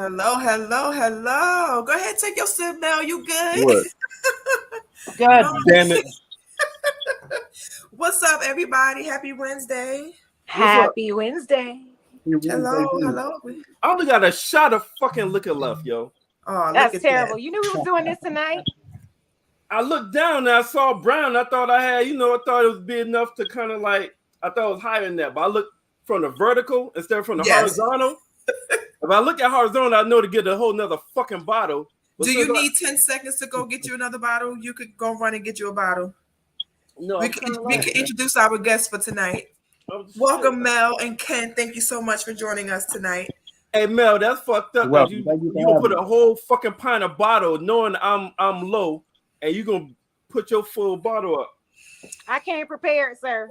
Hello, hello, hello. Go ahead, take your sip now. You good? What? God damn it. What's up, everybody? Happy Wednesday. What's up? Happy Wednesday. Hello, hello. I only got a shot of fucking liquor left, yo. Oh, That's look at terrible. that. You knew we was doing this tonight? I looked down and I saw brown. I thought I had, I thought it was big enough to kind of like, I thought it was higher than that. But I looked from the vertical instead of from the horizontal. If I look at horizontal, I know to get a whole nother fucking bottle. But do you need 10 seconds to go get you another bottle? You could go run and get you a bottle. No, we can introduce our guests for tonight. Welcome, Mel and Ken. Thank you so much for joining us tonight. Hey Mel, that's fucked up. Well, you gonna put a whole fucking pint of bottle knowing I'm low, and you gonna put your full bottle up. I came prepared, sir.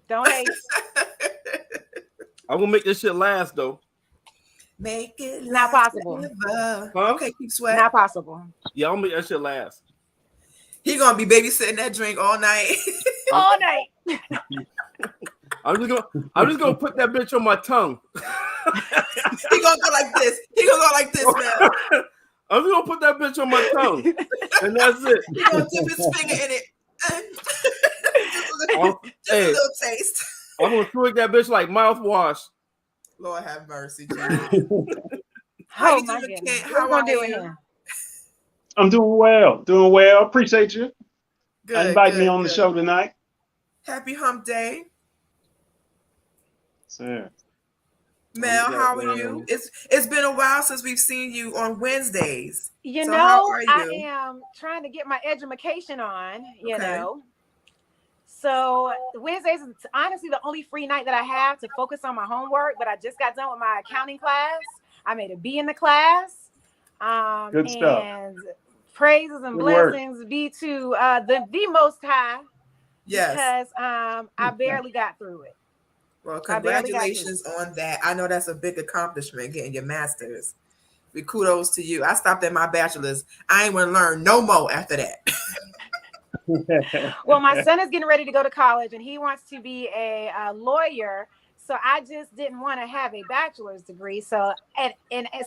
Don't hate. I'm gonna make this shit last though. Make it not possible. Huh? Okay, keep sweating. Not possible. Yeah, I'll make that shit last. He gonna be babysitting that drink all night. All night. I'm just gonna put that bitch on my tongue. He gonna go like this. He gonna go like this, man. I'm just gonna put that bitch on my tongue, and that's it. He gonna dip his finger in it. just a little taste. I'm gonna swig that bitch like mouthwash. Lord have mercy. How you doing, Ken? How are you? I'm doing well. Appreciate you. Good, inviting me on the show tonight. Happy hump day. Sir. Mel, how are you? It's been a while since we've seen you on Wednesdays. You know, I am trying to get my education on, you know. So Wednesdays is honestly the only free night that I have to focus on my homework, but I just got done with my accounting class. I made a B in the class. Good stuff. And praises and blessings be to the Most High. Yes. Because I barely got through it. Well, congratulations on that. I know that's a big accomplishment, getting your master's. Kudos to you. I stopped at my bachelor's. I ain't want to learn no more after that. Well, my son is getting ready to go to college and he wants to be a lawyer. So I just didn't want to have a bachelor's degree. So and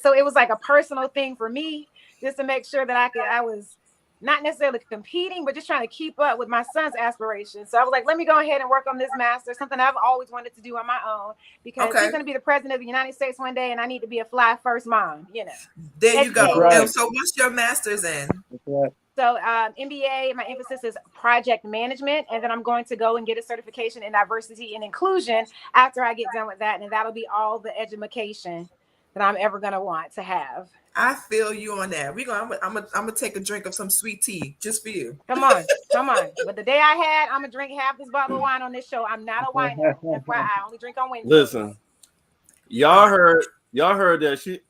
so it was like a personal thing for me just to make sure that I was not necessarily competing, but just trying to keep up with my son's aspirations. So I was like, let me go ahead and work on this master, something I've always wanted to do on my own, because he's going to be the president of the United States one day, and I need to be a fly first mom, you know. There you go. Right. So what's your master's in? So MBA, my emphasis is project management, and then I'm going to go and get a certification in diversity and inclusion after I get done with that, and that'll be all the education that I'm ever going to want to have. I feel you on that. I'm gonna take a drink of some sweet tea just for you. Come on. But the day I had, I'm gonna drink half this bottle of wine on this show. I'm not a wino. I only drink on Wednesday. Listen, y'all heard that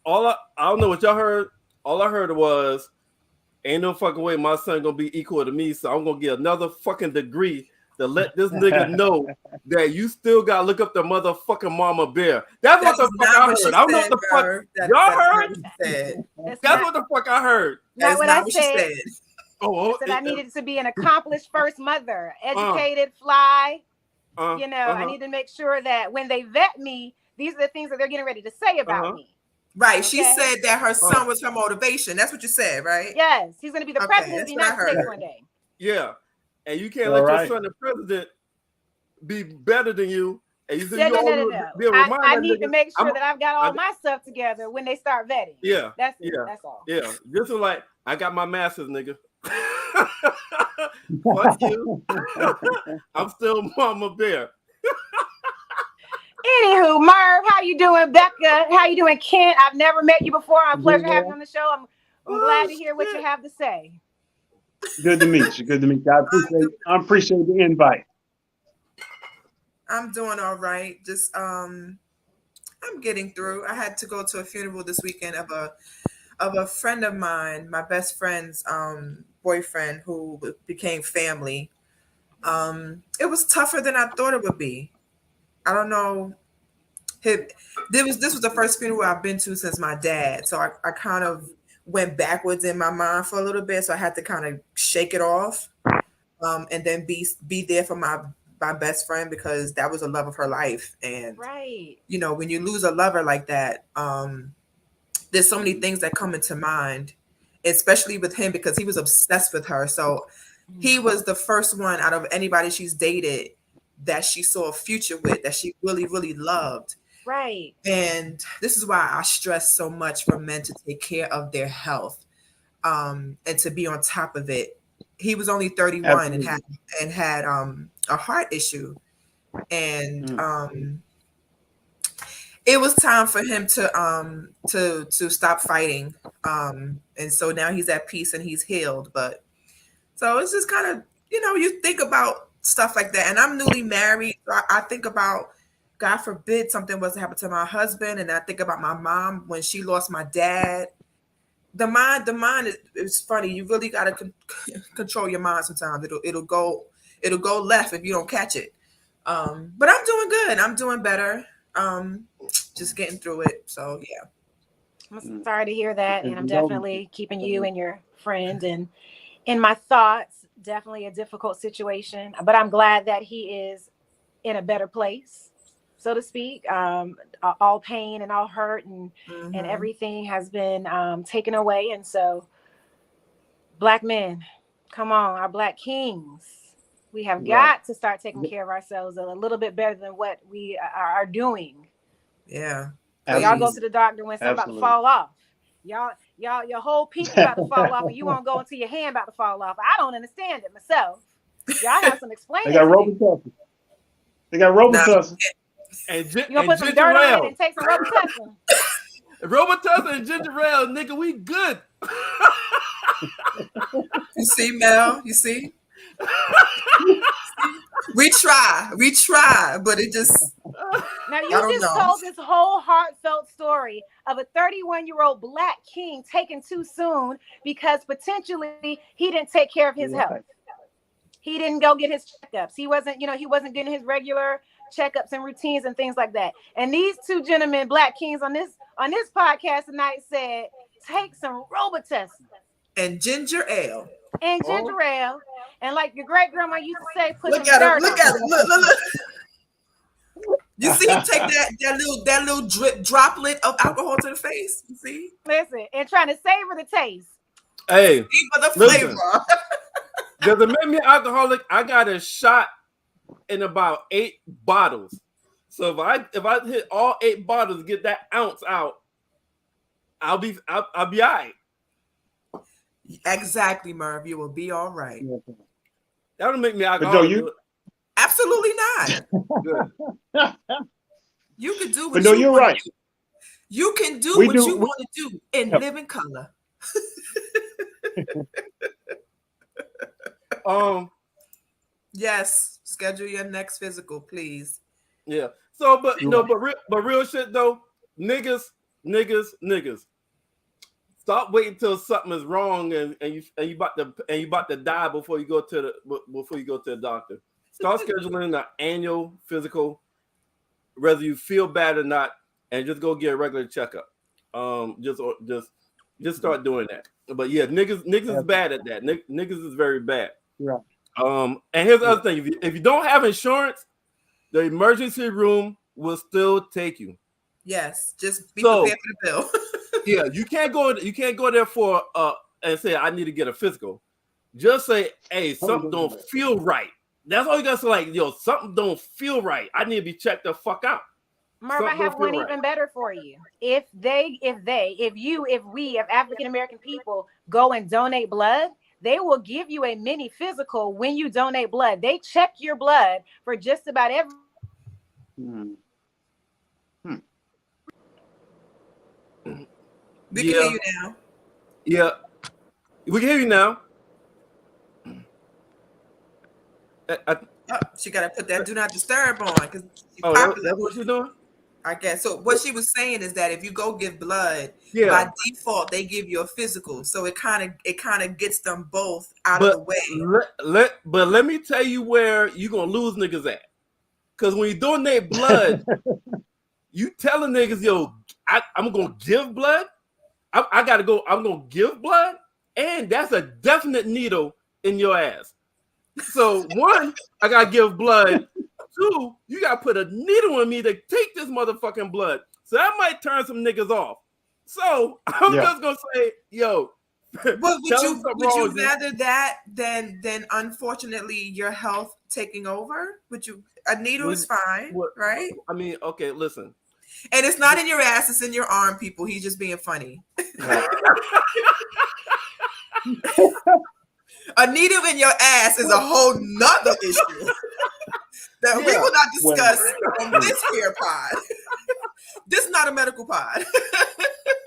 I don't know what y'all heard. All I heard was, ain't no fucking way my son gonna be equal to me, so I'm gonna get another fucking degree to let this nigga know that you still gotta look up the motherfucking mama bear. That's what the fuck I heard. I don't know what the fuck y'all heard. That's what the fuck I heard. That's not what I said. Oh, I needed to be an accomplished first mother, educated, fly. I need to make sure that when they vet me, these are the things that they're getting ready to say about me. Right. Okay? She said that her son was her motivation. That's what you said, right? Yes. He's going to be the president of the United States one day. Yeah. And you can't let your son, the president, be better than you. And you said no. I need to make sure that I've got all my stuff together when they start vetting. Yeah. That's it. Yeah. That's all. Yeah. This is like, I got my master's, nigga. Fuck you. I'm still mama bear. Anywho, Merv, how you doing? Becca, how you doing? Kent, I've never met you before. I'm pleasure having you on the show. I'm glad to hear what you have to say. Good to meet you. I appreciate the invite. I'm doing all right. Just I'm getting through. I had to go to a funeral this weekend of a friend of mine, my best friend's boyfriend, who became family. It was tougher than I thought it would be. I don't know. This was the first funeral I've been to since my dad, so I kind of went backwards in my mind for a little bit, so I had to kind of shake it off, and then be there for my best friend, because that was the love of her life. And right, when you lose a lover like that, there's so many things that come into mind, especially with him because he was obsessed with her. So he was the first one out of anybody she's dated that she saw a future with, that she really, really loved. Right. And this is why I stress so much for men to take care of their health, and to be on top of it. He was only 31 and Absolutely. had a heart issue, and it was time for him to stop fighting. And so now he's at peace and he's healed. But so it's just kind of, you think about stuff like that. And I'm newly married. So I think about, God forbid something was to happen to my husband, and I think about my mom when she lost my dad. The mind is funny. You really got to control your mind sometimes. It'll go left if you don't catch it. But I'm doing good. I'm doing better. Just getting through it. So yeah. I'm sorry to hear that, and I'm definitely keeping you and your friend and in my thoughts. Definitely a difficult situation, but I'm glad that he is in a better place, so to speak. All pain and all hurt and everything has been taken away, and so Black men, come on, our Black kings, we have got to start taking care of ourselves a little bit better than what we are doing. Yeah. Y'all go to the doctor when something about to fall off. Y'all, your whole pinky about to fall off, and you won't go until your hand about to fall off. I don't understand it myself. Y'all have some explaining. They got Robitussin. They got Robitussin. And you gonna put some dirt on it and take some Robitussin. Robitussin and ginger ale, nigga, we good. You see, Mel? You see? We try, but it just. Now you just told this whole heartfelt story of a 31-year-old Black king taken too soon because potentially he didn't take care of his health. He didn't go get his checkups. He wasn't getting his regular checkups and routines and things like that. And these two gentlemen, Black kings on this podcast tonight said, take some Robitussin and ginger ale. And like your great grandma used to say, put look some dirt look on at him. Look. You see him take that little droplet of alcohol to the face. You see? Listen, and trying to savor the taste. Hey, for the flavor. Does it make me alcoholic? I got a shot in about 8 bottles. So if I hit all 8 bottles, get that ounce out, I'll be all right. Exactly, Merv. You will be all right. That would make me alcoholic. Absolutely not. You can do what you're right. You can do what you want to do and live in color. Yes, schedule your next physical, please. Yeah. So, but real shit though, niggas. Stop waiting till something is wrong and you about to die before you go to the doctor. Start scheduling an annual physical, whether you feel bad or not, and just go get a regular checkup. Just start doing that. But yeah, niggas is bad at that. Niggas is very bad. Right. And here's the other thing: if you don't have insurance, the emergency room will still take you. Yes, just be prepared for the bill. Yeah, you can't go there for and say I need to get a physical. Just say, hey, something don't feel right. That's all you gotta say. Like, yo, something don't feel right. I need to be checked the fuck out. Merv, I have one even better for you. If we African American people go and donate blood, they will give you a mini physical when you donate blood. They check your blood for just about every. We can hear you now. Yeah, we can hear you now. She got to put that do not disturb on because that's what she's doing. I guess so. What she was saying is that if you go give blood, by default they give you a physical, so it kind of gets them both out of the way. But let me tell you where you're gonna lose niggas at, because when you donate blood, you telling niggas, yo, I'm gonna give blood. I gotta go. I'm gonna give blood, and that's a definite needle in your ass. So 1, I gotta give blood. 2, you gotta put a needle in me to take this motherfucking blood. So that might turn some niggas off. So I'm Yeah. just gonna say, yo, But tell him something would wrong. you rather that than unfortunately your health taking over? Would you? A needle is fine, right? I mean, okay, listen. And it's not in your ass; it's in your arm, people. He's just being funny. Right. A needle in your ass is a whole nother issue that we will not discuss on this here pod. This is not a medical pod.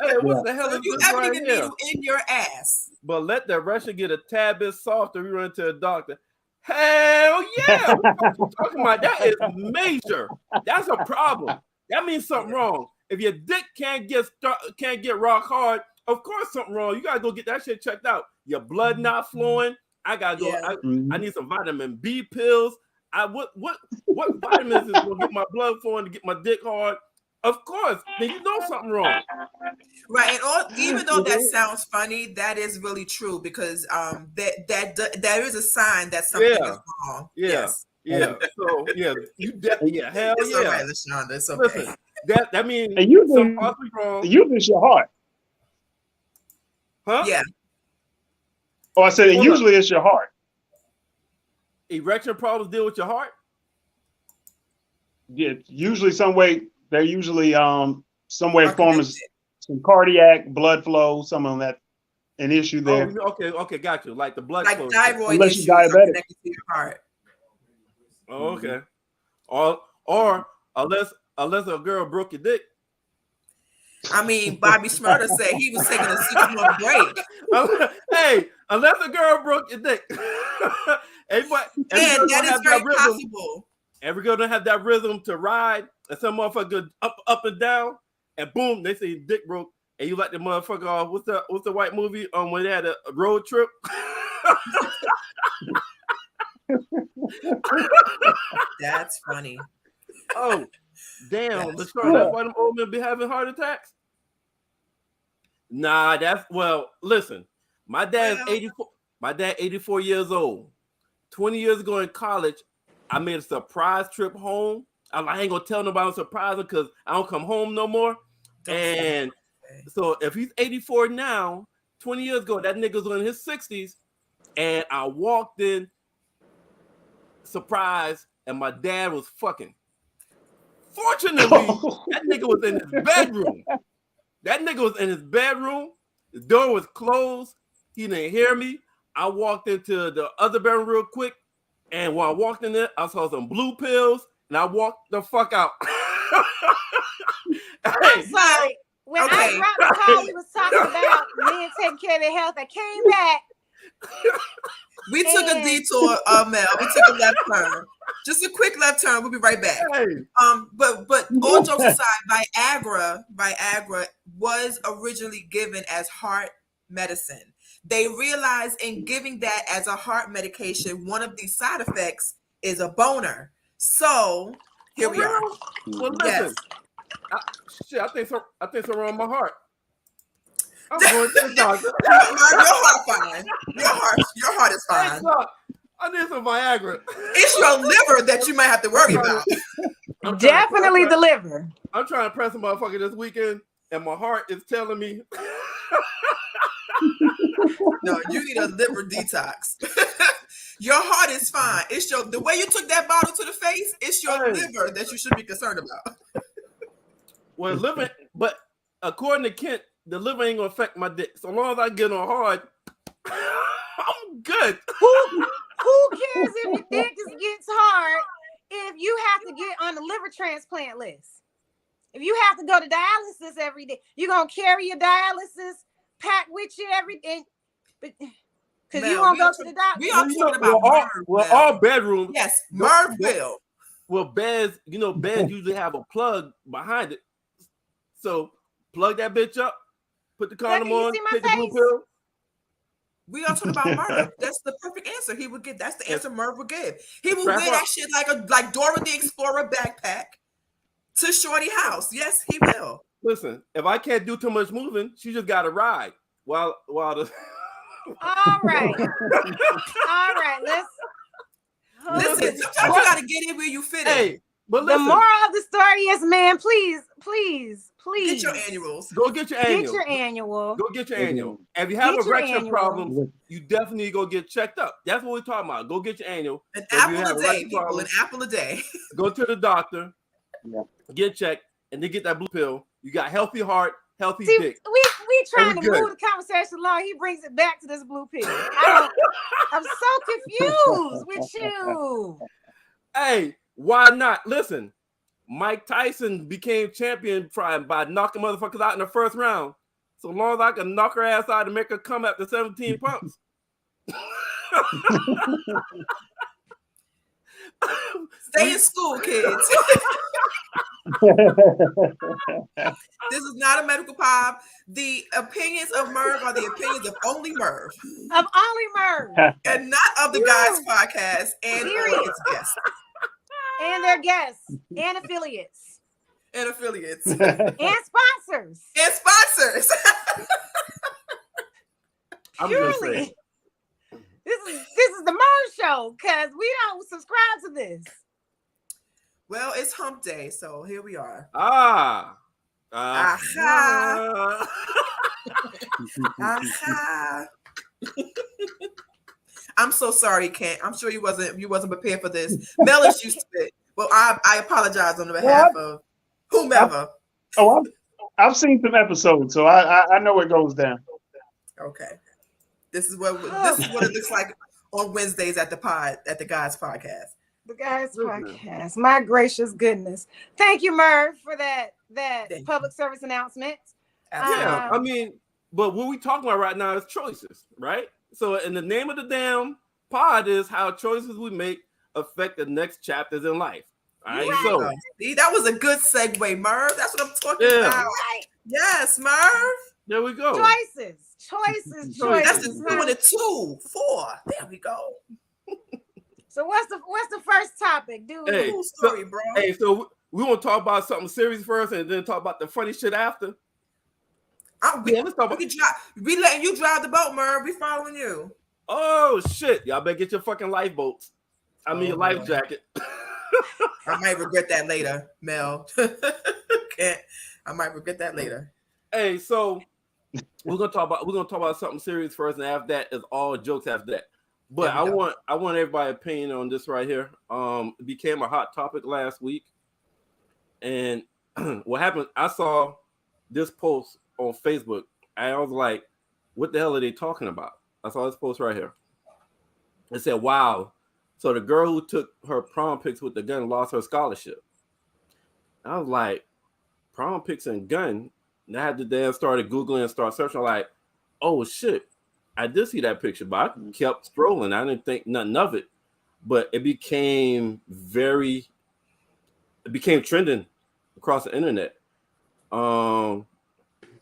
Hey, what the hell So is if you this ever right need a here? needle in your ass, But let the Russian get a tad bit softer. We run to a doctor. Hell yeah! What the fuck you talking about? That is major. That's a problem. That means something wrong. If your dick can't get rock hard, of course something wrong. You gotta go get that shit checked out. Your blood not flowing. I gotta go. I need some vitamin B pills. What vitamins is gonna get my blood flowing to get my dick hard? Of course. Then you know something wrong. right? And even though that sounds funny, that is really true because that is a sign that something is wrong. Yeah. Yes. Yeah. So hell It's yeah. all right, LaShonda. It's okay. Listen, that means And you something possibly wrong. usually it's your heart. Huh? Yeah. Oh, I said, and usually it's your heart. Erection problems deal with your heart? Yeah, usually they're usually some way Are forming connected. some cardiac blood flow, some of that an issue there. Oh, okay, got you. Like the blood Like flow. thyroid Unless issues you're are diabetic. connected to your heart. Oh, okay. Or unless a girl broke your dick. I mean, Bobby Schmurder said he was taking a 6-month break. Hey, unless a girl broke your dick. every girl And that don't is have very rhythm. possible. Every girl don't have that rhythm to ride, and some motherfucker up and down, and boom, they say dick broke, and you like the motherfucker off. What's the white movie when they had a road trip? That's funny. Oh, damn! That's That's why them old men be having heart attacks. Nah, listen, my dad's 84. My dad 84 years old. 20 years ago in college, I made a surprise trip home. I ain't gonna tell nobody I'm surprising because I don't come home no more. And so if he's 84 now, 20 years ago, that nigga's in his 60s, and I walked in surprised, and my dad was fucking. Fortunately, that nigga was in his bedroom. The door was closed. He didn't hear me. I walked into the other bedroom real quick, and when I walked in there, I saw some blue pills, and I walked the fuck out. I'm sorry. When I dropped the call, we was talking about men taking care of their health. I came back. We took a detour, Mel. We took a left turn. Just a quick left turn. We'll be right back. Hey. But all jokes aside, Viagra was originally given as heart medicine. They realized in giving that as a heart medication, one of the side effects is a boner. So here we are. Well, listen. Yes. I think something wrong with my heart. I'm going to the doctor. Your heart fine. Your heart is fine. I need some Viagra. It's your liver that you might have to worry about. Definitely the liver. I'm trying to press a motherfucker this weekend, and my heart is telling me. No, you need a liver detox. Your heart is fine. It's the way you took that bottle to the face. It's your liver that you should be concerned about. Well, liver, but according to Kent, the liver ain't gonna affect my dick. So long as I get on hard, I'm good. Who cares if your dick gets hard if you have to get on the liver transplant list? If you have to go to dialysis every day, you're gonna carry your dialysis pack with you every day. Because you won't go to the doctor. We are talking about all bedrooms. Yes, Merv will. Well, beds usually have a plug behind it. So plug that bitch up, put the condom on, take the blue pill. We are talking about Merv. That's the perfect answer he would give. That's the answer Merv would give. He would wear that shit like Dora the Explorer backpack to Shorty house. Yes, he will. Listen, if I can't do too much moving, she just got to ride while the. All right. All right. Let's listen. Sometimes you got to get in where you fit in. But The listen, moral of the story is, man, please, Get your annuals. go get your get annual. your annual. Go get your Okay. annual. If you have Get your erection annual. problems, you definitely need to go get checked up. That's what we're talking about. Go get your annual. An If you apple have a day, erection people. problems, An apple a day. go to the doctor, Yeah. get checked, and then get that blue pill. You got healthy heart, healthy See, dick. we trying to good. move the conversation along. He brings it back to this blue pill. I'm so confused with you. Hey, why not? Listen, Mike Tyson became champion by knocking motherfuckers out in the first round. So long as I can knock her ass out and make her come after 17 pumps. Stay in school, kids. This is not a medical pod. The opinions of Merv are the opinions of only Merv. Of only Merv. And not of the guys podcast and Period. its guests. And their guests. And affiliates. And affiliates. And sponsors. And sponsors. I'm just Purely. saying. This is the Merv show because we don't subscribe to this. Well, it's hump day, so here we are. Aha. Aha. I'm so sorry, Kent. I'm sure you wasn't prepared for this. Mel is used to it. Well, I apologize on behalf of whomever. I've seen some episodes, so I know it goes down. Okay. This is what it looks like on Wednesdays at the guys podcast. The guys podcast. My gracious goodness. Thank you, Merv, for that public service announcement. Yeah, I mean, but what we talking about right now is choices, right? So in the name of the damn pod is how choices we make affect the next chapters in life. All right. Right. So see, that was a good segue, Merv. That's what I'm talking about. Right. Yes, Merv. There we go. Choices. That's just doing it 2, 4. There we go. So what's the first topic, dude? Hey, Cool story, bro. Hey, so we want to talk about something serious first, and then talk about the funny shit after. Let's talk about. We letting you drive the boat, Merv. We following you. Oh shit! Y'all better get your fucking lifeboats. I mean your life jacket. I might regret that later, Mel. I might regret that later. Hey, so we're gonna talk about something serious first, and after that is all jokes after that. But I want everybody's opinion on this right here. It became a hot topic last week, and what happened? I saw this post on Facebook, and I was like, "What the hell are they talking about?" I saw this post right here. It said, "Wow, so the girl who took her prom pics with the gun lost her scholarship." I was like, "Prom pics and gun?" And I had to then started Googling and start searching. Like, oh shit, I did see that picture, but I kept scrolling. I didn't think nothing of it, but it became trending across the internet.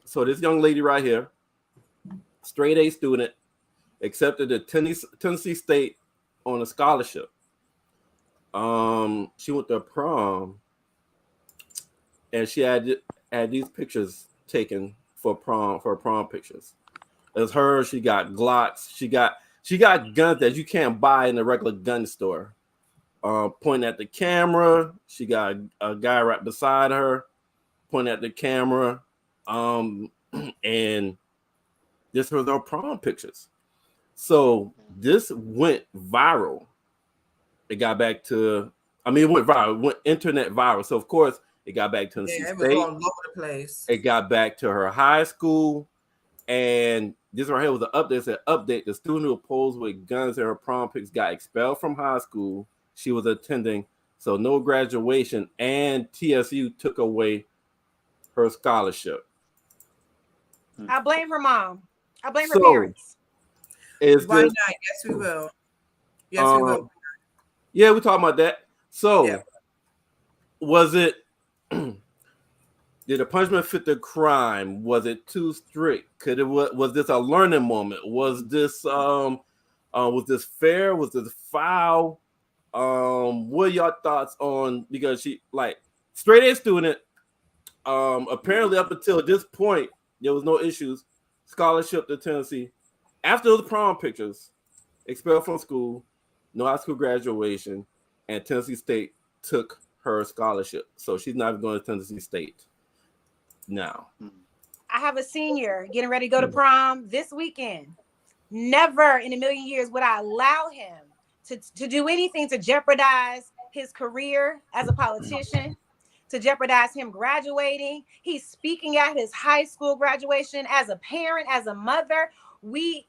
So this young lady right here, straight A student, accepted at Tennessee State on a scholarship. She went to prom, and she had these pictures taken for prom pictures. It's her. She got Glocks. She got guns that you can't buy in a regular gun store. Pointing at the camera. She got a guy right beside her, pointing at the camera. And this was her prom pictures. So this went viral. It got back to, it went viral, it went internet viral. So of course it got back to Tennessee it was State. all over the place. It got back to her high school, and this right here was an update. It said, "Update: the student who posed with guns in her prom pics got expelled from high school she was attending, so no graduation, and TSU took away her scholarship." I blame her mom. I blame her parents. Why not? Yes, we will. Yes, we will. Yeah, we're talking about that. So, was it? Did the punishment fit the crime? Was it too strict? Was this a learning moment? Was this fair? Was this foul? What are your thoughts on, because she straight A student, apparently up until this point there was no issues, scholarship to Tennessee. After those prom pictures, expelled from school, no high school graduation, and Tennessee State took her scholarship, so she's not going to Tennessee State now. I have a senior getting ready to go to prom this weekend. Never in a million years would I allow him to do anything to jeopardize his career as a politician, to jeopardize him graduating. He's speaking at his high school graduation. As a parent, as a mother, we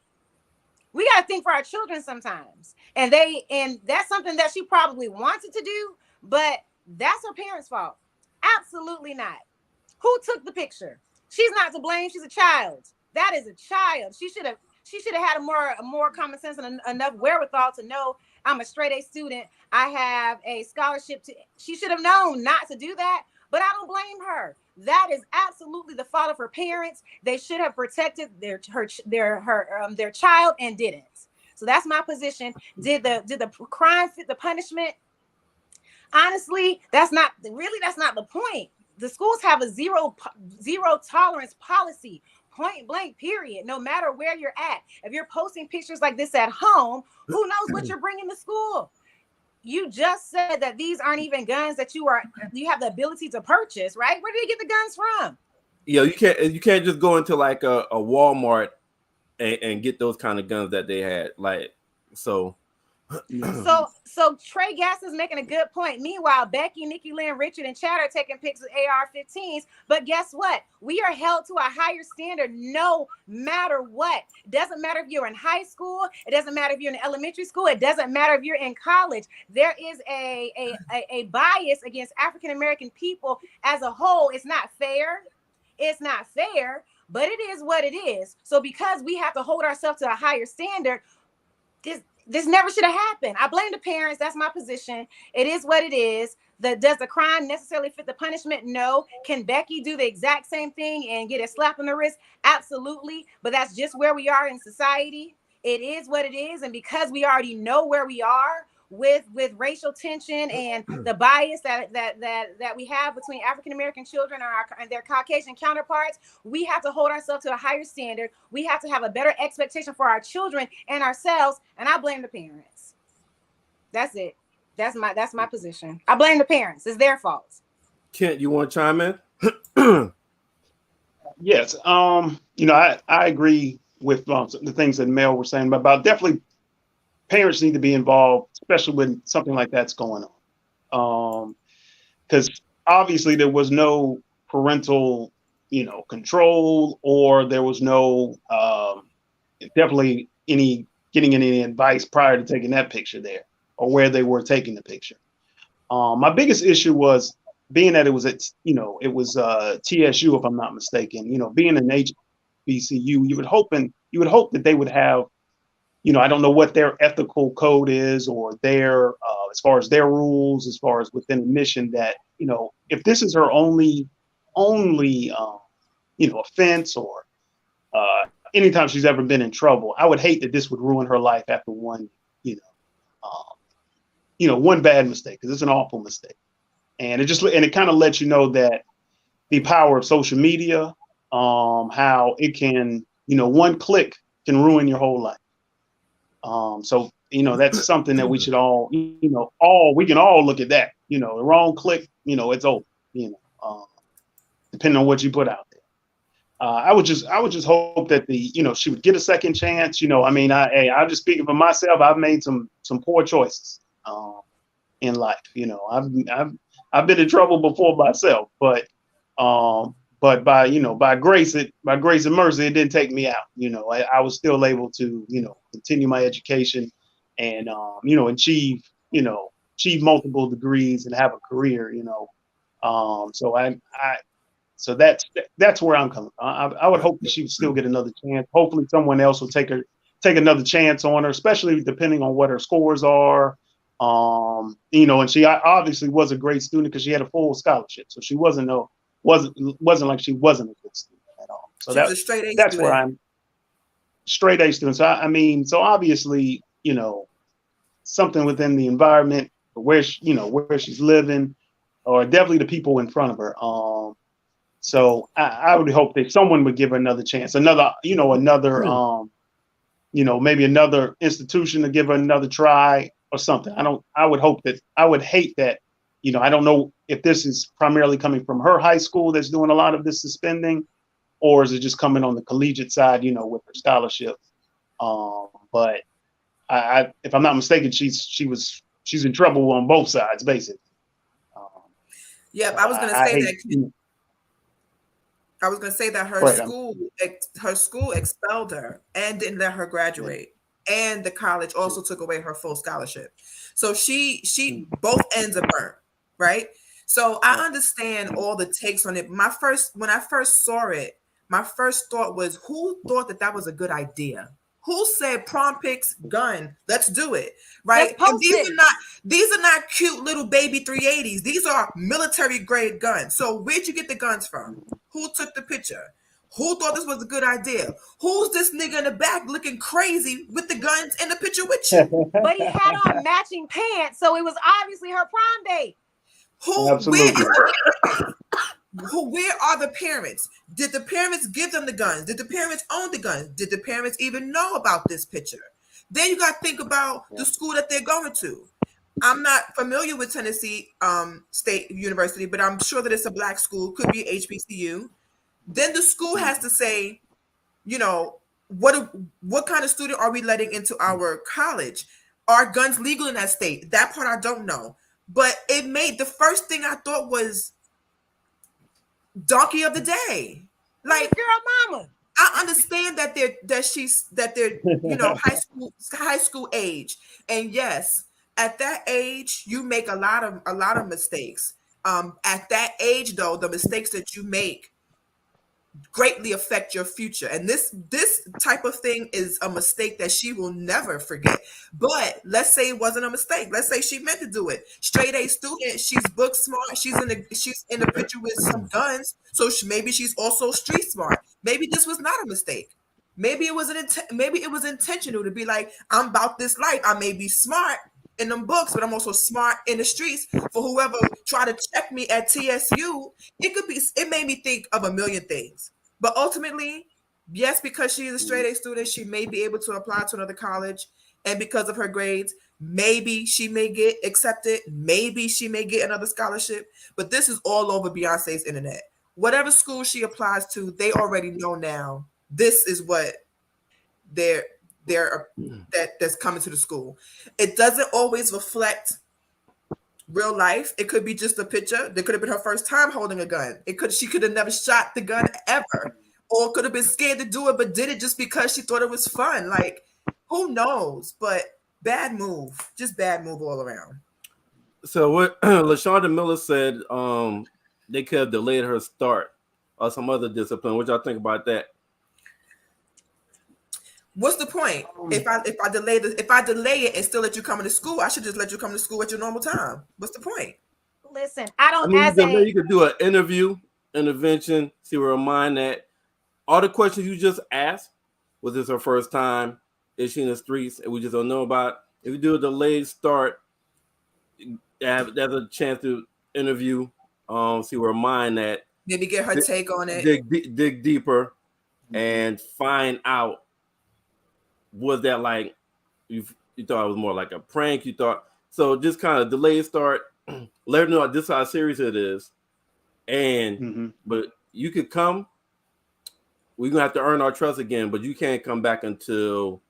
got to think for our children sometimes. And that's something that she probably wanted to do, but that's her parents' fault. Absolutely not. Who took the picture? She's not to blame. She's a child. That is a child. She should have had a more common sense and enough wherewithal to know I'm a straight A student. I have a scholarship. She should have known not to do that, but I don't blame her. That is absolutely the fault of her parents. They should have protected their child and didn't. So that's my position. Did the crime fit the punishment? Honestly, that's not the point. The schools have a zero tolerance policy, point blank, period. No matter where you're at. If you're posting pictures like this at home, who knows what you're bringing to school? You just said that these aren't even guns that you have the ability to purchase, right? Where did you get the guns from? Yeah, you can't just go into like a Walmart and get those kind of guns that they had. Like so Trey Gass is making a good point. Meanwhile, Becky, Nikki Lynn, Richard, and Chad are taking pics of AR-15s. But guess what? We are held to a higher standard no matter what. It doesn't matter if you're in high school. It doesn't matter if you're in elementary school. It doesn't matter if you're in college. There is a bias against African-American people as a whole. It's not fair. It's not fair, but it is what it is. So because we have to hold ourselves to a higher standard, this never should have happened. I blame the parents. That's my position. It is what it is. Does the crime necessarily fit the punishment? No. Can Becky do the exact same thing and get a slap on the wrist? Absolutely. But that's just where we are in society. It is what it is. And because we already know where we are with racial tension and the bias that we have between African-American children and their Caucasian counterparts, we have to hold ourselves to a higher standard. We have to have a better expectation for our children and ourselves. And I blame the parents. That's it. That's my position. I blame the parents. It's their fault. Kent, you want to chime in? Yes. I agree with the things that Mel was saying about definitely parents need to be involved, especially when something like that's going on. Because obviously there was no parental, control, or there was no definitely getting any advice prior to taking that picture there, or where they were taking the picture. My biggest issue was being that it was at, TSU, if I'm not mistaken. Being an HBCU, you would hope that they would have, I don't know what their ethical code is, or their as far as their rules, as far as within admission, that if this is her only offense, or anytime she's ever been in trouble, I would hate that this would ruin her life after one one bad mistake, because it's an awful mistake, and it kind of lets you know that the power of social media, how it can, one click can ruin your whole life. So that's something that we should all, we can all look at that. The wrong click, it's over. Depending on what you put out there. I would just hope that she would get a second chance. I'm just speaking for myself. I've made some poor choices in life. I've been in trouble before myself, but by grace and mercy, it didn't take me out. I was still able to, continue my education and, achieve multiple degrees and have a career, so that's where I'm coming from. I would hope that she would still get another chance. Hopefully someone else will take another chance on her, especially depending on what her scores are. And she obviously was a great student because she had a full scholarship. So she wasn't like she wasn't a good student at all. So she was a straight A that's student. where I'm straight A student. So obviously, something within the environment where she's living, or definitely the people in front of her. So I would hope that someone would give her another chance, maybe another institution to give her another try or something. I would hate that, I don't know if this is primarily coming from her high school that's doing a lot of this suspending, or is it just coming on the collegiate side, with her scholarship. But if I'm not mistaken, she's in trouble on both sides, basically. Yep, I was gonna I say hate. that. I was gonna say that Go ahead. her school expelled her and didn't let her graduate, and the college also took away her full scholarship. So she both ends are burnt, right? So I understand all the takes on it. When I first saw it, my first thought was, who thought that was a good idea? Who said prom pics, gun? Let's do it, right? Let's post And these it. are not cute little baby 380s. These are military grade guns. So where'd you get the guns from? Who took the picture? Who thought this was a good idea? Who's this nigga in the back looking crazy with the guns in the picture with you? But he had on matching pants, so it was obviously her prom date. Absolutely. Where are the parents? Did the parents give them the guns? Did the parents own the guns? Did the parents even know about this picture? Then you got to think about the school that they're going to. I'm not familiar with Tennessee State University, but I'm sure that it's a black school, could be HBCU. Then the school has to say, what kind of student are we letting into our college? Are guns legal in that state? That part I don't know. But it made the first thing I thought was donkey of the day. Like, girl mama. I understand that they're high school age. And yes, at that age, you make a lot of mistakes. At that age though, the mistakes that you make greatly affect your future. And this type of thing is a mistake that she will never forget. But let's say it wasn't a mistake. Let's say she meant to do it. Straight A student, she's book smart. She's in the picture with some guns. So maybe she's also street smart. Maybe this was not a mistake. Maybe it was intentional to be like, I'm about this life. I may be smart in them books, but I'm also smart in the streets. For whoever try to check me at TSU, it made me think of a million things. But ultimately, yes, because she's a straight A student, she may be able to apply to another college. And because of her grades, maybe she may get accepted. Maybe she may get another scholarship. But this is all over Beyonce's internet. Whatever school she applies to, they already know now. This is what that's coming to the school. It doesn't always reflect real life. It could be just a picture. That could have been her first time holding a gun. She could have never shot the gun ever, or could have been scared to do it, but did it just because she thought it was fun. Like, who knows? But bad move, just bad move all around. So what LaShonda Miller said, they could have delayed her start or some other discipline. What y'all think about that? What's the point? If I delay it and still let you come into school, I should just let you come to school at your normal time. What's the point? Listen, you could do an intervention, see where her mind at. All the questions you just asked, was this her first time? Is she in the streets? And we just don't know about. If you do a delayed start, there's a chance to interview, see where her mind at. Maybe get her take on it. Dig deeper and find out. Was that like you thought it was more like a prank? You thought so? Just kind of delayed start. Let her know this is how serious it is, and but you could come. We're gonna have to earn our trust again, but you can't come back until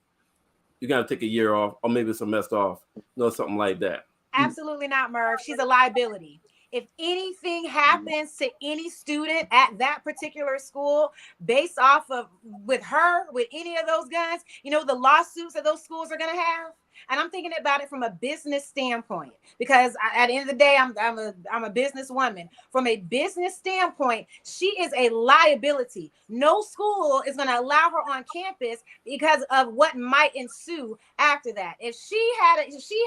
you gotta take a year off or maybe a semester off, something like that. Absolutely not, Merv. She's a liability. If anything happens to any student at that particular school based off of with any of those guns, the lawsuits that those schools are going to have. And I'm thinking about it from a business standpoint, because at the end of the day, I'm a businesswoman. From a business standpoint, she is a liability. No school is going to allow her on campus because of what might ensue after that. If she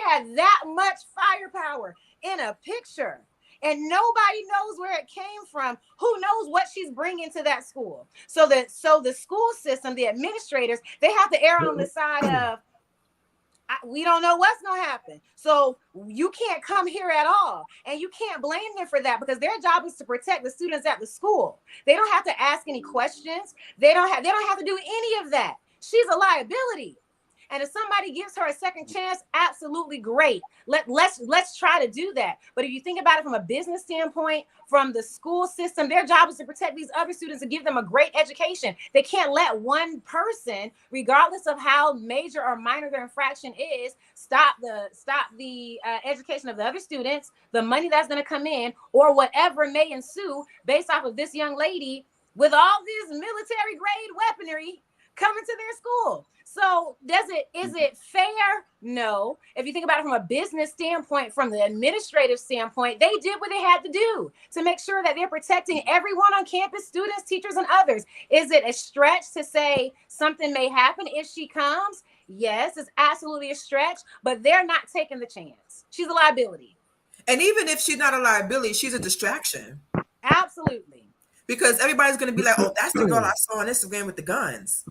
had that much firepower in a picture, and nobody knows where it came from, who knows what she's bringing to that school? So the school system, the administrators, they have to err on the side of, we don't know what's going to happen. So you can't come here at all. And you can't blame them for that, because their job is to protect the students at the school. They don't have to ask any questions. They don't have to do any of that. She's a liability. And if somebody gives her a second chance, absolutely great. Let's try to do that. But if you think about it from a business standpoint, from the school system, their job is to protect these other students and give them a great education. They can't let one person, regardless of how major or minor their infraction is, stop the education of the other students, the money that's going to come in, or whatever may ensue based off of this young lady with all this military grade weaponry coming to their school. So is it fair? No. If you think about it from a business standpoint, from the administrative standpoint, they did what they had to do to make sure that they're protecting everyone on campus, students, teachers, and others. Is it a stretch to say something may happen if she comes? Yes, it's absolutely a stretch, but they're not taking the chance. She's a liability. And even if she's not a liability, she's a distraction. Absolutely. Because everybody's going to be like, oh, that's the girl I saw on Instagram with the guns.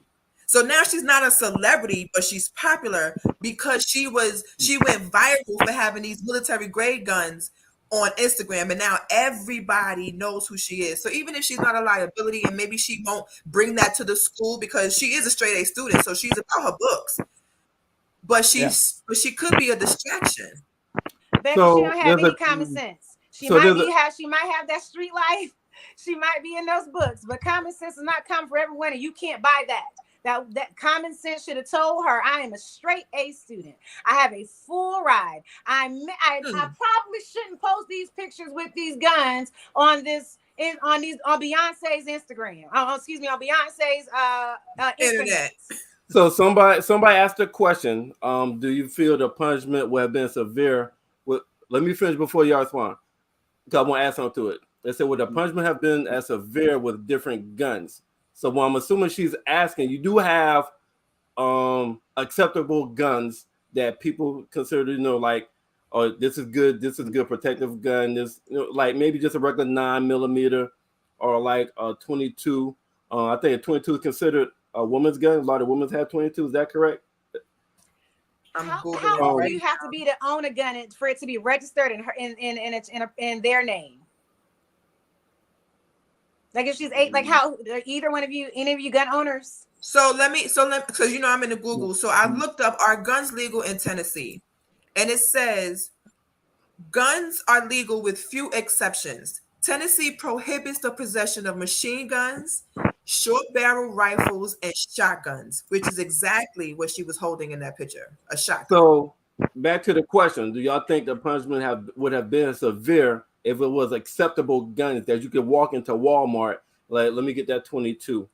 So now she's not a celebrity, but she's popular because she went viral for having these military grade guns on Instagram, and now everybody knows who she is. So even if she's not a liability, and maybe she won't bring that to the school because she is a straight A student, so she's about her books, but she could be a distraction. Baby, so she don't have any common sense. She might have that street life. She might be in those books, but common sense is not common for everyone, and you can't buy that. That common sense should have told her, I am a straight A student. I have a full ride. I probably shouldn't post these pictures with these guns on Beyonce's Instagram. On Beyonce's internet. So somebody asked a question. Do you feel the punishment would have been severe? Let me finish before y'all respond, because I want to add something to it. They said, would the punishment have been as severe with different guns? So I'm assuming she's asking, you do have acceptable guns that people consider, like, oh, this is good protective gun. This, like maybe just a regular 9mm or like a 22. I think a 22 is considered a woman's gun. A lot of women have 22. Is that correct? How old do you have to be to own a gun for it to be registered in their name? Like if she's 8, like how any of you gun owners? So let me because I'm in the Google. So I looked up, are guns legal in Tennessee? And it says guns are legal with few exceptions. Tennessee prohibits the possession of machine guns, short barrel rifles, and shotguns, which is exactly what she was holding in that picture, a shotgun. So back to the question, do y'all think the punishment would have been severe if it was acceptable guns that you could walk into Walmart, like, let me get that 22,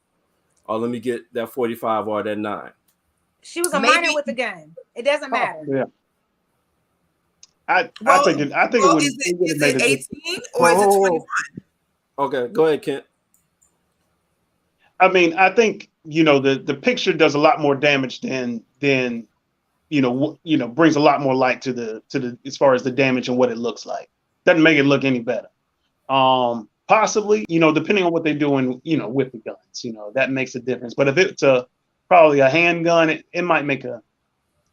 or let me get that 45 or that 9? She was a minor with the gun. It doesn't matter. Yeah. I think it would. Is it 18 or is it 21? Okay, go ahead, Kent. I mean, I think the picture does a lot more damage than brings a lot more light to the as far as the damage and what it looks like. Doesn't make it look any better. Possibly, depending on what they're doing, with the guns, that makes a difference. But if it's probably a handgun, it might make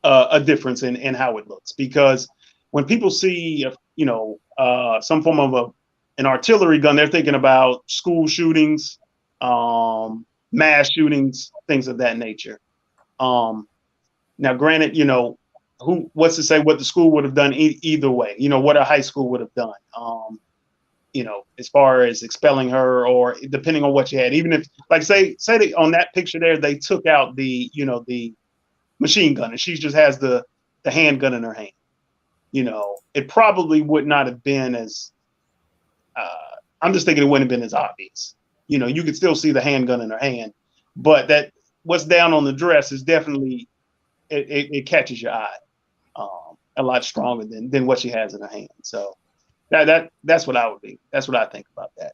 a difference in how it looks, because when people see, some form of an artillery gun, they're thinking about school shootings, mass shootings, things of that nature. Now, granted, what's to say what the school would have done either way, what a high school would have done, as far as expelling her, or depending on what you had, even if, like, say they, on that picture there, they took out the machine gun and she just has the handgun in her hand. It probably would not have been as, I'm just thinking it wouldn't have been as obvious. You could still see the handgun in her hand, but that what's down on the dress is definitely, it catches your eye a lot stronger than what she has in her hand. So that's what I would be. That's what I think about that.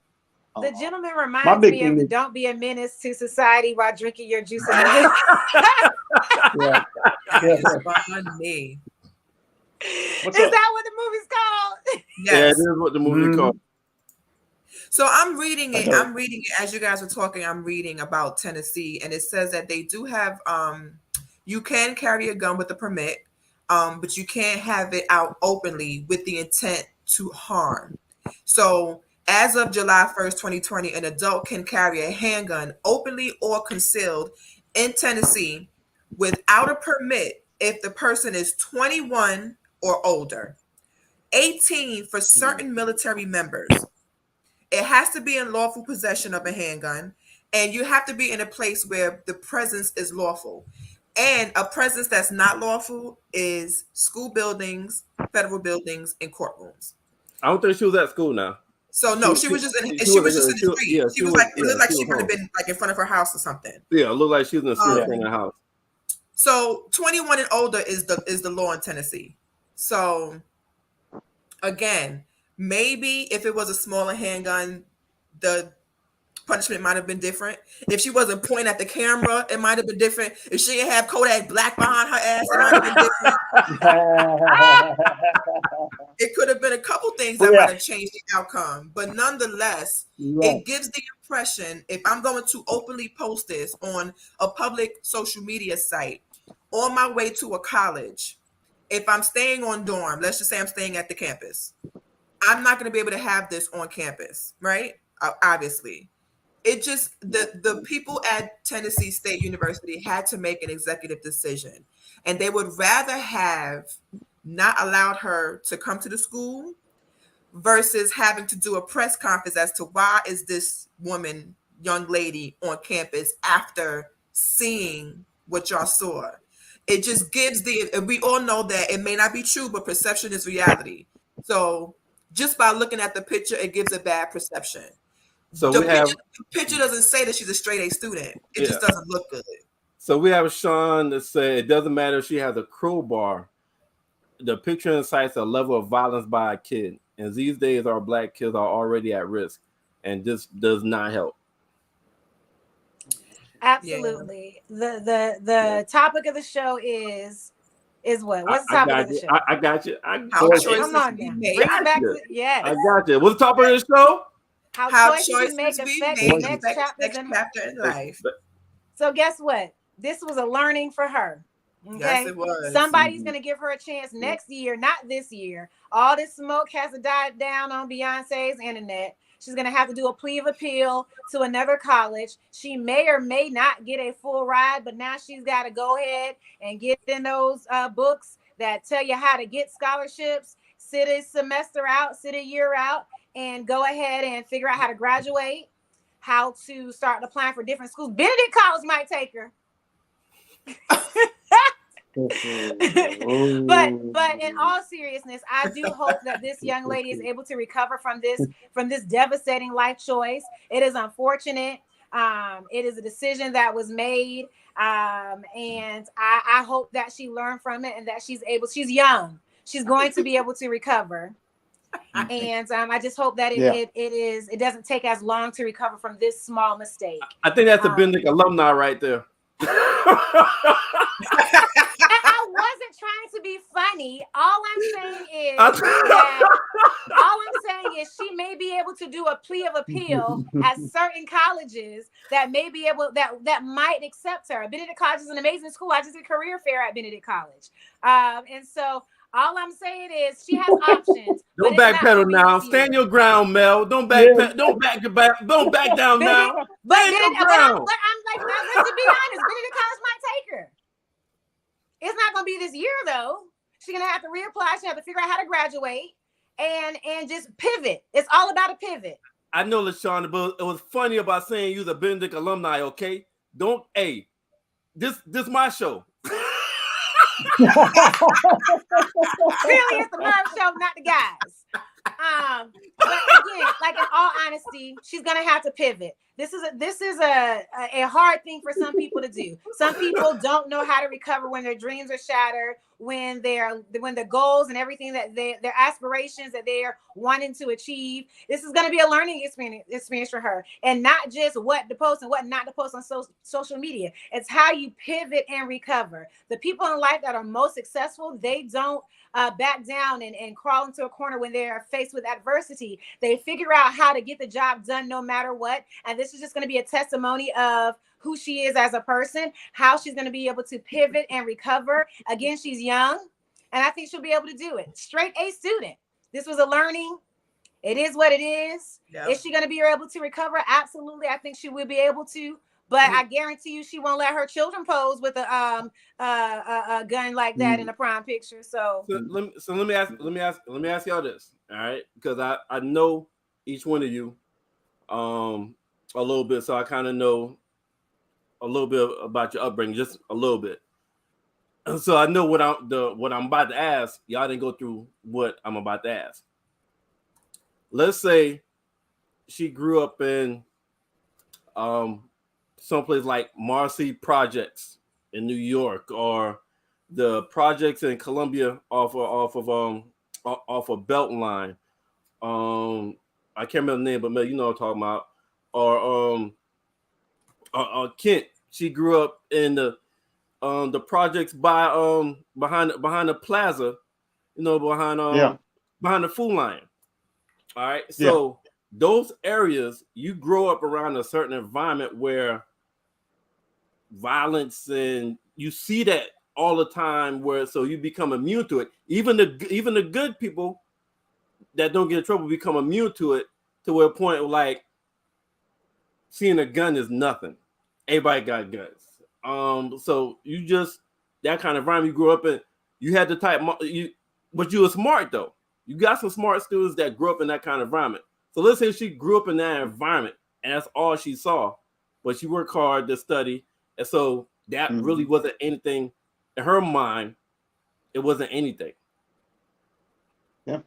The gentleman reminds me of the "Don't be a menace to society while drinking your juice." Yeah. Me. Is that what the movie's called? Yes. Yeah, it is what the movie called. So I'm reading it as you guys are talking. I'm reading about Tennessee, and it says that they do have you can carry a gun with a permit, but you can't have it out openly with the intent to harm. So as of July 1st, 2020, an adult can carry a handgun openly or concealed in Tennessee without a permit if the person is 21 or older, 18 for certain military members. It has to be in lawful possession of a handgun, and you have to be in a place where the presence is lawful. And a presence that's not lawful is school buildings, federal buildings, and courtrooms. I don't think she was at school now. So no, she was just in the street. She was like, it looked like she could have been like in front of her house or something. Yeah, it looked like she was in the street in her house. So 21 and older is the law in Tennessee. So again, maybe if it was a smaller handgun, the punishment might have been different. If she wasn't pointing at the camera, it might have been different. If she didn't have Kodak Black behind her ass, it might have been different. It could have been a couple things that might have changed the outcome. But nonetheless, it gives the impression, if I'm going to openly post this on a public social media site on my way to a college, if I'm staying on dorm, let's just say I'm staying at the campus, I'm not going to be able to have this on campus, right? Obviously. It just, the people at Tennessee State University had to make an executive decision, and they would rather have not allowed her to come to the school versus having to do a press conference as to why is this woman, young lady, on campus after seeing what y'all saw. It just gives and we all know that it may not be true, but perception is reality. So just by looking at the picture, it gives a bad perception. So the picture doesn't say that she's a straight A student. It just doesn't look good. So we have Sean that said it doesn't matter if she has a crowbar. The picture incites a level of violence by a kid. And these days our black kids are already at risk. And this does not help. Absolutely. The topic of the show is what? What's the topic of the show? I got you. How choices be made. Bring it back to, yes. I got you. What's the topic of the show? How choices be made affect the next chapter in life. So guess what? This was a learning for her. Okay? Yes, it was. Somebody's going to give her a chance next year, not this year. All this smoke has to die down on Beyonce's internet. She's going to have to do a plea of appeal to another college. She may or may not get a full ride, but now she's got to go ahead and get in those books that tell you how to get scholarships, sit a semester out, sit a year out, and go ahead and figure out how to graduate, how to start applying for different schools. Benedict College might take her. but in all seriousness, I do hope that this young lady is able to recover from this devastating life choice. It is unfortunate. It is a decision that was made, and I hope that she learned from it and that she's young. She's going to be able to recover. And I just hope that it doesn't take as long to recover from this small mistake. I think that's a Benedict alumni right there. I wasn't trying to be funny. All I'm saying is she may be able to do a plea of appeal at certain colleges that may be able that might accept her. Benedict College is an amazing school. I just did career fair at Benedict College, and so. All I'm saying is she has options. Don't backpedal now. Stand your ground, Mel. Don't back down now. Stand your ground. But I'm like, to be honest, Benedict College might take her. It's not going to be this year though. She's going to have to reapply. She's going to have to figure out how to graduate and just pivot. It's all about a pivot. I know, LaShawn, but it was funny about saying you're the Benedict alumni. Okay, this my show. Really, it's the Merv show, not the guys. But again, like in all honesty, she's gonna have to pivot. This is a hard thing for some people to do. Some people don't know how to recover when their dreams are shattered, when the goals and everything that their aspirations that they're wanting to achieve. This is going to be a learning experience for her, and not just what to post and what not to post on social media. It's how you pivot and recover. The people in life that are most successful, they don't back down and crawl into a corner when they're faced with adversity. They figure out how to get the job done no matter what. And this is just going to be a testimony of who she is as a person, how she's going to be able to pivot and recover. Again, she's young, and I think she'll be able to do it. Straight A student. This was a learning. It is what it is. Yep. Is she going to be able to recover? Absolutely. I think she will be able to. But I guarantee you, she won't let her children pose with a gun like that in a prime picture. So let me ask y'all this, all right? Because I know each one of you a little bit, so I kind of know a little bit about your upbringing, just a little bit. So I know what I'm about to ask. Y'all didn't go through what I'm about to ask. Let's say she grew up in someplace like Marcy Projects in New York, or the projects in Columbia off of Beltline. I can't remember the name, but man, you know what I'm talking about. Or Kent. She grew up in the projects by behind the plaza, you know, behind the Food Lion. All right, so those areas, you grow up around a certain environment where violence, and you see that all the time, where so you become immune to it. Even the good people that don't get in trouble become immune to it, to a point of like seeing a gun is nothing. Everybody got guns. So you just, that kind of environment you grew up in, you had the type but you were smart though. You got some smart students that grew up in that kind of environment. So let's say she grew up in that environment and that's all she saw, but she worked hard to study, and so that really wasn't anything in her mind. It wasn't anything. Yeah.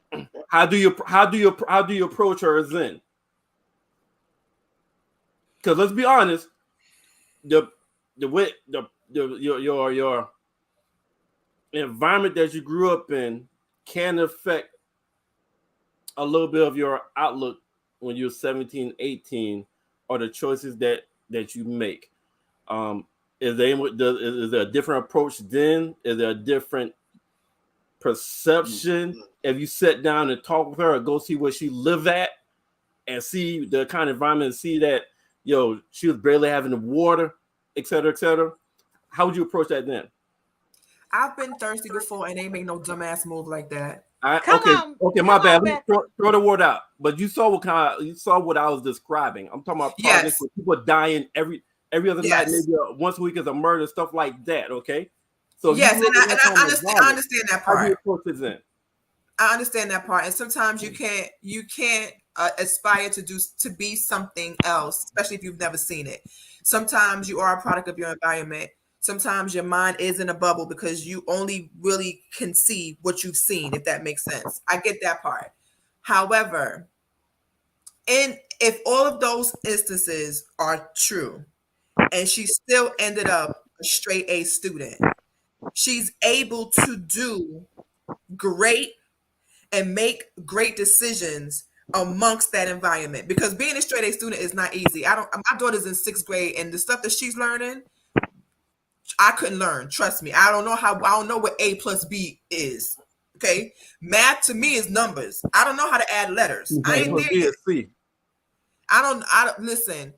How do you approach her then? Because let's be honest, the way your environment that you grew up in can affect a little bit of your outlook when you're 17, 18, or the choices that you make. Is there a different approach then? Is there a different perception? If you sit down and talk with her, or go see where she live at, and see the kind of environment, and see that she was barely having water, et cetera, how would you approach that then? I've been thirsty before, and they make no dumbass move like that. Okay, my bad. Throw the word out. But you saw what I was describing. I'm talking about projects where people are dying every other night, maybe once a week is a murder, stuff like that. Okay, so yes, and I understand that part. How do you approach it then? I understand that part, and sometimes you can't aspire to be something else, especially if you've never seen it. Sometimes you are a product of your environment. Sometimes your mind is in a bubble because you only really can see what you've seen, if that makes sense. I get that part. However, if all of those instances are true and she still ended up a straight A student, she's able to do great and make great decisions amongst that environment, because being a straight A student is not easy. My daughter's in 6th grade, and the stuff that she's learning, I couldn't learn. Trust me. I don't know what A plus B is. Okay. Math to me is numbers. I don't know how to add letters. I ain't there yet. I don't listen.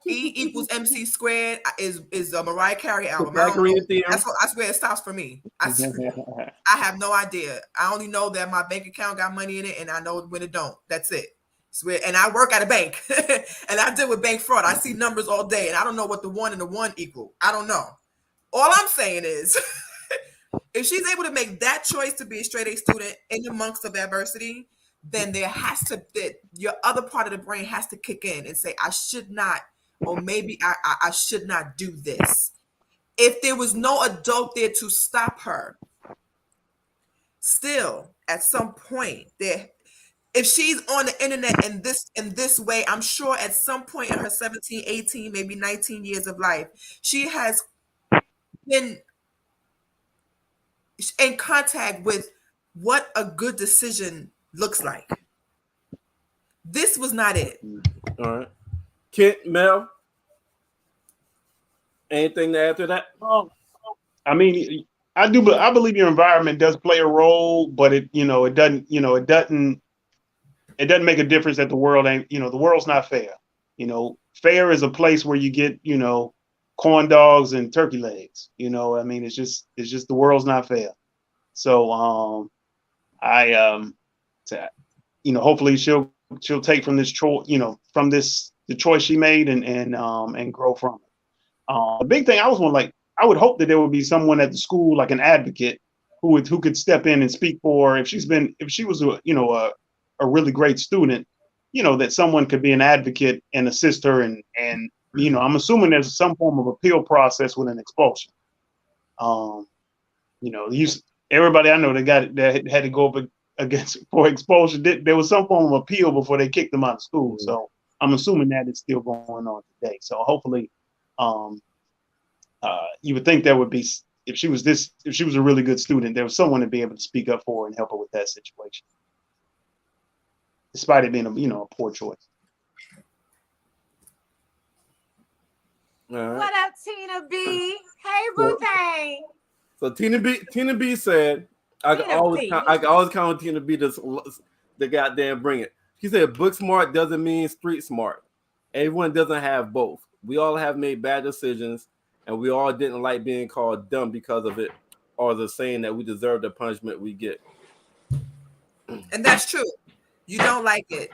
E equals MC squared is a Mariah Carey album. I swear it stops for me. I have no idea. I only know that my bank account got money in it, and I know when it don't. That's it. Swear. And I work at a bank, and I deal with bank fraud. I see numbers all day, and I don't know what the 1 and the 1 equal. I don't know. All I'm saying is, if she's able to make that choice to be a straight A student in amongst of adversity, then your other part of the brain has to kick in and say, I should not, or maybe I should not do this. If there was no adult there to stop her, still at some point if she's on the internet in this way, I'm sure at some point in her 17, 18, maybe 19 years of life, she has been in contact with what a good decision looks like. This was not it. All right. Kent, Mel, anything to add to that? I mean, I believe your environment does play a role, but it doesn't make a difference that the world ain't, the world's not fair. Fair is a place where you get, corn dogs and turkey legs. I mean, it's just the world's not fair. So hopefully she'll take from this from this the choice she made and grow from it. The big thing I was wondering, like, I would hope that there would be someone at the school, like an advocate, who could step in and speak for her. If she was a really great student, that someone could be an advocate and assist her, and I'm assuming there's some form of appeal process with an expulsion. Everybody I know that had to go up against for expulsion, there was some form of appeal before they kicked them out of school. Mm-hmm. So I'm assuming that it's still going on today. So hopefully, you would think there would be, if she was a really good student, there was someone to be able to speak up for her and help her with that situation, despite it being a poor choice. Right. What up, Tina B? Hey, Boo-Tang. So Tina B said, I can always count on Tina B the goddamn bring it. She said, book smart doesn't mean street smart. Everyone doesn't have both. We all have made bad decisions, and we all didn't like being called dumb because of it, or the saying that we deserve the punishment we get. And that's true. You don't like it,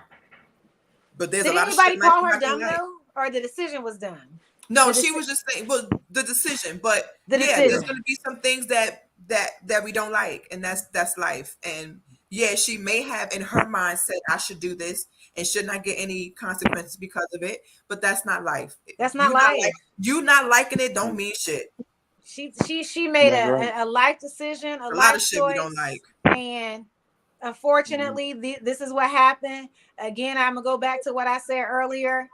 but there's Did a lot of anybody shit call her not gonna dumb like. though, or the decision was done? No, she was just saying, well, the decision, but there's going to be some things that we don't like, and that's life. And yeah, she may have in her mind said, I should do this and should not get any consequences because of it, but that's not life. That's not life. You not liking it don't mean shit. She made a life decision, a life lot of shit choice, we don't like, and unfortunately, this is what happened. Again, I'm gonna go back to what I said earlier.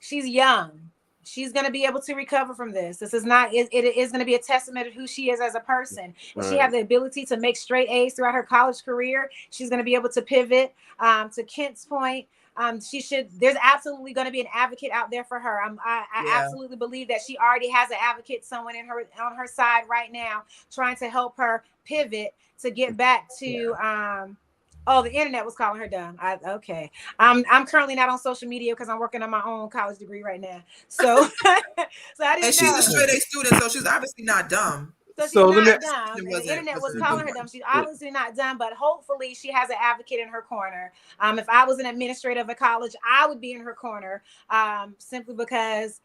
She's young. She's going to be able to recover from this. This is not, it is going to be a testament of who she is as a person. If she has the ability to make straight A's throughout her college career, she's going to be able to pivot. To Kent's point, there's absolutely going to be an advocate out there for her. I absolutely believe that she already has an advocate, someone on her side right now, trying to help her pivot to get back to, the internet was calling her dumb. Okay. I'm currently not on social media because I'm working on my own college degree right now. So, I didn't and she's a straight A student, so she's obviously not dumb. So she's not dumb. The internet was calling her dumb. She's obviously not dumb, but hopefully she has an advocate in her corner. If I was an administrator of a college, I would be in her corner, simply because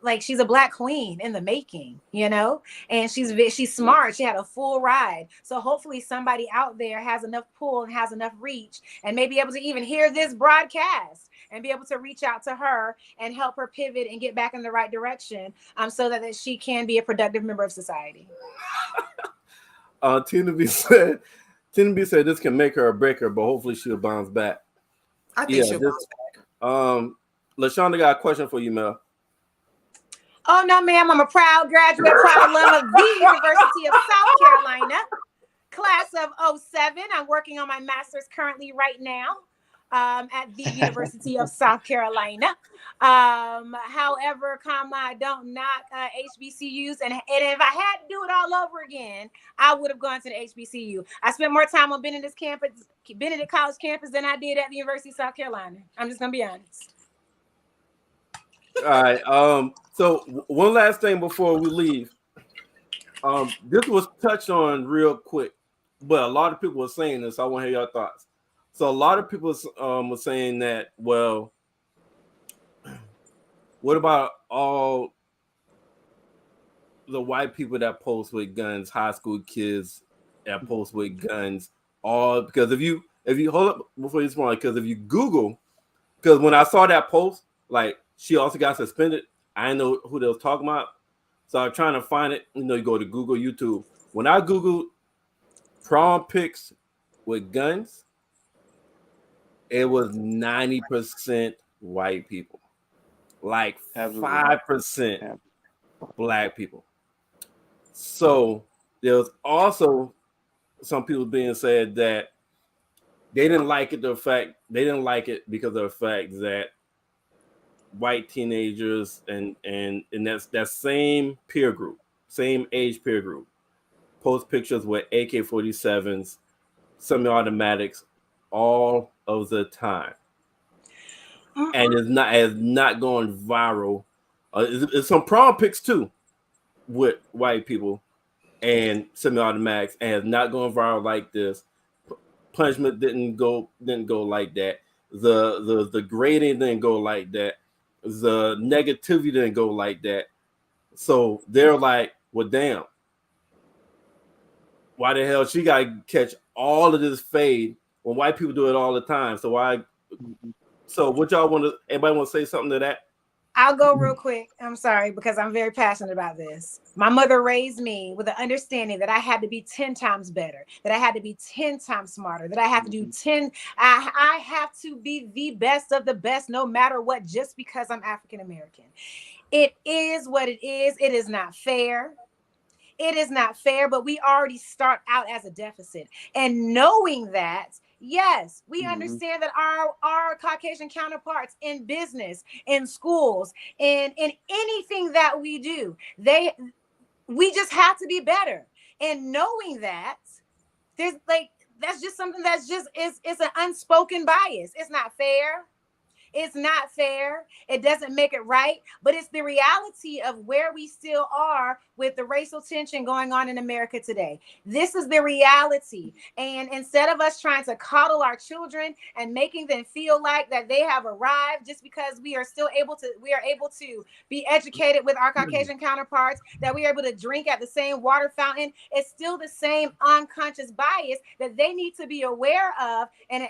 like she's a Black queen in the making, and she's smart. She had a full ride. So hopefully somebody out there has enough pull and has enough reach and may be able to even hear this broadcast and be able to reach out to her and help her pivot and get back in the right direction, so that she can be a productive member of society. Tina B said this can make her or break her, but hopefully she'll bounce back. I think she'll bounce back. LaShonda got a question for you, Mel. Oh, no, ma'am. I'm a proud graduate, proud alum of the University of South Carolina, class of 07. I'm working on my master's currently right now at the University of South Carolina. However, I don't knock HBCUs. And if I had to do it all over again, I would have gone to the HBCU. I spent more time on Benedict College campus than I did at the University of South Carolina. I'm just going to be honest. All right. So one last thing before we leave. This was touched on real quick, but a lot of people were saying this. I want to hear your thoughts. So a lot of people were saying that, well, what about all the white people that post with guns, high school kids that post with guns, all because if you hold up before you respond, because if you Google, because when I saw that post, like she also got suspended. I didn't know who they was talking about. So I'm trying to find it. You go to Google, YouTube. When I Googled prom pics with guns, it was 90% white people. Like 5% Black people. So there was also some people being said that they didn't like it because of the fact that white teenagers and that's that same peer group, same age peer group, post pictures with AK-47s, semi-automatics all of the time, and it's not going viral. It's some prom pics too with white people and semi-automatics, and it's not going viral like this. Punishment didn't go like that. The grading didn't go like that. the negativity didn't go like that. So they're like, well, damn, why the hell she got to catch all of this fade when white people do it all the time? So why? So what y'all want to? Anybody want to say something to that? I'll go real quick. I'm sorry, because I'm very passionate about this. My mother raised me with the understanding that I had to be 10 times better, that I had to be 10 times smarter, that I have to do 10. I have to be the best of the best, no matter what, just because I'm African American. It is what it is. It is not fair. It is not fair, but we already start out as a deficit. And knowing that, yes, we understand that our Caucasian counterparts in business, in schools, in anything that we do, we just have to be better. And knowing that, there's like that's just something that's just it's an unspoken bias. It's not fair. It's not fair. It doesn't make it right, but it's the reality of where we still are with the racial tension going on in America today. This is the reality. And instead of us trying to coddle our children and making them feel like that they have arrived just because we are able to be educated with our Caucasian counterparts, that we are able to drink at the same water fountain, it's still the same unconscious bias that they need to be aware of and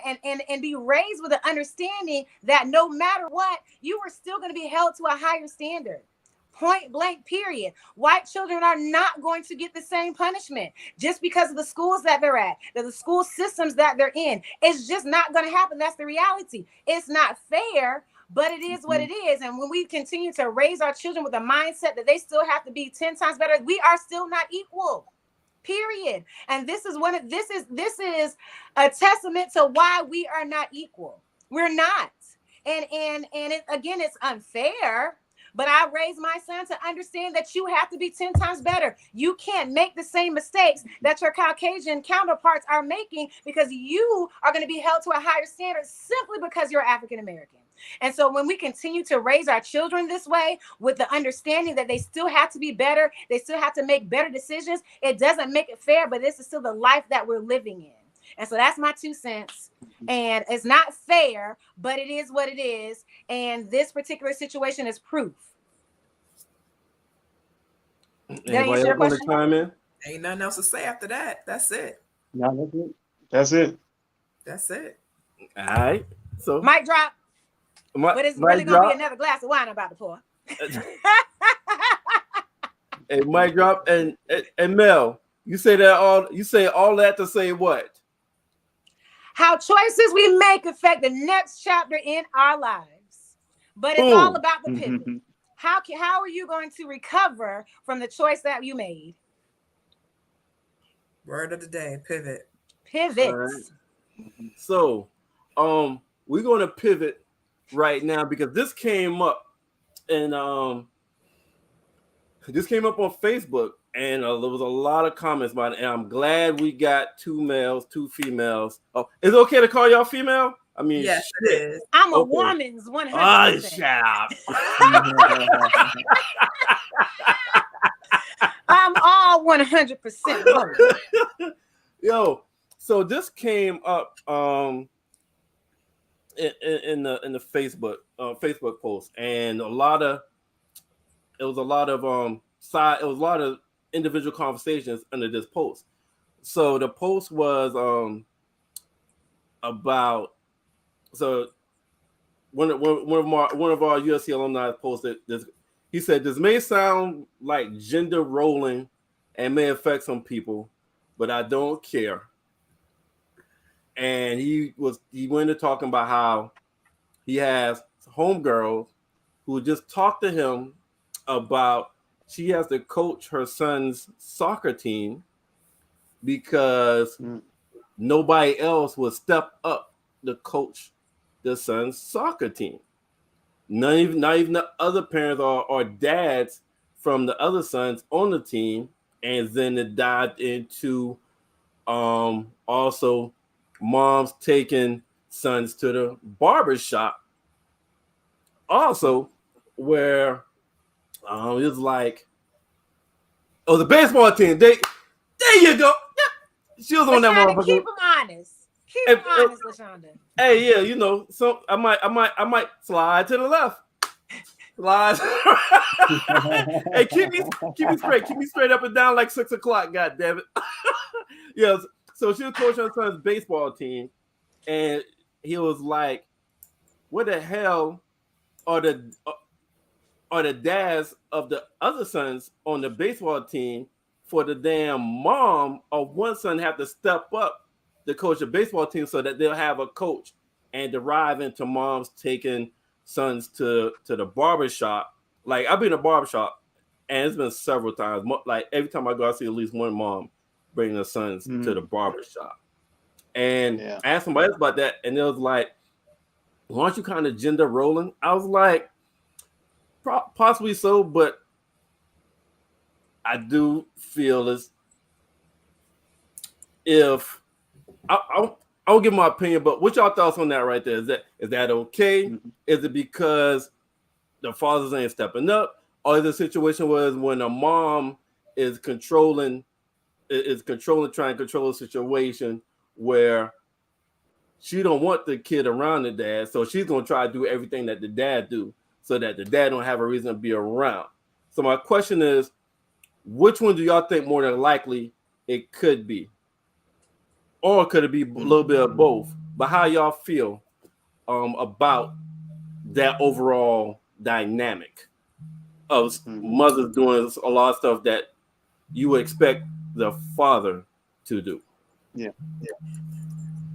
be raised with the understanding that no matter what, you are still going to be held to a higher standard. Point blank, period. White children are not going to get the same punishment just because of the schools that they're at, the school systems that they're in. It's just not going to happen. That's the reality. It's not fair, but it is what it is. And when we continue to raise our children with a mindset that they still have to be 10 times better, we are still not equal. Period. And this is a testament to why we are not equal. We're not. And again, it's unfair. But I raised my son to understand that you have to be 10 times better. You can't make the same mistakes that your Caucasian counterparts are making, because you are going to be held to a higher standard simply because you're African American. And so when we continue to raise our children this way, with the understanding that they still have to be better, they still have to make better decisions, it doesn't make it fair, but this is still the life that we're living in. And so that's my 2 cents. And it's not fair, but it is what it is. And this particular situation is proof. Anybody else want to chime in? Ain't nothing else to say after that. That's it. No, that's it. That's it. All right. So mic drop. But it's really going to be another glass of wine I'm about to pour. Hey, mic drop. And Mel, you say all that to say what? How choices we make affect the next chapter in our lives. But it's all about the pivot. How are you going to recover from the choice that you made? Word of the day, pivot. Pivot. Right. So, we're going to pivot right now because this came up on Facebook, and there was a lot of comments about it, and I'm glad we got 2 males, 2 females. Oh, is it okay to call y'all female? I mean, yes, it is. I'm a woman's 100%. Oh, shut up. I'm all 100%. Yo, so this came up in the Facebook post, and it was a lot of individual conversations under this post. So the post was about one of our USC alumni posted this. He said, "This may sound like gender rolling and may affect some people, but I don't care." And he went into talking about how he has homegirls who just talked to him about she has to coach her son's soccer team because nobody else will step up to coach the son's soccer team. Not even the other parents or dads from the other sons on the team. And then it dived into also moms taking sons to the barber shop. Also, where it's like, oh, the baseball team. There you go. She was on that motherfucker. Keep them honest. Keep them honest, LaShonda. Hey, yeah, so I might slide to the left. Lies. Hey, keep me straight. Keep me straight up and down like 6 o'clock. God damn it. Yes. So she was coaching her son's baseball team, and he was like, "What the hell are the dads of the other sons on the baseball team for the damn mom of one son have to step up to coach a baseball team so that they'll have a coach and derive into moms taking sons to the barber shop. Like I've been in a barber shop and it's been several times. Like every time I go, I see at least one mom bringing their sons to the barber shop. And I asked somebody else about that, and it was like, "Why aren't you kind of gender rolling?" I was like, possibly so, but I do feel as if I'll give my opinion. But what y'all thoughts on that right there? Is that okay? Mm-hmm. Is it because the fathers ain't stepping up, or is the situation was when a mom is trying to control a situation where she don't want the kid around the dad, so she's gonna try to do everything that the dad do, so that the dad don't have a reason to be around. So my question is, which one do y'all think more than likely it could be? Or could it be a little bit of both? But how y'all feel about that overall dynamic of mothers doing a lot of stuff that you would expect the father to do? Yeah.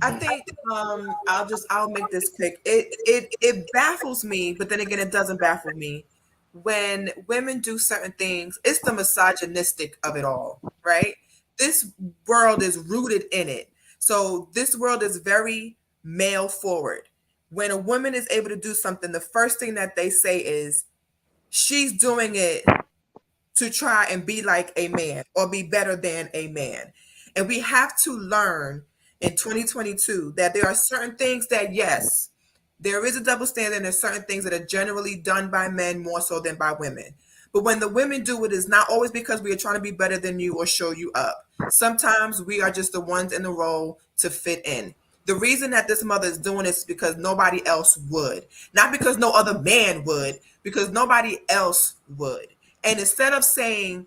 I think I'll make this quick. It baffles me, but then again, it doesn't baffle me. When women do certain things, it's the misogynistic of it all, right? This world is rooted in it. So this world is very male forward. When a woman is able to do something, the first thing that they say is she's doing it to try and be like a man or be better than a man. And we have to learn in 2022 that there are certain things that, yes, there is a double standard, and there's certain things that are generally done by men more so than by women. But when the women do it, it's not always because we are trying to be better than you or show you up. Sometimes we are just the ones in the role to fit in. The reason that this mother is doing this is because nobody else would. Not because no other man would, because nobody else would. And instead of saying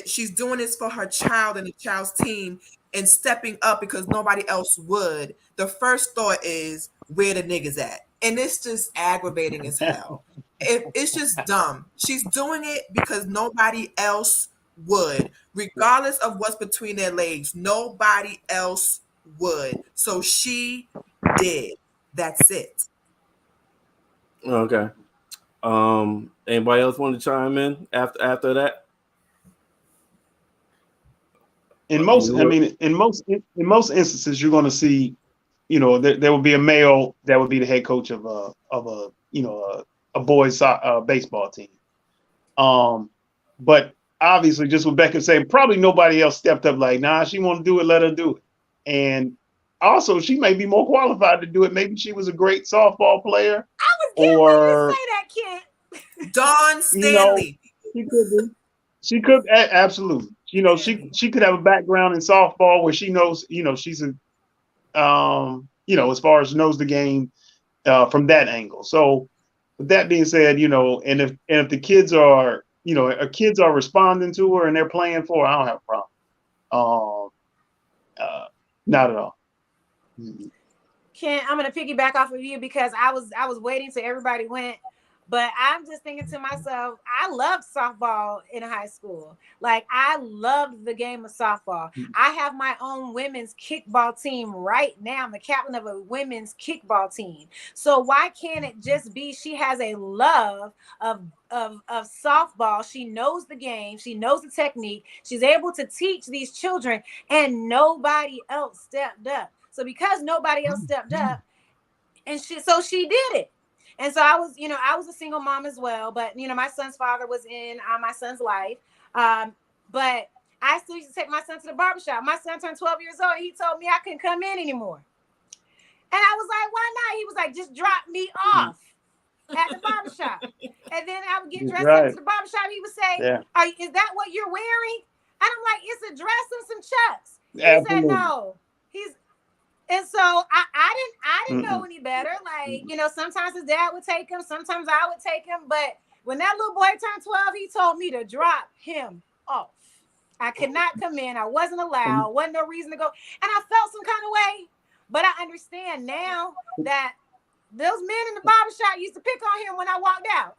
she's doing this for her child and the child's team and stepping up because nobody else would, the first thought is, where the niggas at? And it's just aggravating as hell. It's just dumb. She's doing it because nobody else would, regardless of what's between their legs. Nobody else would. So she did. That's it. Okay. Anybody else want to chime in after that? In most instances, you're going to see, there will be a male that would be the head coach of a boys baseball team. But obviously, just what Becca said, probably nobody else stepped up like, nah, she want to do it, let her do it. And also, she may be more qualified to do it. Maybe she was a great softball player. I was getting ready to say that, kid. Dawn Stanley. She could be. She could absolutely. She could have a background in softball where she knows, she's as far as knows the game from that angle. So with that being said, and if the kids are, responding to her and they're playing for her, I don't have a problem. Not at all. Ken, I'm gonna piggyback off of you because I was waiting till everybody went. But I'm just thinking to myself, I loved softball in high school. Like, I loved the game of softball. I have my own women's kickball team right now. I'm the captain of a women's kickball team. So why can't it just be she has a love of softball? She knows the game. She knows the technique. She's able to teach these children, and nobody else stepped up. So because nobody else stepped up, and she did it. And so I was a single mom as well, but my son's father was in my son's life. But I still used to take my son to the barbershop. My son turned 12 years old, and he told me I couldn't come in anymore. And I was like, why not? He was like, just drop me off at the barbershop. And then I would get dressed up to the barbershop. He would say, is that what you're wearing? And I'm like, it's a dress and some chucks. He said, no. And so I didn't know any better. Like, sometimes his dad would take him, sometimes I would take him. But when that little boy turned 12, he told me to drop him off. I could not come in. I wasn't allowed. Wasn't no reason to go. And I felt some kind of way. But I understand now that those men in the barbershop used to pick on him when I walked out.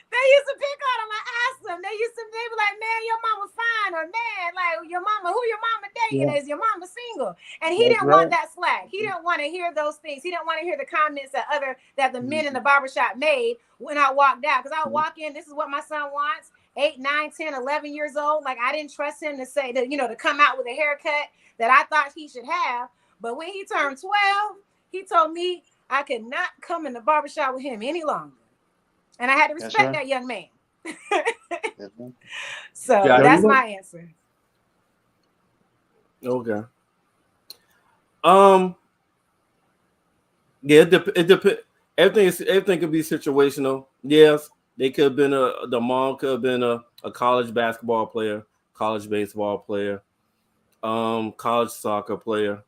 They used to pick on him. I asked them. They be like, man, your mama fine, or man, like your mama, who your mama dating? Is your mama single? And he didn't want that slack. He didn't want to hear those things. He didn't want to hear the comments that the men in the barbershop made when I walked out. Because I would walk in, this is what my son wants. 8, 9, 10, 11 years old. Like, I didn't trust him to say that, to come out with a haircut that I thought he should have. But when he turned 12, he told me I could not come in the barbershop with him any longer. And I had to respect that young man. So that's my answer. Okay. Yeah, it depends. Everything could be situational. Yes, they could have been the mom could have been a college basketball player, college baseball player, college soccer player.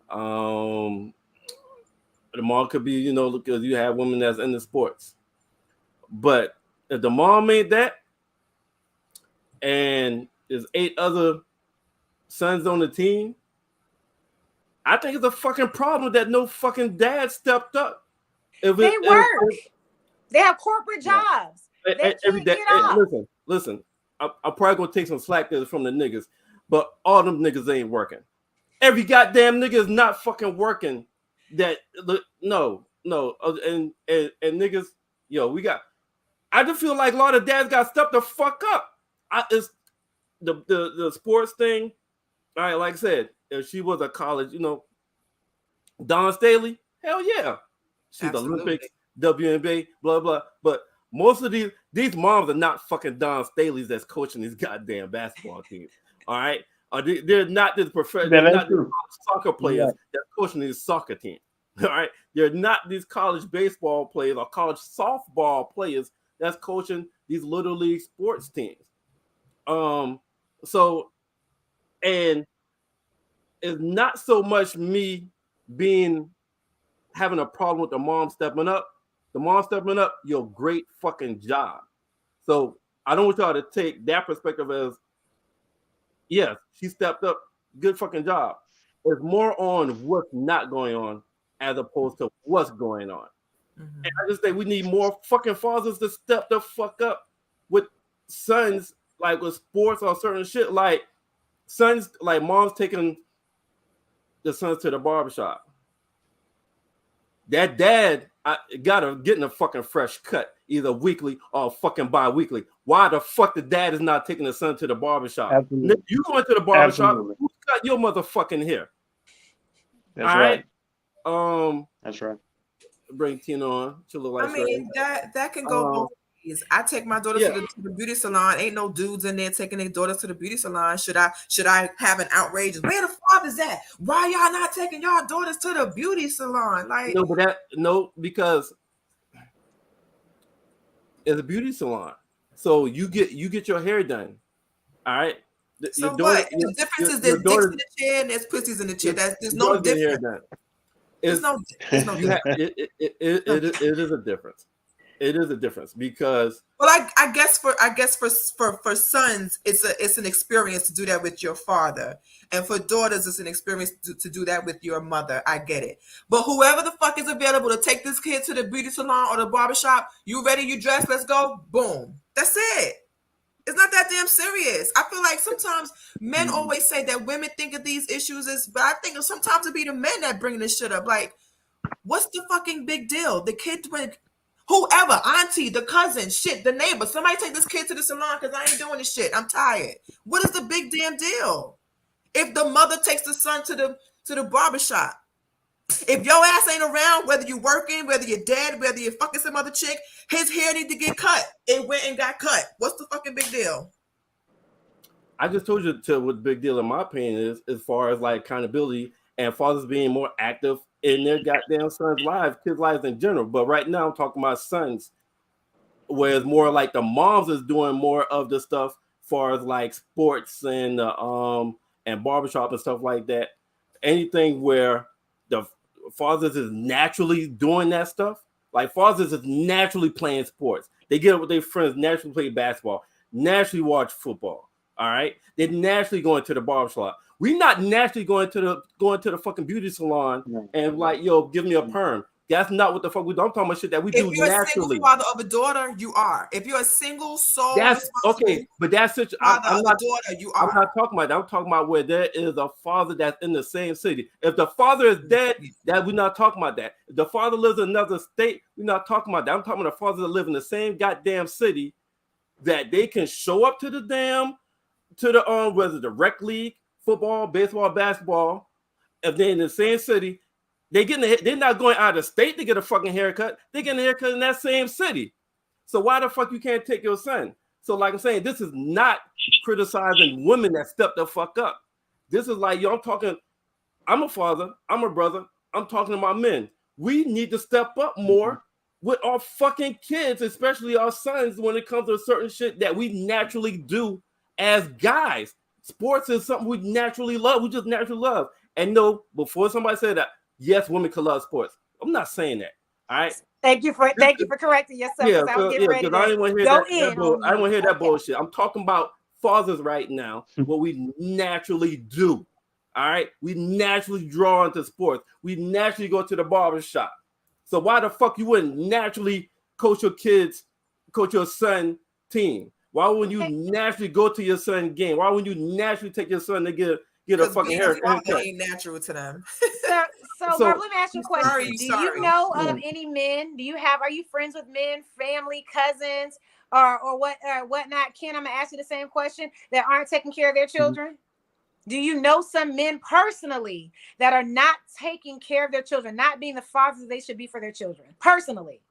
The mom could be, because you have women that's in the sports. But if the mom made that and there's 8 other sons on the team, I think it's a fucking problem that no fucking dad stepped up. They work. They have corporate jobs. They can't get off. Listen. I'm probably going to take some slack there from the niggas, but all them niggas ain't working. Every goddamn nigga is not fucking working. No. And niggas, I just feel like a lot of dads got stepped the fuck up. It's the sports thing. All right, like I said, if she was a college, Dawn Staley, hell yeah, she's absolutely. Olympics, WNBA, blah blah. But most of these moms are not fucking Dawn Staleys that's coaching these goddamn basketball teams. All right, they're not the professional. They're not the soccer players that's coaching these soccer teams. All right, they're not these college baseball players or college softball players that's coaching these little league sports teams. So, and it's not so much me having a problem with the mom stepping up. The mom stepping up, your great fucking job. So I don't want y'all to take that perspective as, yes, she stepped up, good fucking job. It's more on what's not going on as opposed to what's going on. Mm-hmm. And I just think we need more fucking fathers to step the fuck up with sons, like with sports or certain shit. Like sons, like moms taking the sons to the barbershop. That dad gotta get in a fucking fresh cut, either weekly or fucking bi-weekly. Why the fuck the dad is not taking the son to the barbershop? Absolutely. You going to the barbershop, who cut your motherfucking hair? That's right. That's right. Bring Tina on. She look like that can go both ways. I take my daughter to the beauty salon. Ain't no dudes in there taking their daughters to the beauty salon. Should I have an outrageous? Where the father's at? Why y'all not taking y'all daughters to the beauty salon? Like because it's a beauty salon. So you get your hair done. All right. So what? The difference is there's dicks in the chair and there's pussies in the chair. There's no difference. It is a difference. It is a difference because I guess for sons it's an experience to do that with your father, and for daughters it's an experience to do that with your mother. I get it, but whoever the fuck is available to take this kid to the beauty salon or the barbershop, you ready? You dressed? Let's go. Boom. That's it. It's not that damn serious. I feel like sometimes men always say that women think of these issues but I think sometimes it be the men that bring this shit up. Like, what's the fucking big deal? The kid, whoever, auntie, the cousin, shit, the neighbor, somebody take this kid to the salon because I ain't doing this shit. I'm tired. What is the big damn deal? If the mother takes the son to the barbershop, if your ass ain't around, whether you're working, whether you're dead, whether you're fucking some other chick, his hair need to get cut. It went and got cut. What's the fucking big deal? I just told you what the big deal in my opinion is, as far as like accountability and fathers being more active in their goddamn sons' lives, kids' lives in general. But right now I'm talking about sons, where it's more like the moms is doing more of the stuff, as far as like sports and barbershop and stuff like that. Anything where the fathers is naturally doing that stuff. Like fathers is naturally playing sports. They get up with their friends, naturally play basketball, naturally watch football. All right, they're naturally going to the barbershop. We not naturally going to the fucking beauty salon and like, yo, give me a perm. That's not what the fuck we do. I'm talking about shit that we do If you're naturally. a single father of a daughter, you are. If you're a single soul, that's okay, but that's such. I'm not. Daughter, you are. I'm not talking about that. I'm talking about where there is a father that's in the same city. If the father is dead, that we're not talking about that. If the father lives in another state, we're not talking about that. I'm talking about the fathers that live in the same goddamn city, that they can show up to the whether the rec league, football, baseball, basketball. If they're in the same city, they're not going out of state to get a fucking haircut. They're getting a haircut in that same city. So why the fuck you can't take your son? So like I'm saying, this is not criticizing women that step the fuck up. This is like, yo, I'm a father, I'm a brother, I'm talking to my men. We need to step up more with our fucking kids, especially our sons, when it comes to certain shit that we naturally do as guys. Sports is something we naturally love. We just naturally love. And no, before somebody said that, yes, women can love sports. I'm not saying that. All right. Thank you for correcting yourself. Yeah, I was getting ready to I didn't want to hear go that. in. I didn't want to hear that bullshit. I'm talking about fathers right now. What we naturally do. All right. We naturally draw into sports. We naturally go to the barbershop. So why the fuck you wouldn't naturally coach your son team? Why wouldn't you naturally go to your son game? Why wouldn't you naturally take your son to get a fucking haircut? Ain't natural to them. So Marv, let me ask you a question. Do you know of any men? Are you friends with men, family, cousins, or whatnot? Ken, I'm gonna ask you the same question, that aren't taking care of their children. Do you know some men personally that are not taking care of their children, not being the fathers they should be for their children? Personally.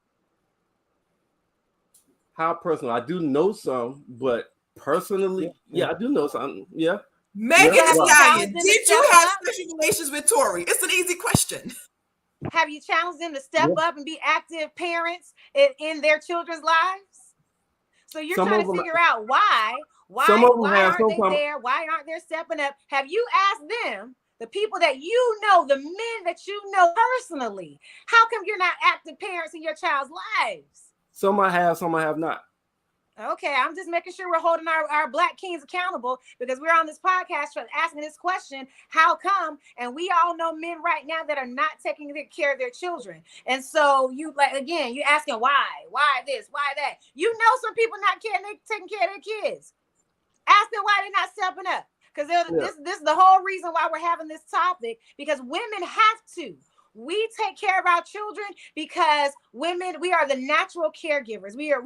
How personal? I do know some, but personally, I do know some. Yeah. Megan Thee Stallion, did you have sexual relations with Tori? It's an easy question. Have you challenged them to step up and be active parents in their children's lives? So you're trying to figure out why aren't they there? Why aren't they stepping up? Have you asked them, the people that you know, the men that you know personally, how come you're not active parents in your child's lives? Some I have, some I have not. Okay, I'm just making sure we're holding our Black kings accountable, because we're on this podcast for asking this question, how come? And we all know men right now that are not taking care of their children. And so you asking why this, why that? You know, some people not taking care of their kids. Ask them why they're not stepping up. Because this is the whole reason why we're having this topic, because women have to. We take care of our children because women, we are the natural caregivers. We are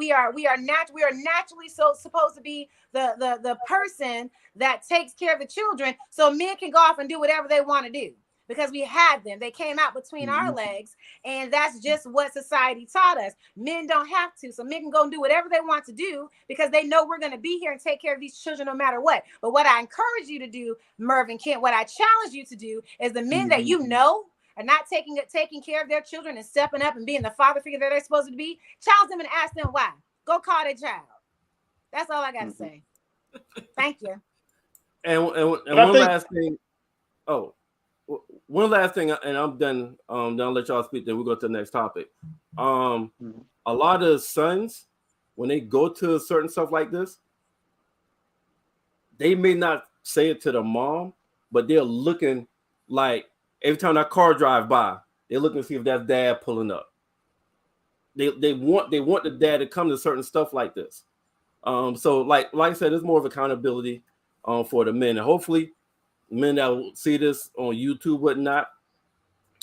naturally supposed to be the person that takes care of the children, so men can go off and do whatever they want to do, because we had them. They came out between our legs, and that's just what society taught us. Men don't have to, so men can go and do whatever they want to do because they know we're going to be here and take care of these children no matter what. But what I encourage you to do, Mervin Kent, what I challenge you to do is the men that you know are not taking care of their children and stepping up and being the father figure that they're supposed to be, challenge them and ask them why. Go call their child. That's all I got to say. Thank you. And one last thing. Oh, one last thing, and I'm done. Then I'll let y'all speak. Then we'll go to the next topic. A lot of sons, when they go to certain stuff like this, they may not say it to the mom, but they're looking like, every time that car drive by, they're looking to see if that's dad pulling up. They want the dad to come to certain stuff like this. So like I said, there's more of accountability for the men, and hopefully men that will see this on YouTube, whatnot,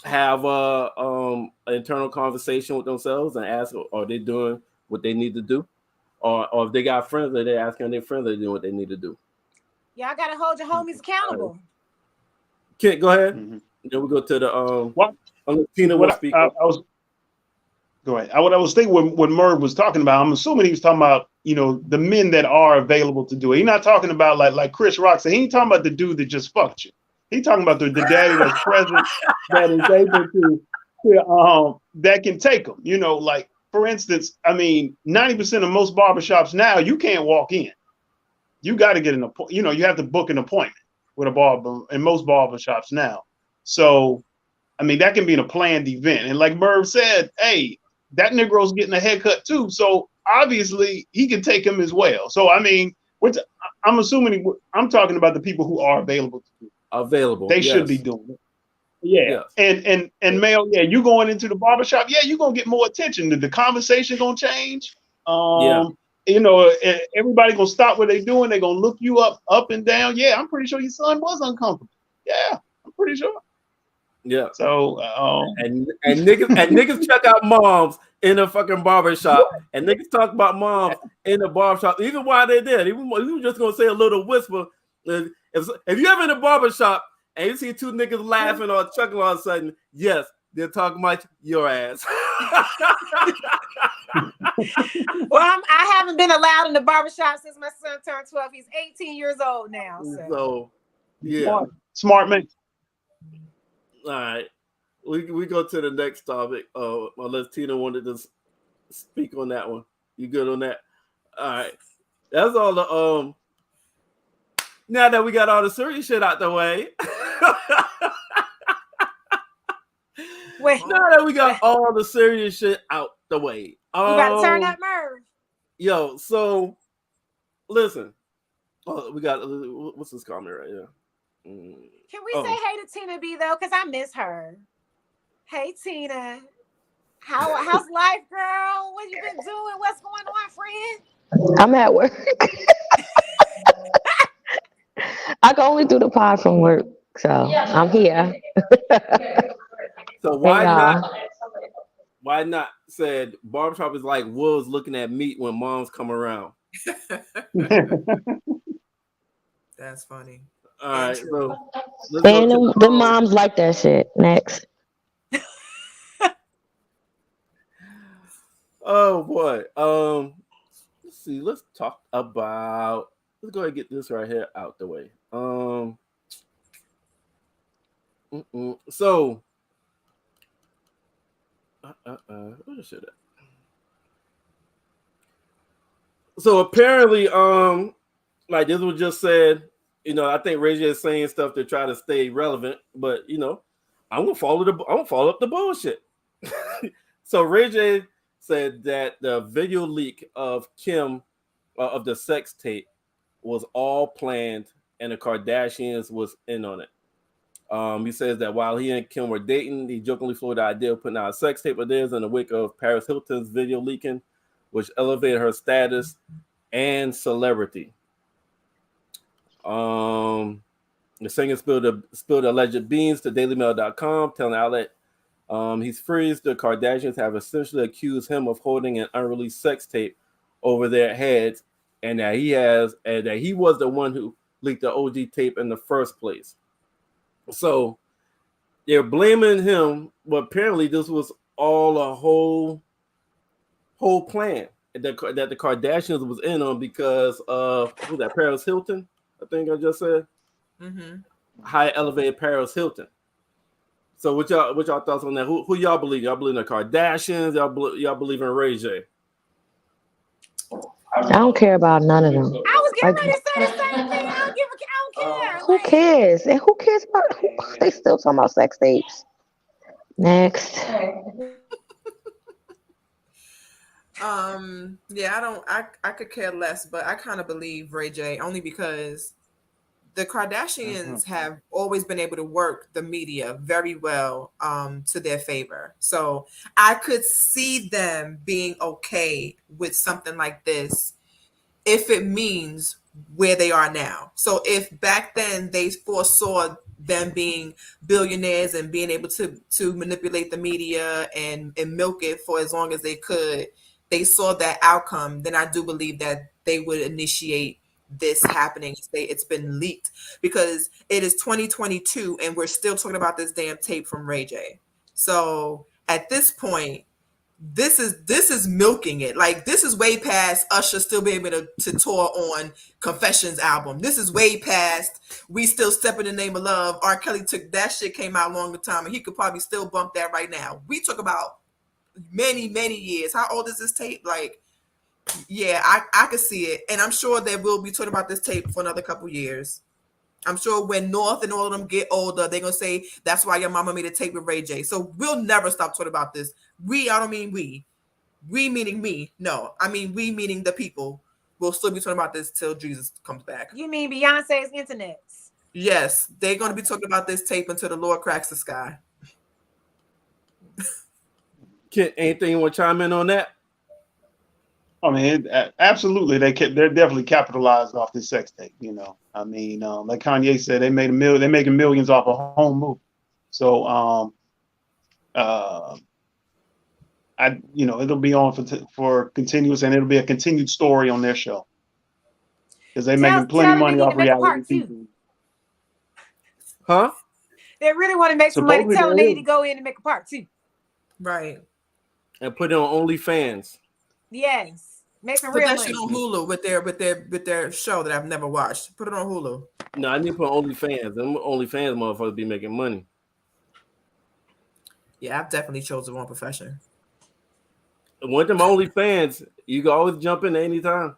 have an internal conversation with themselves and ask, are they doing what they need to do, or if they got friends that they're asking their friends, are they doing what they need to do. Y'all gotta hold your homies accountable. Kent, go ahead. Then we go to the Tina will speak. Go ahead. What I was thinking when Merv was talking about, I'm assuming he was talking about, the men that are available to do it. He's not talking about like Chris Rock said. He ain't talking about the dude that just fucked you. He's talking about the daddy that's present, that is able to that can take them. Like, for instance, 90% of most barbershops now, you can't walk in. You got to get an appointment. You have to book an appointment with a barber in most barbershops now. So, I mean, that can be in a planned event. And like Merv said, hey, that Negro's getting a haircut too. So obviously he can take him as well. So, I mean, I'm assuming I'm talking about the people who are available to do it. Available. They yes. should be doing it. Yeah. Yes. And Mel, yeah, you going into the barbershop, yeah, you're gonna get more attention. The conversation gonna change. Yeah. You know, everybody gonna stop what they're doing. They're gonna look you up and down. Yeah, I'm pretty sure your son was uncomfortable. Yeah, I'm pretty sure. Yeah. So and niggas check out moms in the fucking barbershop, and niggas talk about moms in the barbershop, even while they're there. Even we were just gonna say a little whisper. If you ever in a barbershop and you see two niggas laughing or chuckling all of a sudden, yes, they're talking about your ass. Well, I haven't been allowed in the barbershop since my son turned 12. He's 18 years old now. So yeah. Smart man. All right. We go to the next topic. Unless Tina wanted to speak on that one. You good on that? All right. That's all the now that we got all the serious shit out the way. Wait. Now that we got all the serious shit out the way. You gotta turn that Merv. Yo, so listen. We got what's this comment right here? Can we say hey to Tina B though? Because I miss her. Hey Tina. How's life, girl? What you been doing? What's going on, friend? I'm at work. I can only do the pod from work, so I'm here. So why not said barbershop is like wolves looking at meat when moms come around. That's funny. All right, so and the moms like that shit. Next. Oh boy. Let's see. Let's talk about. Let's go ahead and get this right here out the way. So. What is it? So apparently, like this was just said. You know, I think Ray J is saying stuff to try to stay relevant, but you know, I'm gonna follow up the bullshit. So Ray J said that the video leak of Kim of the sex tape was all planned, and the Kardashians was in on it. He says that while he and Kim were dating, he jokingly floated the idea of putting out a sex tape of theirs in the wake of Paris Hilton's video leaking, which elevated her status and celebrity. The singer spilled alleged beans to DailyMail.com, telling the outlet he's freezed. The Kardashians have essentially accused him of holding an unreleased sex tape over their heads, and that he was the one who leaked the OG tape in the first place. So they're blaming him, but apparently this was all a whole plan that the Kardashians was in on because of who's that, Paris Hilton? I think I just said. Mm-hmm. High elevated Paris Hilton. So what y'all thoughts on that? Who y'all believe? Y'all believe in the Kardashians? Y'all believe in Ray J? I don't care about none of them. I was getting ready to say the same thing. I don't care. Who cares? And who cares about they still talking about sex tapes? Next. Yeah, I could care less, but I kind of believe Ray J only because the Kardashians have always been able to work the media very well to their favor. So I could see them being okay with something like this if it means where they are now. So if back then they foresaw them being billionaires and being able to manipulate the media and milk it for as long as they could, they saw that outcome, then I do believe that they would initiate this happening. It's been leaked because it is 2022 and we're still talking about this damn tape from Ray J. So at this point, this is milking it. Like this is way past Usher still being able to tour on Confessions album. This is way past We Still Step in the Name of Love. R. Kelly took that shit, came out a long time, and he could probably still bump that right now. We talk about many years. How old is this tape? Like, yeah, I could see it, and I'm sure that we'll be talking about this tape for another couple years. I'm sure when North and all of them get older, they're gonna say that's why your mama made a tape with Ray J. So we'll never stop talking about this. I don't mean we. We meaning me. No, I mean we meaning the people. We'll still be talking about this till Jesus comes back. You mean Beyonce's internets? Yes, they're gonna be talking about this tape until the Lord cracks the sky. Anything you want to chime in on that? I mean, absolutely, they're definitely capitalized off this sex tape. You know, I mean, like Kanye said, they're making millions off a home movie. So, it'll be on for continuous, and it'll be a continued story on their show because they're making plenty of money off reality TV. Huh? They really want to make some money. Tell them they need to go in and make a part 2. Right. And put it on OnlyFans. Yes. Make some put real that money. shit on Hulu with their show that I've never watched. Put it on Hulu. No, I need to put on OnlyFans. Them OnlyFans motherfuckers be making money. Yeah, I've definitely chosen the wrong profession. One of them OnlyFans, you can always jump in anytime.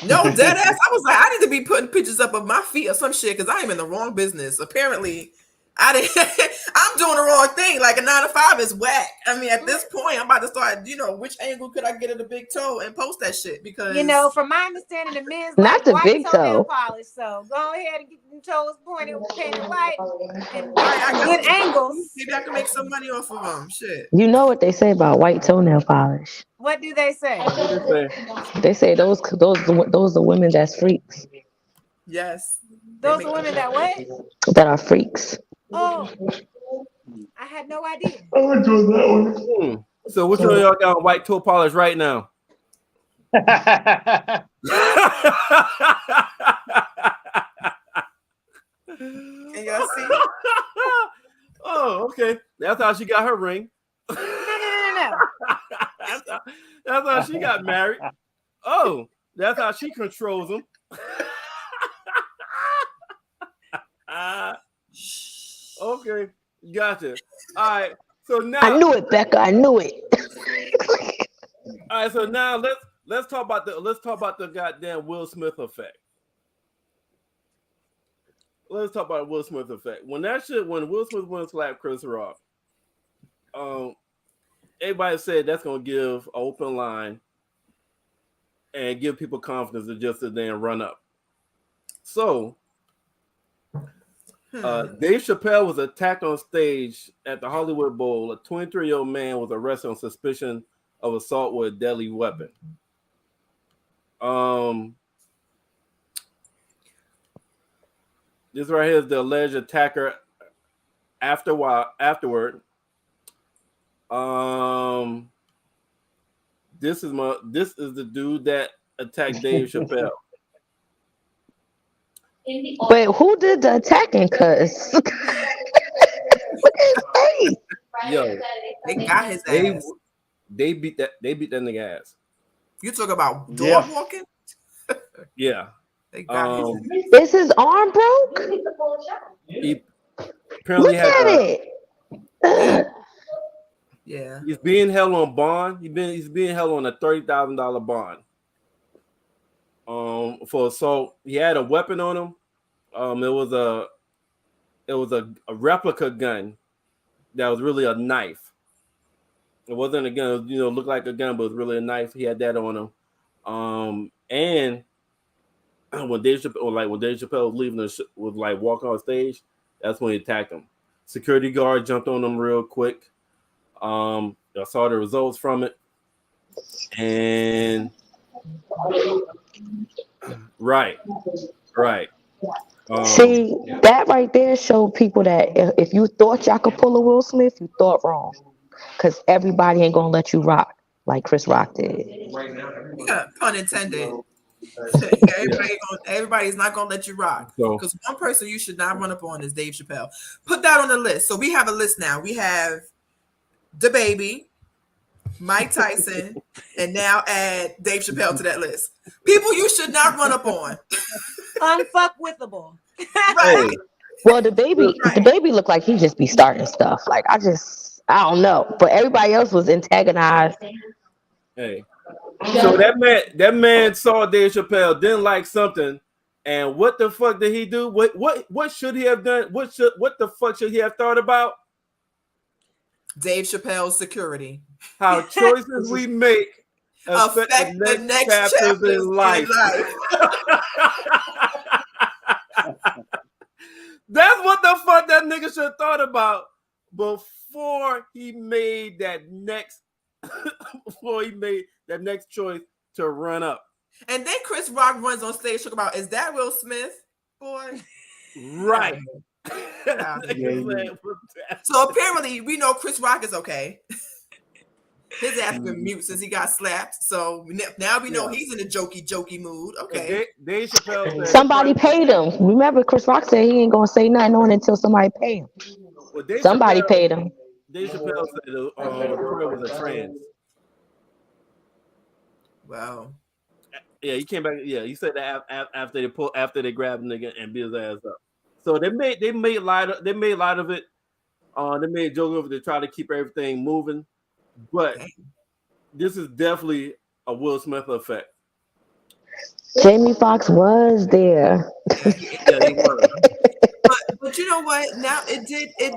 No, dead ass. I was like, I need to be putting pictures up of my feet or some shit because I am in the wrong business. Apparently, I'm doing the wrong thing. Like a 9 to 5 is whack. I mean, at this point, I'm about to start. Which angle could I get at the big toe and post that shit? Because from my understanding, the men's not the white big toenail toe polish. So go ahead and get them toes painted white, and good angles. Maybe I can make some money off of them. Shit. You know what they say about white toenail polish? What do they say? They say those are women that's freaks. Yes. Those are women that what? That are freaks. Oh, I had no idea. I enjoyed that one. So which one of y'all got on white toe polish right now? Can y'all see? Oh, okay. That's how she got her ring. No. That's how she got married. Oh, that's how she controls them. Okay, gotcha. All right. So now I knew it, Becca. I knew it. All right. So now let's talk about the goddamn Will Smith effect. Let's talk about Will Smith effect. When Will Smith went and slapped Chris Rock, everybody said that's gonna give an open line and give people confidence to just sit there and run up. So Dave Chappelle was attacked on stage at the Hollywood Bowl. A 23-year-old man was arrested on suspicion of assault with a deadly weapon. This right here is the alleged attacker. Afterward, this is the dude that attacked Dave Chappelle. Wait, who did the attacking? Cause look at his face. Yo, they got his ass. They beat that nigga ass. You talk about dog walking? Yeah. They got his ass. Is his arm broke? He apparently look at it. Yeah. He's being held on bond. He's being held on a $30,000 bond. For assault. He had a weapon on him. It was a replica gun that was really a knife. It wasn't a gun, it looked like a gun, but it was really a knife. He had that on him. And when Dave Chappelle was leaving was like walking on stage, that's when he attacked him. Security guard jumped on him real quick. I saw the results from it. And right. See, that right there showed people that if you thought y'all could pull a Will Smith, you thought wrong. Because everybody ain't gonna let you rock like Chris Rock did. Yeah, pun intended. Everybody's not gonna let you rock. Because one person you should not run up on is Dave Chappelle. Put that on the list. So we have a list now. We have DaBaby, Mike Tyson, and now add Dave Chappelle to that list. People you should not run up on. Unfuckwithable. Right. Well, DaBaby looked like he just be starting stuff. Like I don't know. But everybody else was antagonized. Hey. So that man saw Dave Chappelle, didn't like something, And what the fuck did he do? What should he have done? What the fuck should he have thought about? Dave Chappelle's security. How choices we make affect the next chapters in life. That's what the fuck that nigga should have thought about before he made that next choice to run up. And then Chris Rock runs on stage talking about, is that Will Smith? Boy. Right. So apparently we know Chris Rock is okay. His ass been mute since he got slapped. So now we know he's in a jokey mood. Okay. Dave Chappelle said somebody paid him. Remember, Chris Rock said he ain't gonna say nothing on it until somebody pay him. Well, somebody paid him. Dave Chappelle said Troy was a trans. Wow. Yeah, he came back. Yeah, he said that after they grabbed the nigga and beat his ass up. So they made light of it. They made a joke of it to try to keep everything moving. But this is definitely a Will Smith effect. Jamie Foxx was there. Yeah, he was. But you know what? Now it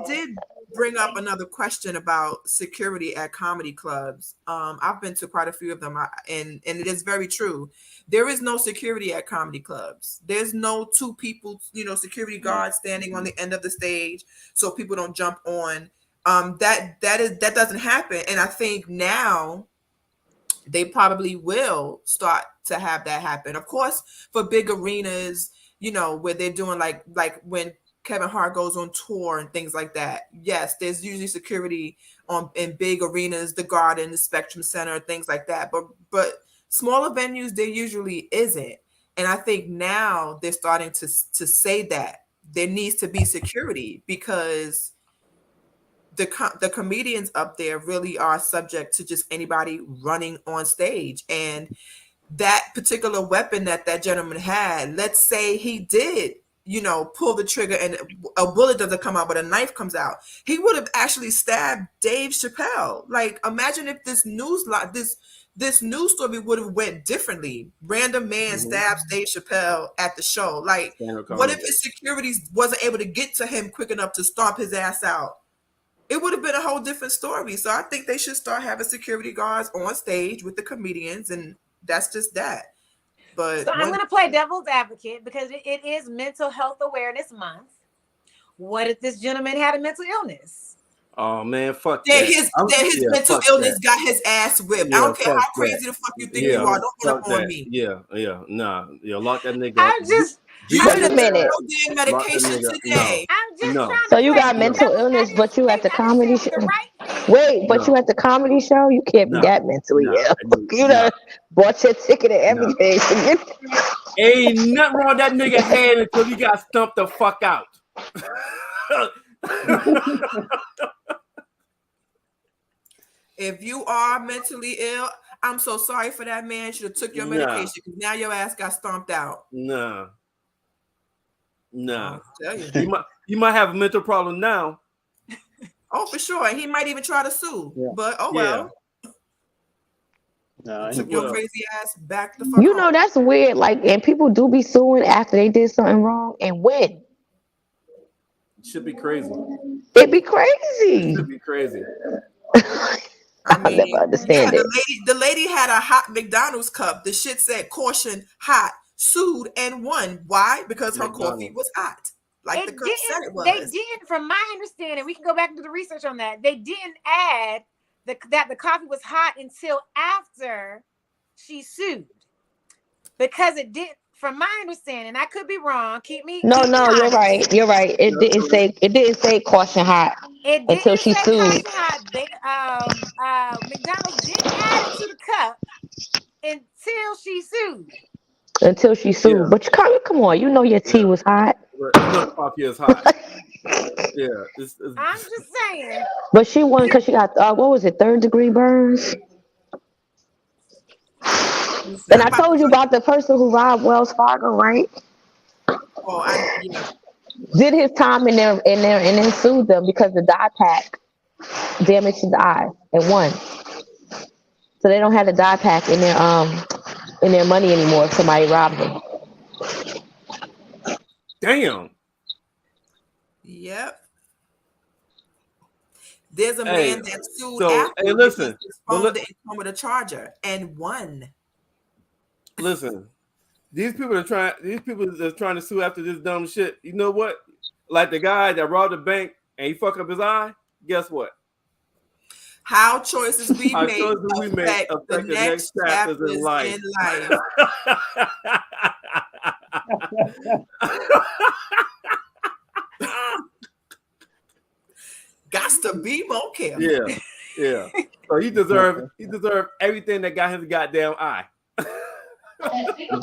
did bring up another question about security at comedy clubs. I've been to quite a few of them, and it is very true. There is no security at comedy clubs. There's no two people, security guards standing on the end of the stage so people don't jump on. That doesn't happen, and I think now they probably will start to have that happen. Of course, for big arenas, where they're doing like when Kevin Hart goes on tour and things like that. Yes, there's usually security in big arenas, the Garden, the Spectrum Center, things like that. But smaller venues, there usually isn't. And I think now they're starting to say that there needs to be security because the comedians up there really are subject to just anybody running on stage. And that particular weapon that gentleman had, let's say he did, pull the trigger and a bullet doesn't come out, but a knife comes out. He would have actually stabbed Dave Chappelle. Like, imagine if this news story would have went differently. Random man stabs Dave Chappelle at the show. Like, what if his security wasn't able to get to him quick enough to stomp his ass out? It would have been a whole different story. So I think they should start having security guards on stage with the comedians, and that's just that. But so I'm going to play devil's advocate because it is Mental Health Awareness Month. What if this gentleman had a mental illness? Oh man, fuck that. That. His mental illness got his ass whipped. Yeah, I don't care how crazy the fuck you think you are. Don't run up on me. Yeah. Nah. Lock that nigga up. Wait a minute. Medication today. I'm just trying so you got mental illness, but you at the comedy show. Wait, but you at the comedy show? You can't be that mentally ill. You done bought your ticket and everything. Ain't nothing wrong with that nigga head until he got stumped the fuck out. If you are mentally ill, I'm so sorry for that man. Should have took your medication because now your ass got stomped out. Nah. You might have a mental problem now. Oh, for sure. And he might even try to sue. Yeah. But well. No, took your crazy ass back the fuck home. That's weird. Like, and people do be suing after they did something wrong and win. It should be crazy. It'd be crazy. It should be crazy. I mean, never understand it. The lady had a hot McDonald's cup. The shit said caution hot, sued and won. Why? Because her coffee was hot. Like the cup said it was. They didn't, from my understanding, we can go back and do the research on that. They didn't add that the coffee was hot until after she sued. Because it did, from my understanding, I could be wrong. No, you're right. You're right. It didn't say caution hot until she sued. McDonald's didn't add it to the cup until she sued. Yeah. But come on, your tea was hot. Coffee is hot. Yeah, I'm just saying. But she won because she got what was it, 3rd-degree burns? And I told you about the person who robbed Wells Fargo, right? Oh, did his time in there and then sued them because the dye pack damaged his eye and won. So they don't have the dye pack in their money anymore if somebody robbed them. damn. Yep. There's a Hey, man that sued so Apple hey, listen, because his but phone didn't come with a charger and won. listen. These people are trying. These people that's trying to sue after this dumb shit. You know what? Like the guy that robbed the bank and he fucked up his eye. Guess what? How choices we Our make choices we make affect the affect the next next chapters in chapters life. in life. Gots to be more careful. Yeah. So he deserved everything that got his goddamn eye.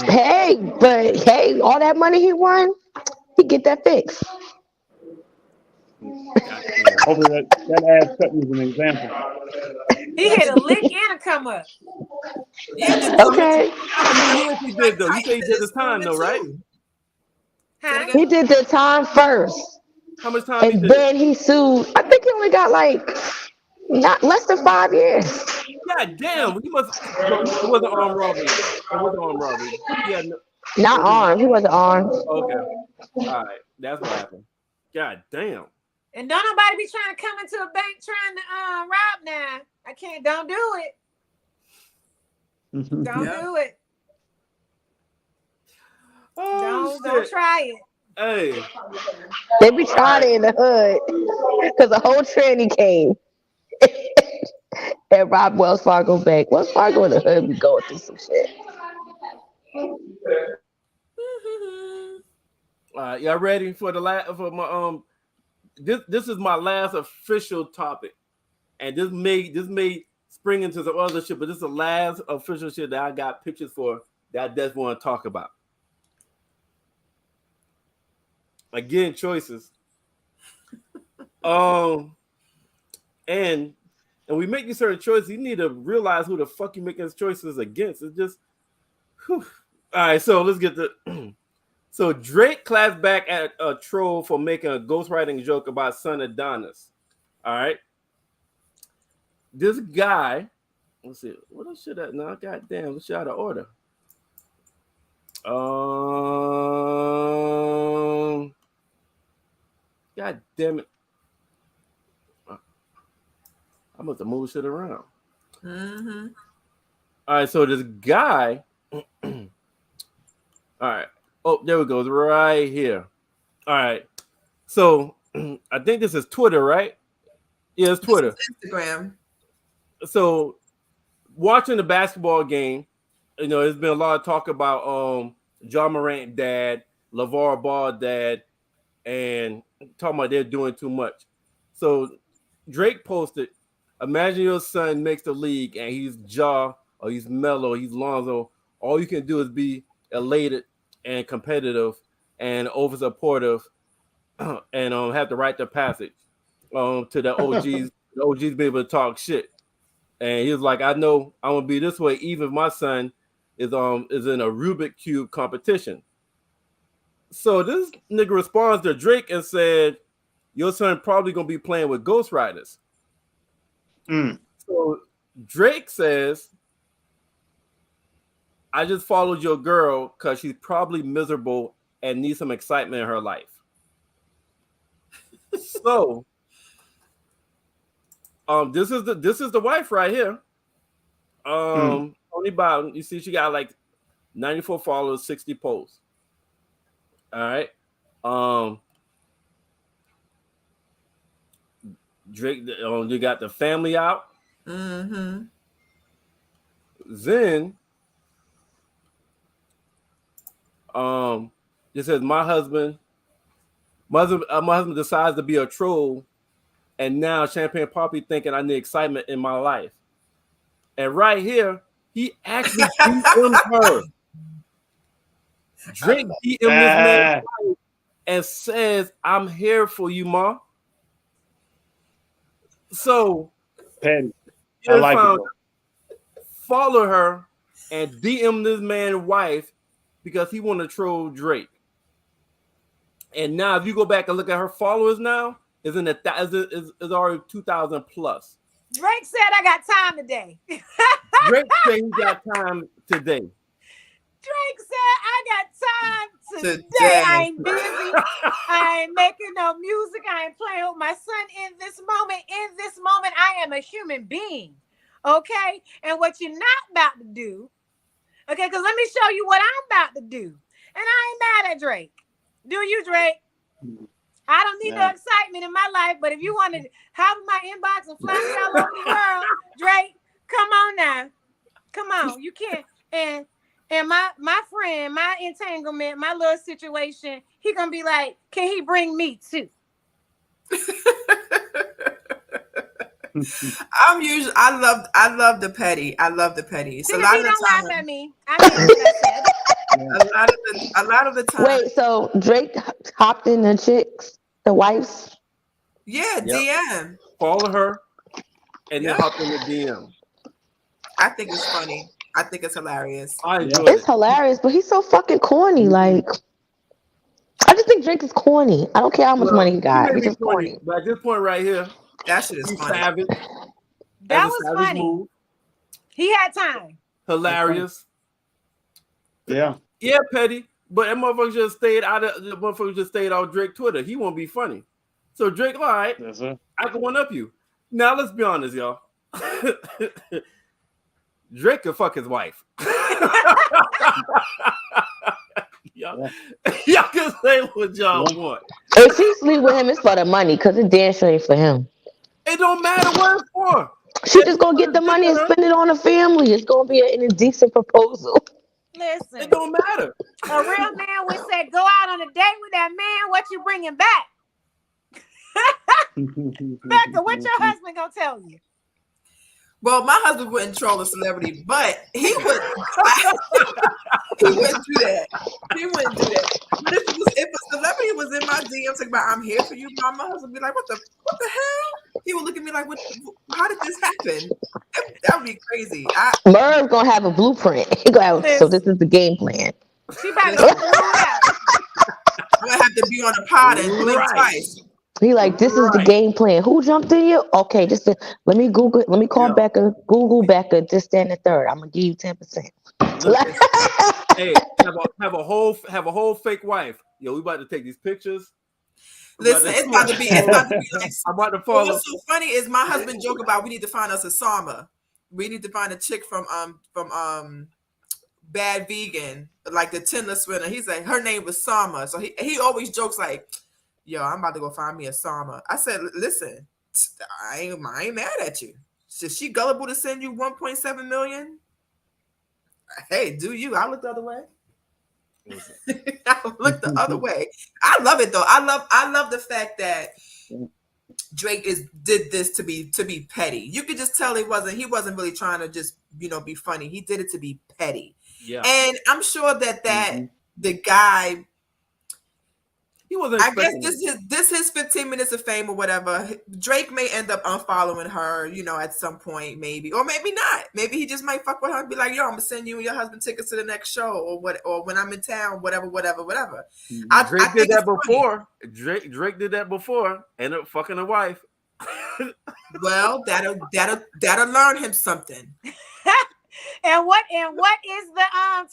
Hey, but hey, all that money he won, he get that fixed. Goddamn. Hopefully that ass cutting is an example. He hit a lick and a come up. Yeah, the Okay, How many years he did though? You say he did the time though, right? Huh? he did the time first, How much time he and did? then he sued. I think he only got like not less than 5 years. God damn, he must. So it wasn't armed robbery though. It wasn't armed robbery. Yeah. No, Not armed. He wasn't armed. okay. All right. That's what happened. God damn. And don't nobody be trying to come into a bank trying to rob now. I can't. Don't do it. Don't Yeah. do it. Oh Don't shit. try it. Hey. They be trying it in the hood because the whole tranny came and robbed Wells Fargo Bank. Wells Fargo in the hood be going through some shit. Y'all ready for the last for my this is my last official topic, and this may spring into some other shit, but this is the last official shit that I got pictures for that I just want to talk about. Again, choices. And we make these certain choices. You need to realize who the fuck you making these choices against. It's just, whew. All right. So let's get the. So Drake clapped back at a troll for making a ghostwriting joke about son Adonis. All right. This guy, let's see, what else should I? No, goddamn, let's out of order. God damn it. I must have moved shit around. Mm-hmm. All right, so this guy. All right. Oh, there we go. Right here. All right. So I think this is Twitter, right? Yeah, it's Twitter. Instagram. So watching the basketball game, there's been a lot of talk about John Morant dad, LeVar Ball dad, and talking about they're doing too much. So Drake posted, imagine your son makes the league and he's Ja or he's Melo, he's Lonzo. All you can do is be elated and competitive and over supportive and have to write the passage to the OGs. The OGs be able to talk shit. And he was like, I know I'm gonna be this way even if my son is in a Rubik Cube competition. So this nigga responds to Drake and said, your son probably gonna be playing with ghostwriters. So Drake says, I just followed your girl because she's probably miserable and needs some excitement in her life. So this is the wife right here. Tony Bowden, you see she got like 94 followers, 60 posts. All right. Drake, you got the family out. Mm-hmm. Then it says my husband decides to be a troll, and now Champagne Poppy thinking I need excitement in my life. And right here, he actually DM'd her. Drake DM'd this man and says, I'm here for you, Ma. So Petty. I like it. Follow her and DM this man's wife because he want to troll Drake. And now, if you go back and look at her followers now, is already 2,000 plus. Drake said, "I got time today." Drake said he got time today. Drake said, I got time today. I Today. ain't busy. I ain't making no music. I ain't playing with my son in this moment. In this moment, I am a human being. Okay? And what you're not about to do, okay, because let me show you what I'm about to do. And I ain't mad at Drake. Do you, Drake? I don't need no Yeah. excitement in my life, but if you want to hop in my inbox and fly me all over the world, Drake, come on now. Come on. You can't. And my friend, my entanglement, my little situation, he gonna be like, can he bring me too? I love the petty. I love the petty. So a lot Timothy, of the don't laugh time, at me. I meant what I said. a lot of the time, Wait, so Drake hopped in the chicks, the wives? yeah, Yep. DM. Follow her and then Yep. hop in the DM. I think it's funny. I think it's hilarious. I Yeah. enjoyed It's it. hilarious, but he's so fucking corny. Like, I just think Drake is corny. I don't care how much money Well, he he got. may He's be just corny, corny. but at this point right here, That shit is he's funny. savage. That As a was savage funny. move. He had time. Hilarious. Yeah. Yeah, petty. But that motherfucker just stayed out of the motherfucker just stayed out Drake Twitter. He won't be funny. So Drake, all right, That's it. I can one up you. Now let's be honest, y'all. Drake could fuck his wife. y'all, y'all can say what y'all want. If she sleep with him, it's for the money, because it damn sure ain't for him. It don't matter what it's for. She If just he gonna put get his the dick money in and her, spend it on the family. It's gonna be an indecent proposal. it Listen, don't matter. a real man would say, go out on a date with that man. What you bringing back? Becca, what your husband gonna tell you? Well, my husband wouldn't troll a celebrity, but he would. He wouldn't do that. He wouldn't do that. But if a celebrity was in my DM talking about I'm here for you, my husband would be like, what the hell? He would look at me like, what? How did this happen? That would be crazy. Merv gonna have a blueprint. He gonna have, so this Listen, is the game plan. she about to Listen, get flued out. I'm gonna have to be on a pod and blink Right. twice. He like, this is the Right. game plan. Who jumped in you? Okay, let me Google. Let me call Yeah. Becca. Google Becca. This, that, and the third. I'm gonna give you 10%. Listen, hey, have a whole fake wife. Yo, we about to take these pictures. Listen, it's about to be like. I'm about to But follow. what's so funny is my husband joke about we need to find us a Sama. We need to find a chick from Bad Vegan, like the Tinless winner. He's like, her name was Sama. So he always jokes like, yo, I'm about to go find me a Sama. I said, listen, I ain't mad at you. Is she gullible to send you 1.7 million? Hey, do you? I look the other way. I look the other way. I love it though. I love the fact that Drake did this to be petty. You could just tell he wasn't really trying to just be funny. He did it to be petty. Yeah. And I'm sure that the guy, He wasn't I guess expecting this is 15 minutes of fame or whatever. Drake may end up unfollowing her, at some point, maybe, or maybe not. Maybe he just might fuck with her and be like, "Yo, I'm gonna send you and your husband tickets to the next show, or when I'm in town, whatever." Drake did that before. Drake did that before. Ended up fucking a wife. Well, that'll learn him something. And what is the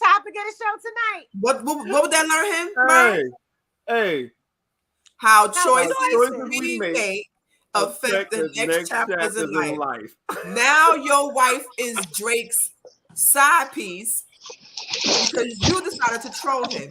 topic of the show tonight? What would that learn him? Right? Hey. How choices choices we make affect the next chapters in life. Now your wife is Drake's side piece because you decided to troll him.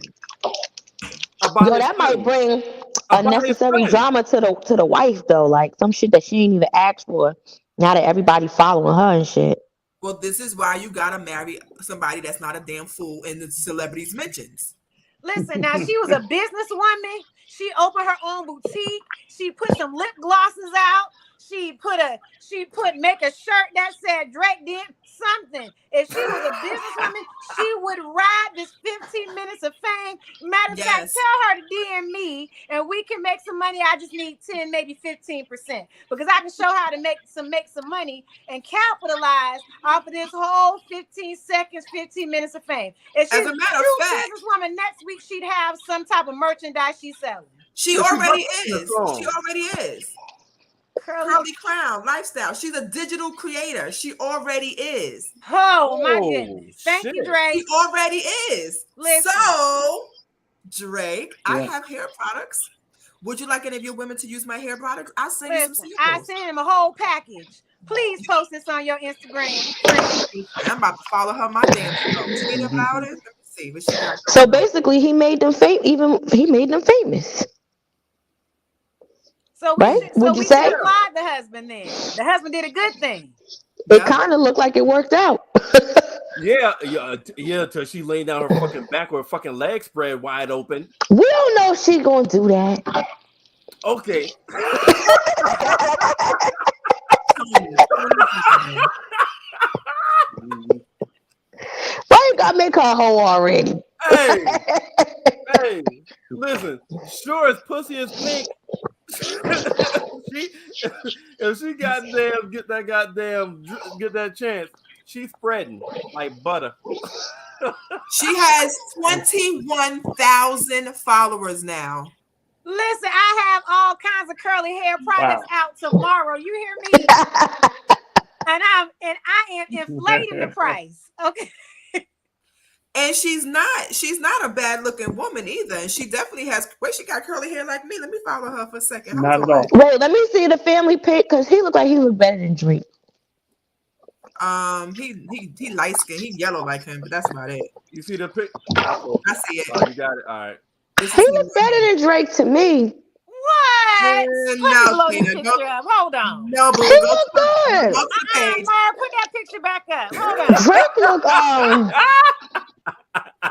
Yo, that might bring unnecessary drama to the wife though. Like some shit that she ain't even asked for. Now that everybody following her and shit. Well, this is why you gotta marry somebody that's not a damn fool in the celebrities mentions. Listen, now she was a businesswoman. She opened her own boutique. She put some lip glosses out. She make a shirt that said Drake did something. If she was a businesswoman, she would ride this 15 minutes of fame. Matter of fact, tell her to DM me and we can make some money. I just need 10, maybe 15%. Because I can show how to make some money and capitalize off of this whole 15 seconds, 15 minutes of fame. If she's a true businesswoman, next week she'd have some type of merchandise she's selling. She already is. She already is. Curly Crown lifestyle. She's a digital creator. She already is. Oh my goodness. Thank you, Drake. She already is. Listen. So, Drake, I Yeah. have hair products. Would you like any of your women to use my hair products? I'll send you some Listen, samples. I sent him a whole package. Please post this on your Instagram. I'm about to follow her my damn show. Tweet about it. Let me see what she got. So basically, he made them famous. So we Right? should, Would so you we say? should applaud the husband then. The husband did a good thing. It kind of looked like it worked out. Yeah, till she laid down her fucking back with her fucking leg spread wide open. We don't know if she gonna do that. Okay. Why you gotta make her a hoe already? Hey, listen. Sure as pussy is pink. If she goddamn get that chance, she's spreading like butter. She has 21,000 followers now. Listen, I have all kinds of curly hair products out tomorrow. You hear me? And I am inflating the price. Okay. And she's not a bad looking woman either. And she definitely has she got curly hair like me. Let me follow her for a second. Not at all. Wait, let me see the family pic because he looked better than Drake. He light skinned, he yellow like him, but that's about it. You see the pic? I see it. Oh, you got it. All right. He looked better than Drake to me. What? No, Tina, hold on. No, boo. He looked good. Mar, put that picture back up. Hold on. Drake looked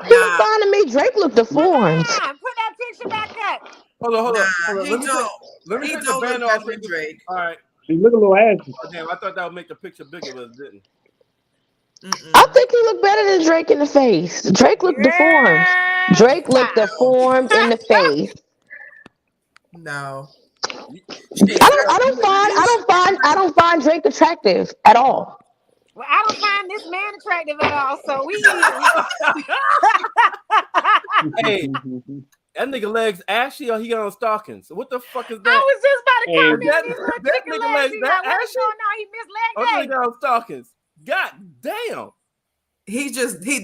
he was fine to me. Drake looked deformed. Put that picture back up. Hold on. Let me take don't the band look off. better than Drake. All right. He look a little ashy. Oh, damn, I thought that would make the picture bigger, but it didn't. I think he looked better than Drake in the face. Drake looked deformed. Drake looked deformed in the face. No. I don't find Drake attractive at all. Well, I don't find this man attractive at all. So we Hey, that nigga legs ashy or he on stockings? What the fuck is that? I was just about to comment. That nigga legs that ashy? He missed leg Oh, day. nigga on stockings. God damn.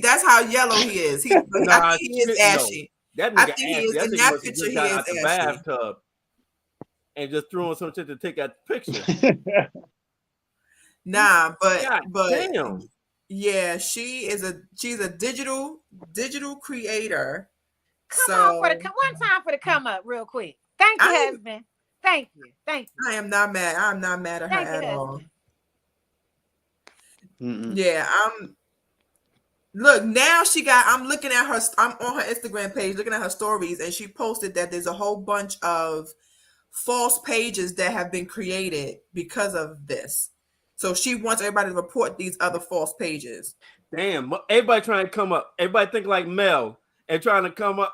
That's how yellow he is. I think he is ashy. That nigga I think he ashy. is. That In nigga that must have picture, just he got is out the ashy. bathtub and just threw on some shit to take that picture. Nah, but damn. Yeah, she's a digital creator. Come on one time for the come up real quick. Thank you, husband. Thank you. I am not mad. I'm not mad at her at all. Yeah, look, now I'm looking at her. I'm on her Instagram page, looking at her stories, and she posted that there's a whole bunch of false pages that have been created because of this. So she wants everybody to report these other false pages. Damn, everybody trying to come up. Everybody think like Mel and trying to come up.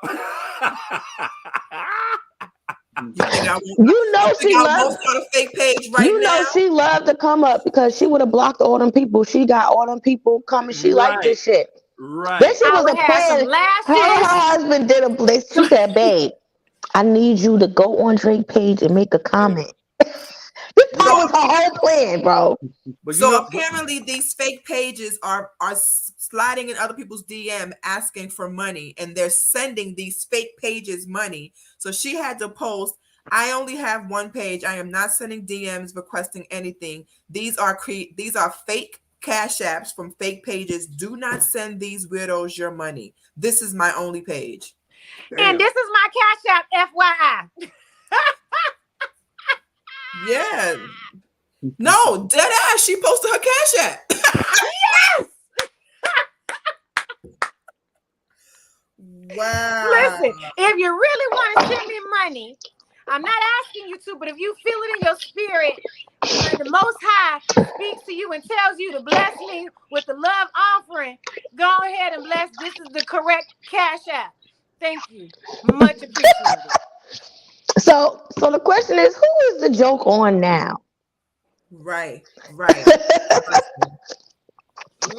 She loved on a fake page right now. She loved to come up because she would have blocked all them people. She got all them people coming. She liked this shit. Right. This shit was a plan. Her husband did she said, babe, I need you to go on Drake page and make a comment. That was her whole plan, bro. So apparently these fake pages are sliding in other people's DM asking for money, and they're sending these fake pages money. So she had to post, I only have one page. I am not sending DMs requesting anything. These are fake cash apps from fake pages. Do not send these weirdos your money. This is my only page. Damn. And this is my cash app, FYI. Yeah. No, dead ass. She posted her cash app. Yes. Wow. Listen, if you really want to send me money, I'm not asking you to, but if you feel it in your spirit, the Most High speaks to you and tells you to bless me with the love offering, go ahead and bless. This is the correct cash app. Thank you. Much appreciated. So the question is, who is the joke on now? Right. Lord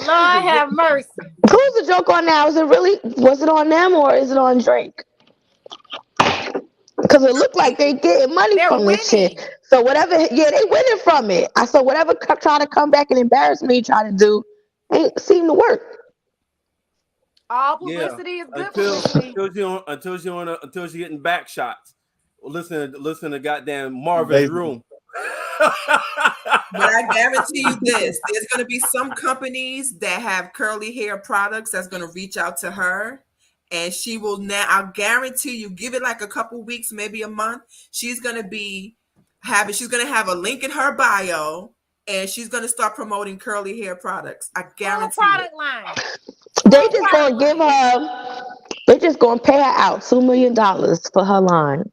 have mercy. Who's the joke on now? Was it on them or is it on Drake? Because it looked like they getting money from this shit. So whatever, yeah, they winning from it. I saw whatever try to come back and embarrass me, try to do, ain't seem to work. All Yeah, publicity is good until publicity. until she getting back shots. Listen to goddamn Marvin's Basically. Room. But I guarantee you this: there's going to be some companies that have curly hair products that's going to reach out to her, and she will now. I'll guarantee you, give it like a couple weeks, maybe a month. She's going to be having. She's going to have a link in her bio, and she's going to start promoting curly hair products. I Full guarantee it. product line. They Full just gonna product give line. her. They just gonna pay her out $2 million for her line.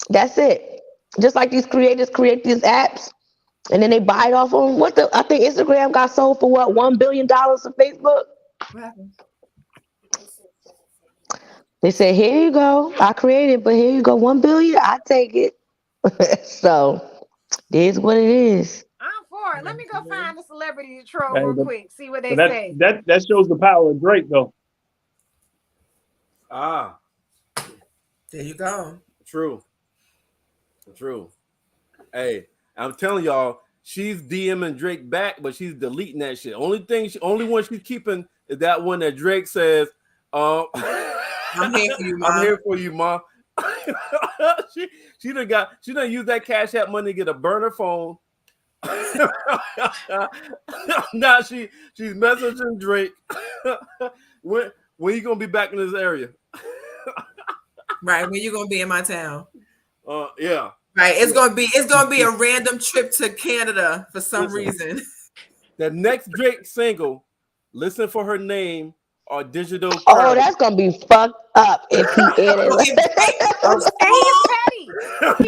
That's it. Just like these creators create these apps, and then they buy it off them. I think Instagram got sold for what, $1 billion for Facebook. What happened? They said, "Here you go. I created, but here you go, 1 billion. I take it." So it is what it is. I'm for it. Let me go find a celebrity to troll Hey, real quick. See what they but say. that shows the power of Drake, though. Ah, There you go. true. Hey, I'm telling y'all, she's DMing Drake back, but she's deleting that shit. Only one she's keeping is that one that Drake says, I'm here for you, I'm Mom. here for you, Mom. she done used that Cash App money to get a burner phone. Now she's messaging Drake. when you gonna be back in this area? Right, when you going to be in my town? Yeah. Right, it's gonna be a random trip to Canada for some reason. The next Drake single, Listen for Her Name or Digital Oh, Curve. that's gonna be fucked up if he added. And he's petty. He's petty. Drake He's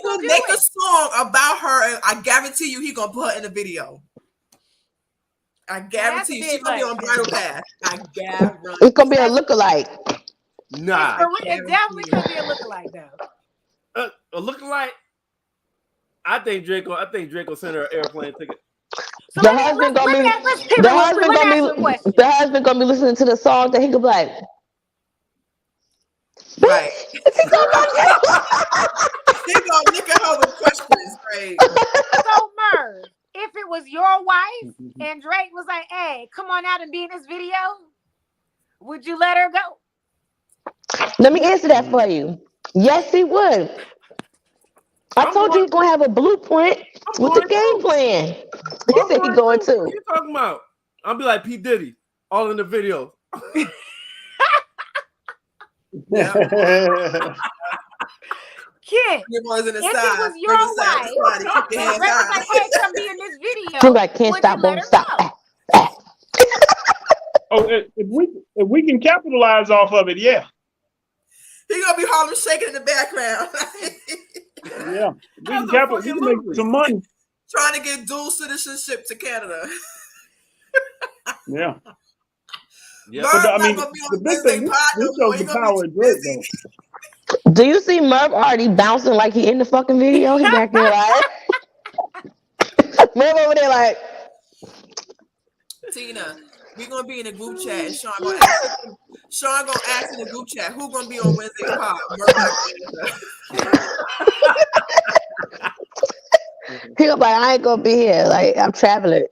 will gonna do make a it. song about her, and I guarantee you he gonna put her in a video. I guarantee you she's gonna be on Bridal Path. I guarantee. It's gonna be a lookalike. Nah. It definitely could be a lookalike though. A lookalike. I think Drake will send her an airplane ticket. So The husband gonna be. let's pivot The real quick. husband Let me ask you a gonna be. question. The husband gonna be listening to the song that he could be like, Right. "Bitch, you gonna He gonna look at her with questions, right? So Merv, if it was your wife and Drake was like, "Hey, come on out and be in this video," would you let her go? Let me answer that for you. Yes, he would. I told you he's gonna have a blueprint with the game plan. He said he's going What to. are you talking about? I'll be like P. Diddy, all in the video. Yeah. Kid, Your boys in the if side. it was your wife, and Drake was like, "Hey, come be in this video," He's like, "Can't would stop, you let won't her stop." go? Oh, if we can capitalize off of it, yeah. He gonna be Harlem shaking in the background. Yeah. We can make some money. Trying to get dual citizenship to Canada. Yeah. Yeah. Merv But I not mean, gonna be on the the big Wednesday thing, pod no this more. shows He the gonna power be of Drake, busy. though. Do you see Merv already bouncing like he in the fucking video? He back there like Merv over there like. Tina, we gonna be in a group chat, and Sean gonna ask in the group chat who gonna be on Wednesday pod. Merv not gonna answer. He gonna be like, "I ain't gonna be here. Like I'm traveling."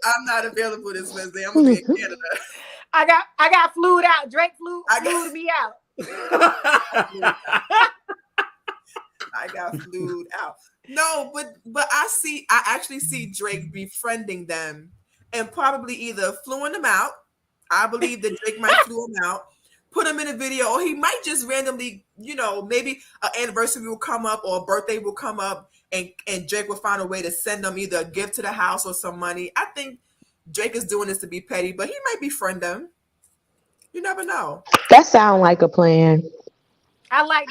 I'm not available this Wednesday. I'm gonna be in Canada. I got flued out. Drake flew me out. I got flued out. No, but I actually see Drake befriending them and probably either fluing them out. I believe that Drake might flew them out, put them in a video, or he might just randomly, maybe an anniversary will come up or a birthday will come up, and Drake will find a way to send them either a gift to the house or some money. I think Drake is doing this to be petty, but he might befriend them. You never know. That sound like a plan. I like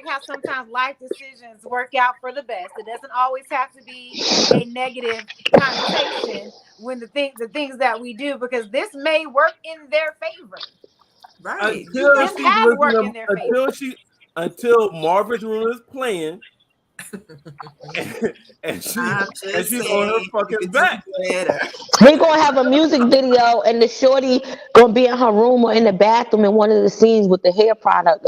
how sometimes life decisions work out for the best. It doesn't always have to be a negative connotation when the things that we do, because this may work in their favor. Right. Until Marvin's Room is playing, and she's on her fucking back. He gonna have a music video, and the shorty gonna be in her room or in the bathroom in one of the scenes with the hair product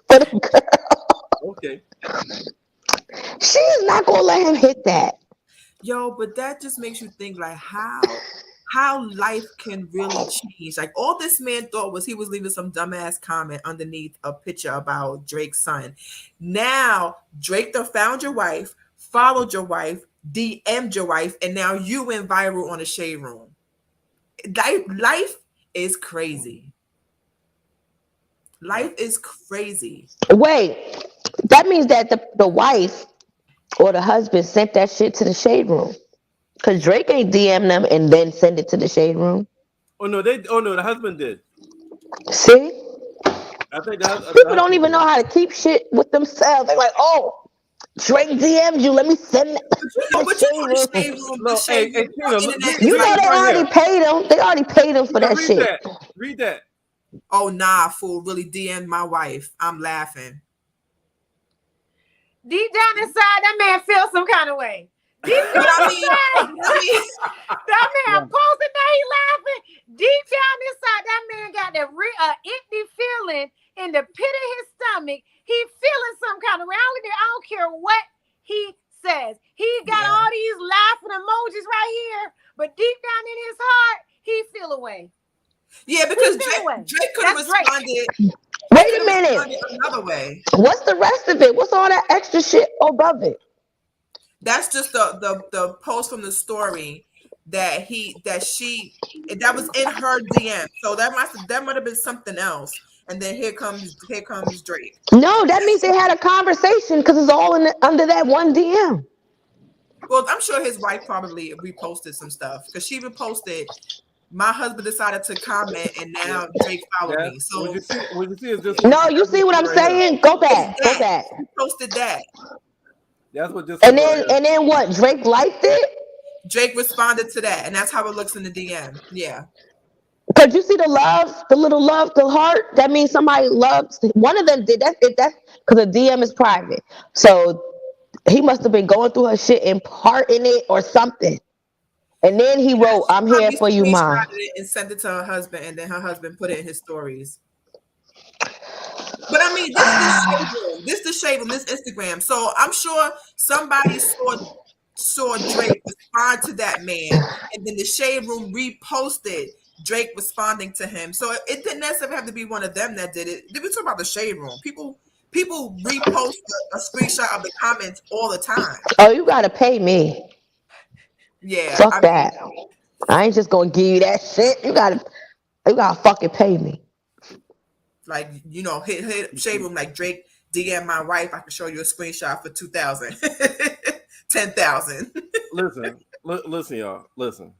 for the girl. Okay. She's not gonna let him hit that. Yo, but that just makes you think like how life can really change. Like all this man thought was he was leaving some dumbass comment underneath a picture about Drake's son. Now Drake done found your wife, followed your wife, DM'd your wife, and now you went viral on the Shade Room. Life is crazy. Life is crazy. Wait, that means that the wife or the husband sent that shit to the Shade Room. Cause Drake ain't DM them and then send it to the Shade Room. Oh no, the husband did. See? I think People don't even know how to keep shit with themselves. They're like, oh, Drake DM'd you. Let me send it. But you know the Shade Room, No, hey, Room, Tina, internet You is know like, they already paid them. They already paid them for that read shit. that. Read that. oh nah, fool, really DM'd my wife. I'm laughing. Deep down inside, that man feels some kind of way. Deep down inside, that man posting that he laughing. Deep down inside, that man got that empty feeling in the pit of his stomach. He feeling some kind of way. I don't care what he says. He got all these laughing emojis right here, but deep down in his heart, he feel away. Yeah, because Drake could have responded. Wait a minute. Another way. What's the rest of it? What's all that extra shit above it? That's just the post from the story that was in her DM. So that might have been something else. And then here comes Drake. No, that means they had a conversation because it's all under that one DM. Well, I'm sure his wife probably reposted some stuff because she reposted. My husband decided to comment, and now Drake followed me. So what you see is this. No, you see what I'm saying? Go back. He posted that. That's what this. And then what? Drake liked it. Drake responded to that, and that's how it looks in the DM. Yeah. Cause you see the little love, the heart. That means somebody loves. One of them did that. That's because the DM is private. So he must have been going through her shit and parting it or something. And then he wrote, "I'm here for you, Mom." And sent it to her husband, and then her husband put it in his stories. But I mean, this is the Shade Room, this Instagram. So I'm sure somebody saw Drake respond to that man, and then the Shade Room reposted Drake responding to him. So it didn't necessarily have to be one of them that did it. Did we talk about the Shade Room? People repost a screenshot of the comments all the time. Oh, you gotta pay me. Yeah. Fuck that. I ain't just gonna give you that shit. You gotta fucking pay me. Like, hit Shade Room like Drake DM my wife. I can show you a screenshot for 2,000, 10,000. Listen, y'all. Listen.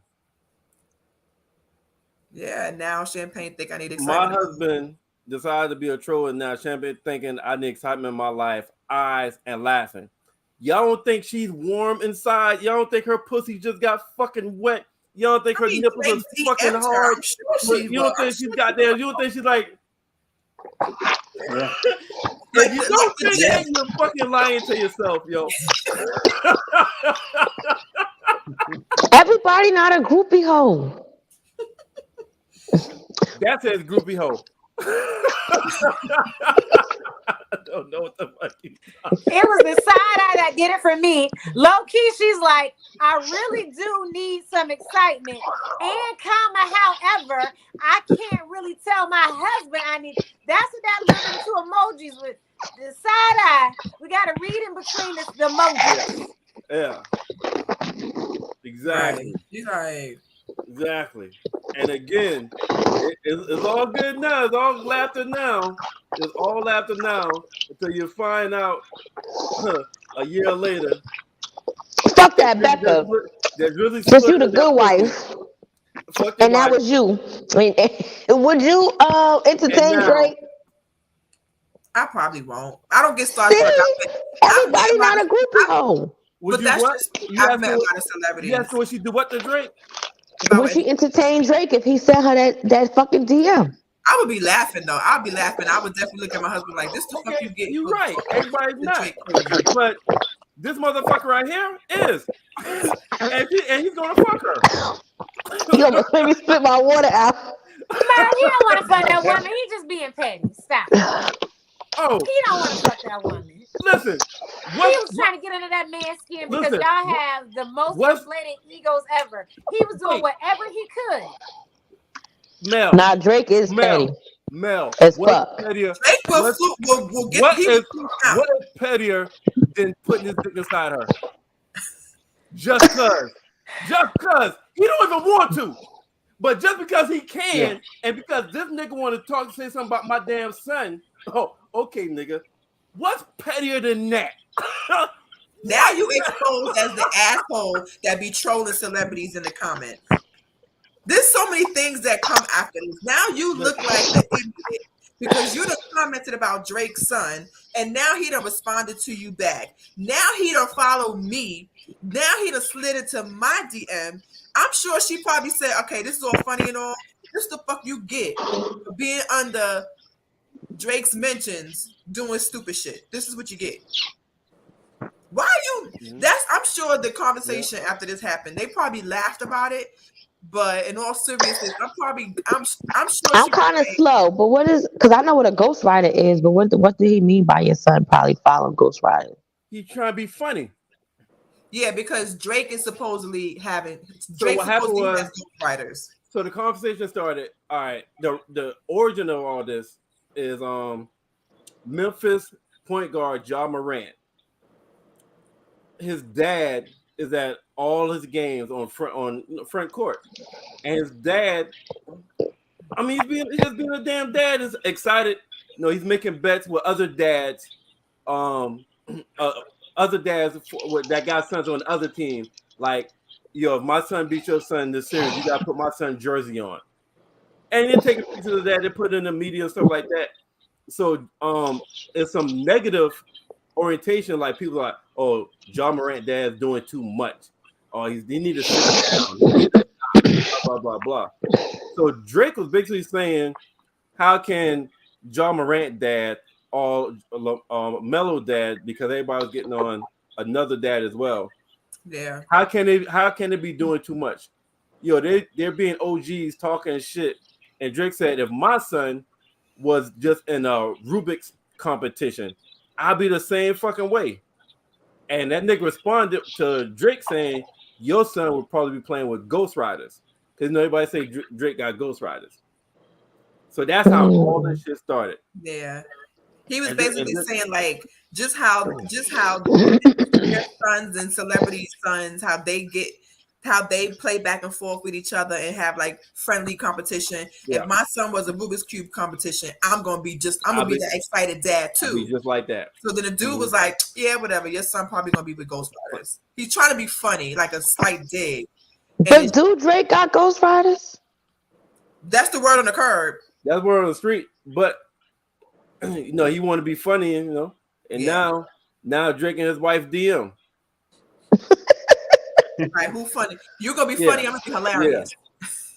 Yeah, now Champagne think I need My excitement. husband decided to be a troll, and now Champagne thinking I need excitement in my life, eyes and laughing. Y'all don't think she's warm inside? Y'all don't think her pussy just got fucking wet? Y'all don't think her nipples are fucking hard? You don't think she's got there? You don't think she's like? Yeah. If you don't think that, you're fucking lying to yourself, yo. Everybody not a groupie hoe. That says groupie hoe. I don't know what the fuck you talking. It was the side eye that did it for me. Low key, she's like, I really do need some excitement and comma. However, I can't really tell my husband I need. That's what that little two emojis with the side eye. We got to read in between the emojis. Yeah. Exactly. Right. Exactly. And again, it's all good now. It's all laughter now. It's all laughter now until you find out a year later. Fuck that, Becca. Really Since you the good wife, and that was you. I mean, would you entertain Drake? I probably won't. I don't get started. Everybody not a groupie hoe. But that's just I've met a lot of celebrities. Yes, would she do what to Drake? Would she entertain Drake if he sent her that fucking DM? I would be laughing though. I'd be laughing. I would definitely look at my husband like, "This the fuck you get." You're right. Everybody's not. But this motherfucker right here is, and he's gonna fuck her. You almost made me spit my water out. Man, he don't want to fuck that woman. He just being petty. Stop. Oh, He don't want to fuck that woman. Listen, was trying to get under that man's skin because y'all have the most inflated egos ever. He was doing whatever he could. Mel. Nah, Drake is petty. Mel. As fuck. Drake will get what is pettier than putting his dick inside her? Just cause. Just cause. He don't even want to. But just because he can, and because this nigga want to say something about my damn son. Oh, okay, nigga. What's pettier than that? Now you exposed as the asshole that be trolling celebrities in the comments. There's so many things that come after this. Now you look like the idiot because you done commented about Drake's son, and now he done responded to you back. Now he done followed me. Now he done slid into my DM. I'm sure she probably said, okay, this is all funny and all. This the fuck you get for being under Drake's mentions doing stupid shit. This is what you get. Why are you? I'm sure the conversation after this happened, they probably laughed about it. But in all seriousness, I'm sure I'm kind of slow, but what is? Because I know what a ghostwriter is, but what did he mean by your son probably following ghostwriter? He trying to be funny. Yeah, because Drake is supposedly having. So what happened was ghostwriters. So the conversation started. All right, the origin of all this is Memphis point guard Ja Morant. His dad is at all his games on front court, and his dad, I mean, he's just being a damn dad. Is excited. You know, he's making bets with other dads, with that got sons on the other team. Like, yo, if my son beats your son in this series, you gotta put my son's jersey on. And then take a picture of that and put it in the media and stuff like that. So it's some negative orientation, like people are like, oh, Ja Morant dad's doing too much. Oh, he need to sit down. Blah, blah, blah. So Drake was basically saying, how can Ja Morant dad or Melo dad, because everybody was getting on another dad as well. Yeah. How can they be doing too much? Yo, they're being OGs talking shit. And Drake said, if my son was just in a Rubik's competition, I'll be the same fucking way. And that nigga responded to Drake saying, your son would probably be playing with Ghost Riders. Because nobody say Drake got Ghost Riders. So that's how all this shit started. Yeah. He was basically saying like just how their sons and celebrity sons, how they play back and forth with each other and have like friendly competition. Yeah. If my son was a Rubik's Cube competition, I'm gonna be that excited dad too. Be just like that. So then the dude was like, yeah, whatever, your son probably gonna be with Ghost Riders. He's trying to be funny, like a slight dig. But dude, Drake got Ghost Riders? That's the word on the curb. That's word on the street. But you know, he want to be funny, and now Drake and his wife DM. Right, who funny? You're gonna be funny. I'm gonna be hilarious.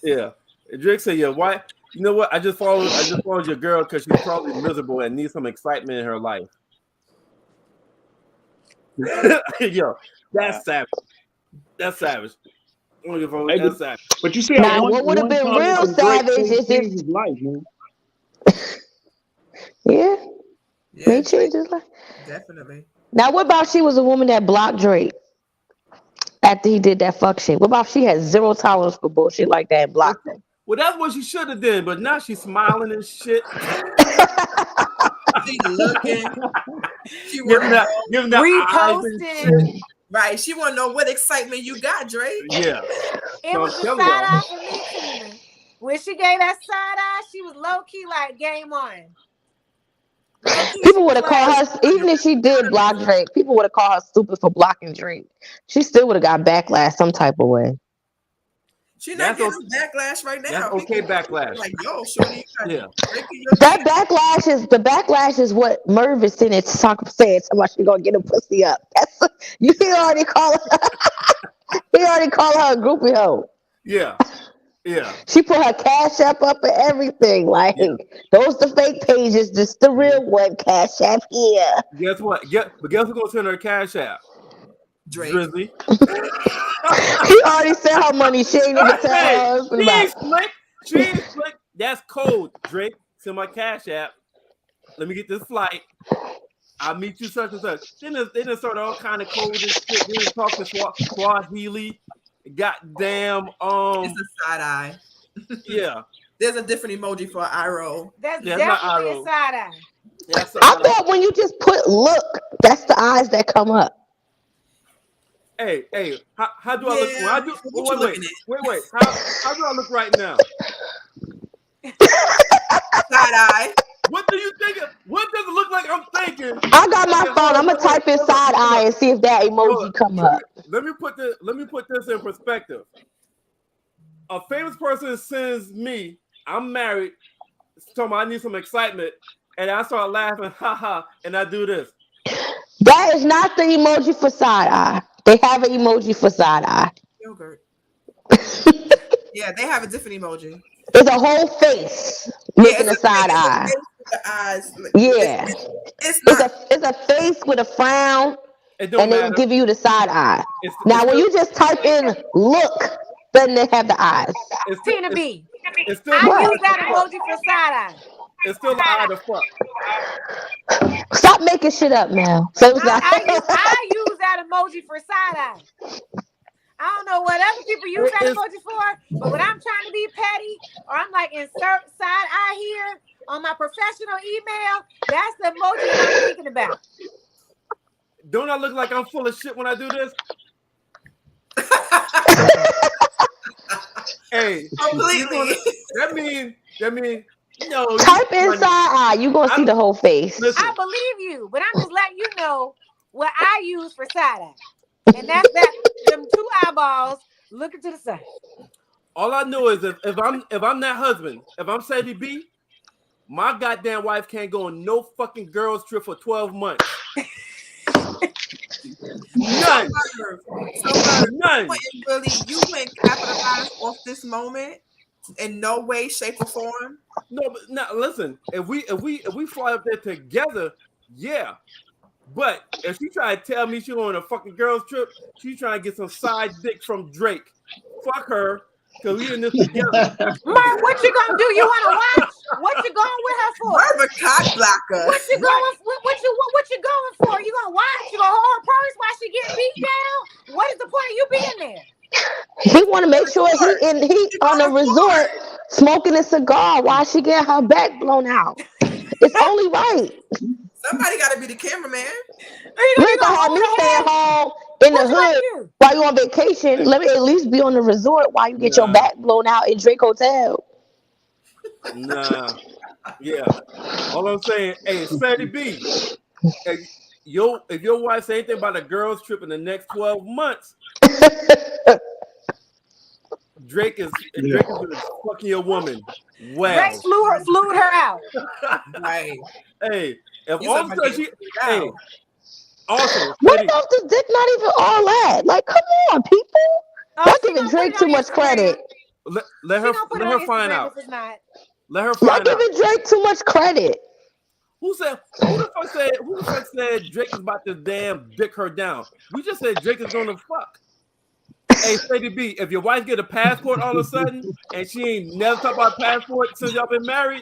Yeah. And Drake said, "Yeah, why? You know what? I just followed your girl because she's probably miserable and needs some excitement in her life." Yo, that's savage. That's savage. That's savage. But you see, now what would have been real savage is if life, man. Yeah, may change his life. Definitely. Now, what about she was a woman that blocked Drake after he did that fuck shit? What about she had zero tolerance for bullshit like that and blocked him? Well, that's what she should have done, but now she's smiling and shit. She's looking. She giving that reposting. Right. She want to know what excitement you got, Drake. Yeah. It was a side eye for me, too. When she gave that side eye, she was low key like game on. People would have called her, even if she did block Drake, people would have called her stupid for blocking Drake. She still would have got backlash some type of way. She's not getting backlash right now. That's okay, backlash. Like, yo, shorty, that backlash is what Merv is saying. It's saying somebody she gonna get a pussy up. He already call her. He already call her a groupie hoe. Yeah. Yeah. She put her Cash App up and everything. Like, those the fake pages, just the real one. Cash App here. Guess what? Guess who's gonna send her Cash App? Drake. Drizzy. She already sent her money. She ain't even tell her husband about it. She ain't slick. That's cold, Drake. Send my Cash App. Let me get this flight. I meet you such and such. Then they just started all kind of code and shit. They didn't talk to Swahili. Goddamn. It's a side eye. Yeah. There's a different emoji for eye roll. That's Yeah, it's not eye definitely a roll. side eye. That's I thought when you just put look, that's the eyes that come up. Hey, how do I look? When Yeah, I do, what you looking at? wait. How do I look right now? Side eye. What do you think? What does it look like I'm thinking? I got my phone. I'm gonna type in side eye and see if that emoji come up. Let me put this in perspective. A famous person sends me, I'm married, told me I need some excitement, and I start laughing, haha, and I do this. That is not the emoji for side eye. They have an emoji for side eye. Yogurt. Yeah, they have a different emoji. It's a whole face making a side eye. The eyes. Yeah. It's not. It's a face with a frown, It don't and they matter. give you the side eye. Now, It's when still, you just type in look, then they have the eyes. it's still, Tina B. it's still, I What? use that emoji for side eye. it's still the eye to fuck. Stop making shit up now. So it's not. I use that emoji for side eye. I don't know what other people use that emoji for, but when I'm trying to be petty or I'm like insert side eye here on my professional email, that's the emoji that I'm thinking about. Don't I look like I'm full of shit when I do this? Hey, Completely. That mean no. Type in side eye. You're going to see the whole face. Listen, I believe you, but I'm just letting you know what I use for side eye. And that's them two eyeballs looking to the side. all I know is if I'm that husband, if I'm Sadie B, my goddamn wife can't go on no fucking girls trip for 12 months. None. None. You wouldn't capitalize off this moment in no way, shape, or form. No, but now listen. If we fly up there together, yeah. But if she try to tell me she on a fucking girls trip, she trying to get some side dick from Drake. Fuck her, cause we in this together. Mark, what you gonna do? You wanna watch? What you going with her for? Merv a cock blocker. What you going? What you going for? You gonna watch? You gonna hold her purse while she getting beat down? What is the point of you being there? He want to make sure he on a resort smoking a cigar while she get her back blown out. It's only right. Somebody got to be the cameraman. You ain't gonna have me staying home in the hood while you on vacation. Let me at least be on the resort while you get your back blown out in Drake Hotel. Nah. Yeah. All I'm saying, hey, Sadie B, if your wife say anything about a girls trip in the next 12 months, Drake is fucking your woman. Well, Drake flew her out. Right. Hey, if all of a sudden hey, also, what about the dick? Not even all that. Like, come on, people. Y'all giving Drake too much credit. Let her find out. Let her Y'all find out. giving Drake too much credit. Who the fuck said Drake is about to damn dick her down? We just said Drake is gonna fuck. Hey, Sadie B, if your wife get a passport all of a sudden and she ain't never talked about passport since y'all been married.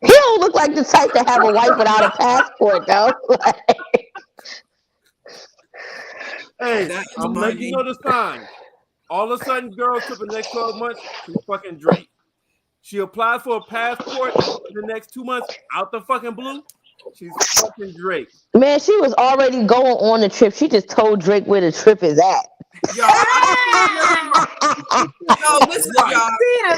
He don't look like the type to have a wife without a passport, though. Hey, I'm letting you know the sign. All of a sudden, girls for the next 12 months, she's fucking Drake. She applies for a passport in the next 2 months, out the fucking blue. She's fucking Drake. Man, she was already going on the trip. She just told Drake where the trip is at. Yo, listen, y'all.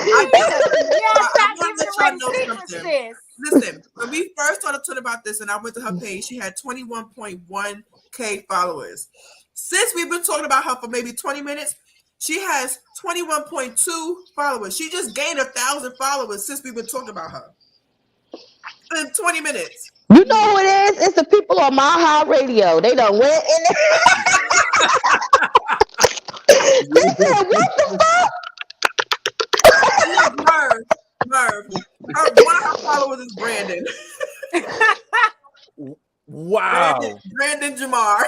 I want to let y'all know something. Listen, when we first started talking about this and I went to her page, she had 21.1K followers. Since we've been talking about her for maybe 20 minutes, she has 21.2 followers. She just gained 1,000 followers since we've been talking about her. In 20 minutes. You know who it is? It's the people on My High Radio. They done went in there. They said, what the fuck? Look, Merv. One of her followers is Brandon. Wow. Brandon Jamar.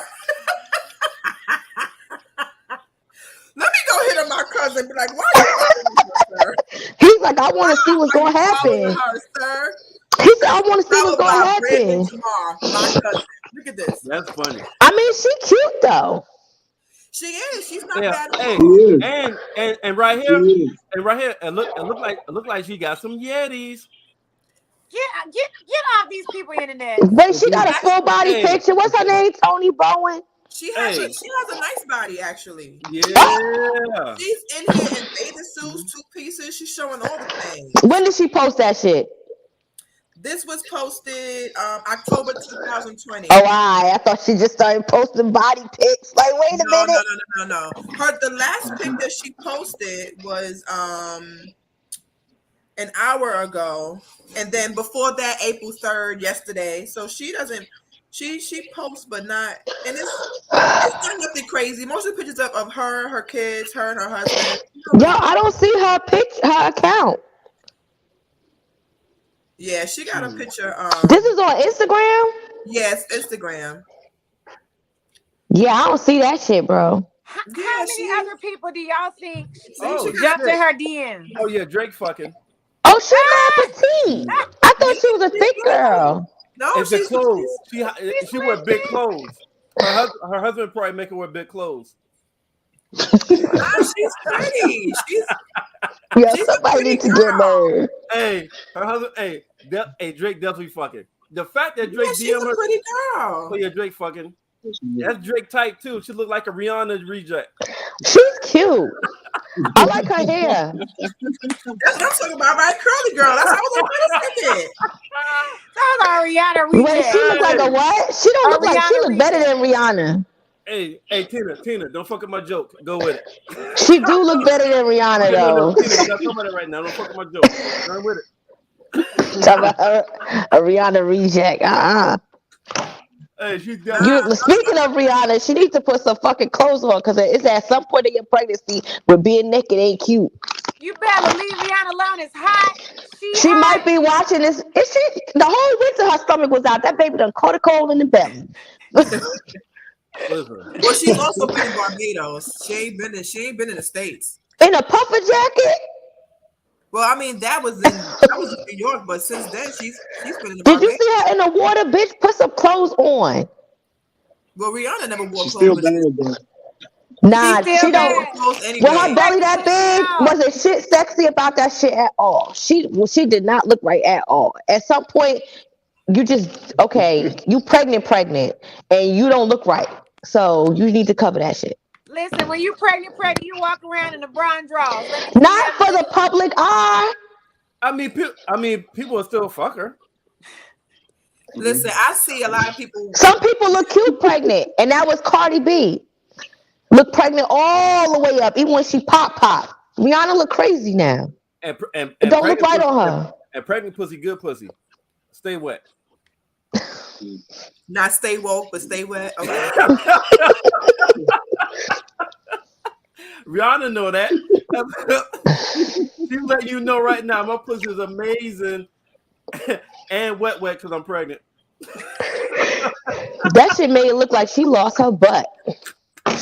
Let me go hit on my cousin and be like, why are you following me, sir? He He's like, I want to see what's gonna Following happen. her, sir. He said, I want to see what's Followed gonna by Brandon happen. Jamar, my cousin. Look at this. That's funny. I mean, she cute though. She is. She's not Yeah. bad at Hey, all. and right here, it look like she got some Yetis. Get off these people internet. But she got a full body Hey. picture. What's her name? Tony Bowen. She has a nice body actually. Yeah. She's in here in bathing suits, 2 pieces. She's showing all the things. When did she post that shit? This was posted October 2020. Oh, I thought she just started posting body pics. Like, wait a minute. No. The last pic that she posted was an hour ago, and then before that, April 3rd, yesterday. So she doesn't. She posts, but not, and it's not nothing crazy. Most of the pictures of her kids, her and her husband. Yo, I don't see her account. Yeah, she got a picture. This is on Instagram? Yes, Instagram. Yeah, I don't see that shit, bro. How many other people do y'all think Oh, jumped in her DM? Oh yeah, Drake fucking. Oh, she mad petite. I thought she was a thick girl. No, It's the clothes. She wear big clothes. Her husband probably make her wear big clothes. she's pretty. Yeah, somebody need to get married. Hey, her husband. Hey, Drake definitely fucking. The fact that Drake she's DM a her. pretty girl. Oh yeah, Drake fucking. That's Drake type too. She look like a Rihanna reject. She's cute. I like her hair. That's what I'm talking about, right? Curly girl. That's how I was like, wait a second. That's our Rihanna Wait, reject. she look like a what? She don't look like she look better than Rihanna. Hey, Tina, don't fuck up my joke. Go with it. She do look better than Rihanna though. No, Tina, don't talk about it right now. Don't fuck up my joke. Run with it. Talk about her, a Rihanna reject. Hey, she's Speaking of Rihanna, she needs to put some fucking clothes on because it's at some point in your pregnancy where being naked ain't cute. You better leave Rihanna alone. It's hot. She might be watching this. The whole winter her stomach was out. That baby done caught a cold in the belly. Well, she's also been in Barbados. She ain't been in the States. In a puffer jacket? Well, I mean that was in New York, but since then she's been in the Did you see her in the water, bitch? Put some clothes on. Well, Rihanna never wore clothes. Nah, she don't. When her belly that big, wasn't shit sexy about that shit at all. She did not look right at all. At some point, you just you pregnant, and you don't look right. So you need to cover that shit. Listen, when you pregnant, you walk around in the bra and drawers. Not for the public eye. I mean, people will still fuck her. Listen, I see a lot of people. Some people look cute pregnant, and that was Cardi B. Look pregnant all the way up, even when she pop. Rihanna look crazy now. And it don't look right on her. And pregnant pussy, good pussy. Stay wet. Not stay woke, but stay wet. Okay. Rihanna know that. She let you know right now. My pussy is amazing and wet because I'm pregnant. That shit made it look like she lost her butt.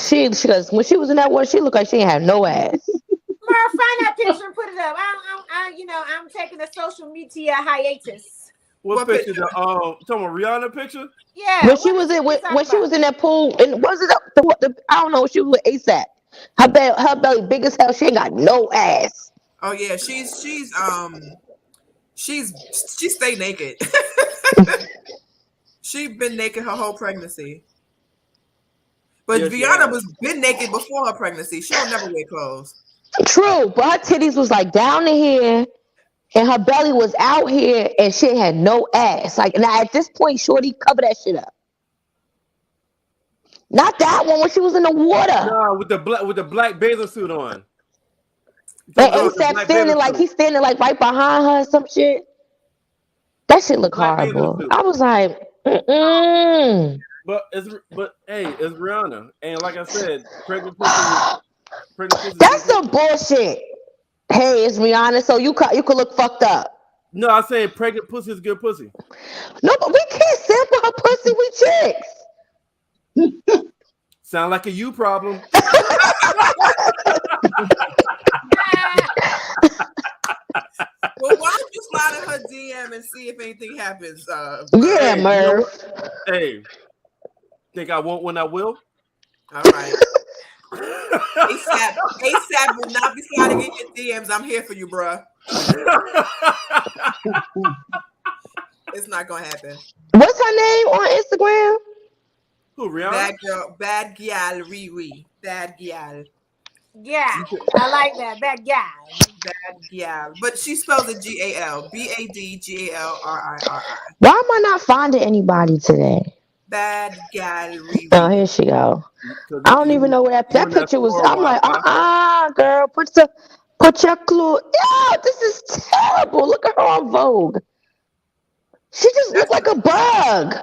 Because when she was in that water, she looked like she ain't had no ass. Mara, find that picture and put it up. I'm taking a social media hiatus. What picture? Talking about Rihanna picture? Yeah. When she was in that pool, and was it the I don't know, she was with ASAP. Her belly big as hell. She ain't got no ass. Oh yeah, she stayed naked. She been naked her whole pregnancy. But Rihanna was been naked before her pregnancy. She don't never wear clothes. True, but her titties was like down to here, and her belly was out here, and she had no ass. Like now at this point, Shorty cover that shit up. Not that one when she was in the water. No, with the black bathing suit on. And ASAP standing like he's standing like right behind her or some shit. That shit look horrible. I was like, But hey, it's Rihanna, and like I said, pregnant pussy. That's some bullshit. Hey, it's Rihanna, so you could look fucked up. No, I'm saying pregnant pussy is good pussy. No, but we can't sample her pussy with chicks. Sound like a you problem. and see if anything happens. Yeah, Hey, you know Merv. what? Hey, think I won't when I will? All right. ASAP will not be sliding in your DMs. I'm here for you, bruh. It's not gonna happen. What's her name on Instagram? Who, Rihanna? Bad girl, bad gal, Riri, bad gal, Yeah, I like that. Bad guy. bad gal. But she spells it GAL, BADGALRIRI. Why am I not finding anybody today? Bad gal, Oh, Riri. here she go. Because I don't even know where you that in that picture was. store a I'm while, like, huh? girl, put your clue. Yo, this is terrible. Look at her on Vogue. She just looked like a bug.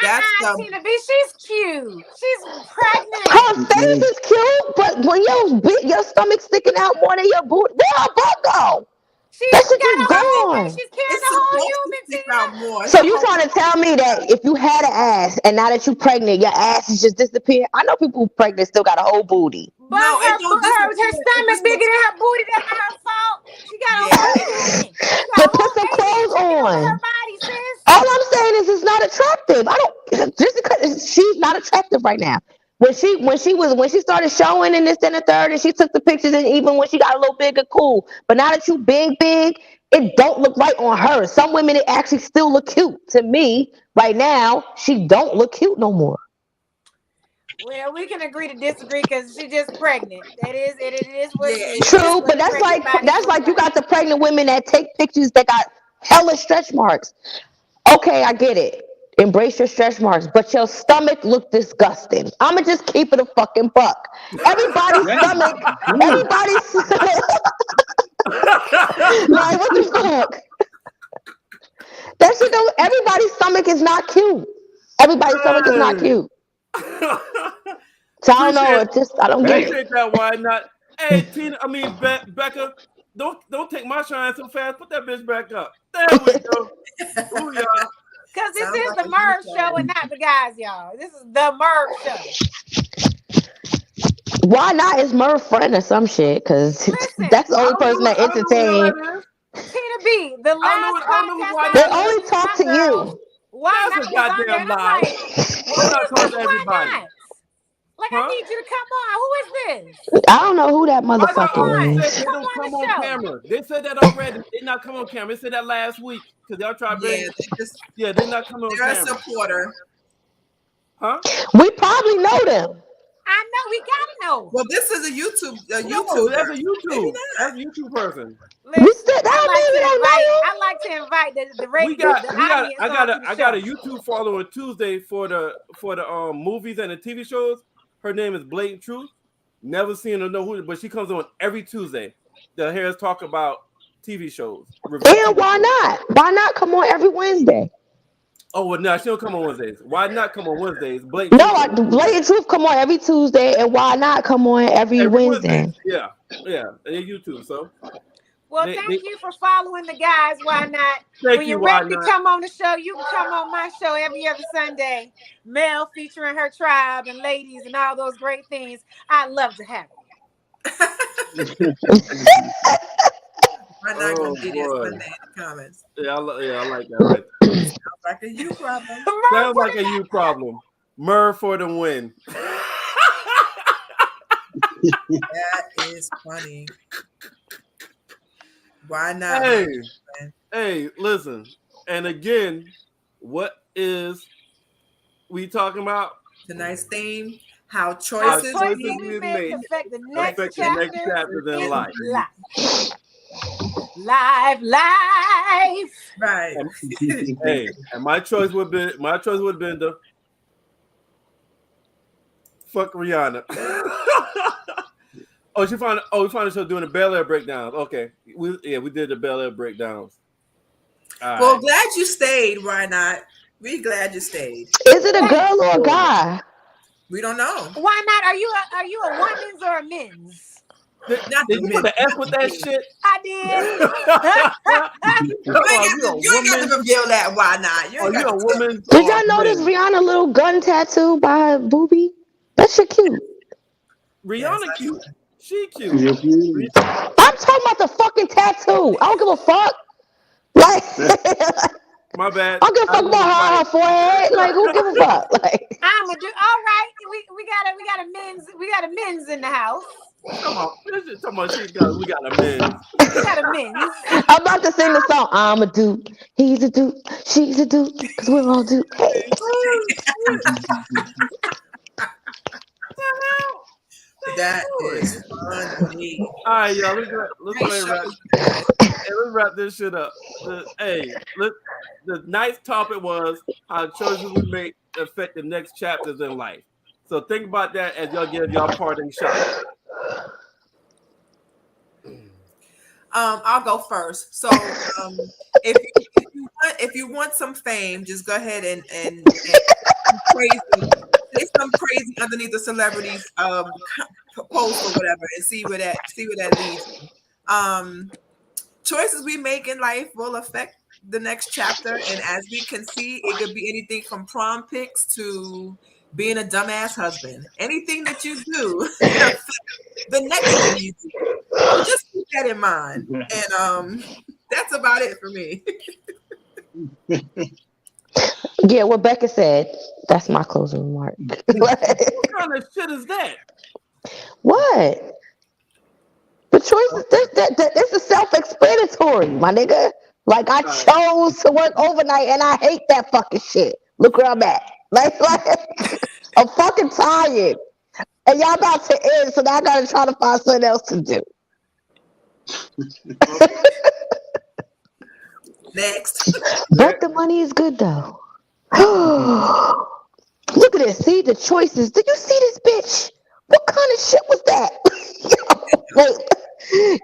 That's the Tina B, she's cute. She's Her pregnant. face is cute, but when your stomach sticking out more than your booty, where her butt go? She's That shit got just a whole thing. gone. She's carrying it's the whole supposed to human, stick Tina. out more. It's So a you whole trying to tell me that if you had an ass and now that you pregnant, your ass is just disappearing? I know people who pregnant still got a whole booty. But no, it don't her disappear. It stomach just bigger looks than her booty. That's not her fault. She got a yeah. whole human. She got Then a put whole some alien clothes taking over her on. body, sis. All I'm saying is it's not attractive. I don't just because she's not attractive right now. When she started showing in this and the third and she took the pictures and even when she got a little bigger, cool. But now that you big, it don't look right on her. Some women it actually still look cute. To me, right now, she don't look cute no more. Well, we can agree to disagree because she's just pregnant. It is what it Yeah, is. it's True, just But but the pregnant bodies that's look like you nice. got the pregnant women that take pictures that got hella stretch marks. Okay, I get it. Embrace your stretch marks, but your stomach look disgusting. I'ma just keep it a fucking buck. Everybody's Dang. stomach, Ooh. everybody's like what the fuck? That shit don't. Everybody's stomach is not cute. Everybody's stomach is not Hey. cute. So I don't know. appreciate It just I don't get it. appreciate that. Why not? Hey, Tina. I mean, Becca. Don't take my shine so fast. Put that bitch back up. There we go. Ooh, y'all. Because this sounds is like the a Merv unicorn. show and not the guys, y'all. This is the Merv show. Why not? Is Murph friend or some shit? Because Listen, that's the I only don't know. person that I don't know who the hell entertain. that is. Tina B, the I don't know. last I don't know who podcast Why They I Not did is. only with talk my to girls, you. why That's a not was on there, goddamn and I'm lie. like, who Why not is talk this? to Why everybody? not? Like, I Huh? need you to come on. Who is this? I don't know who that Why not already motherfucker said is. they Come don't on come the on show. camera? They said that already. They not come on camera. They said that last week because y'all try to Yeah, bring. they just Yeah, they not coming on they're a camera. supporter. Huh? We probably know them. I know we gotta know. Well, this is a No, YouTuber. that's a Maybe YouTube. not. That's a YouTube person. We Listen, still. That don't mean we don't know them. I like to invite We got the we got audience I got on a to the I got a show. YouTube follow on Tuesday for the movies and the TV shows. Her name is Blatant Truth. Never seen her know who, but she comes on every Tuesday. The Harris talk about TV shows, review And TV why shows. not? Why not come on every Wednesday? Oh well, no, she don't come on Wednesdays. Why not come on Wednesdays? Blatant No, Truth come on Tuesday. Blatant Truth come on every Tuesday, and why not come on every Every Wednesday. Wednesday? Yeah, yeah. They YouTube. So Well, they thank you for following the guys. Why not? thank When you. you're Why ready to not? come on the show, you can come on my show every other Sunday. Mel featuring her tribe and ladies and all those great things. I'd love to have you. I'm not gonna Oh be there boy. Sunday in the comments. Yeah, I like that right. Sounds like a you problem. Sounds like a you problem. Murr for the win. That is funny. Why not? Hey, Man? hey, listen. And again, what is we talking about? Tonight's theme: how How choices Choices choices we we we make make affect the affect next affect the the next chapter chapters in in life. life. Life. right. And, hey, and my choice would have been the fuck Rihanna. We found her doing the Bel Air breakdowns. Okay. We did the Bel Air breakdowns. All Well, right. glad you stayed. Why not? We glad you stayed. Is it a Wait, girl or a guy? We don't know. why not? Are you a woman's or a men's? Not Did the you men. put the F Not with the that men. shit? I did. You ain't You a got to woman? reveal that. Why not? You Are ain't you got a to tell. woman Did or y'all a notice man? Rihanna little gun tattoo by her boobie? That shit cute. Yes, Rihanna I cute. know. She cute. Yes, I'm talking about the fucking tattoo. I don't give a fuck. Like, My bad. I don't give a fuck about her forehead. Like, who give a fuck? Like, I'ma do all right. We got a men's in the house. Come on. We got a men's. We got a men's. I'm about to sing the song. I'm a dude. He's a dude. She's a dude. Cause we're all dude. Hey. That is funny. All right, y'all. Let's Great go ahead and show, wrap. you guys. Hey, let's wrap this shit up. The nice topic was how choices we make affect the next chapters in life. So think about that as y'all give y'all parting shot. I'll go first. So, if you want some fame, just go ahead and crazy, say some crazy underneath the celebrities post or whatever, and see where that leads. Choices we make in life will affect the next chapter, and as we can see, it could be anything from prom pics to being a dumbass husband. Anything that you do affects the next thing you do. So just keep that in mind. And that's about it for me. Yeah, what Becca said. That's my closing remark. What kind of shit is that? What? The choices, this is self-explanatory, my nigga. Like, I chose to work overnight, and I hate that fucking shit. Look where I'm at. Like I'm fucking tired. And y'all about to end, so now I gotta try to find something else to do. Next. But the money is good, though. Look at this. See the choices. Did you see this bitch? What kind of shit was that?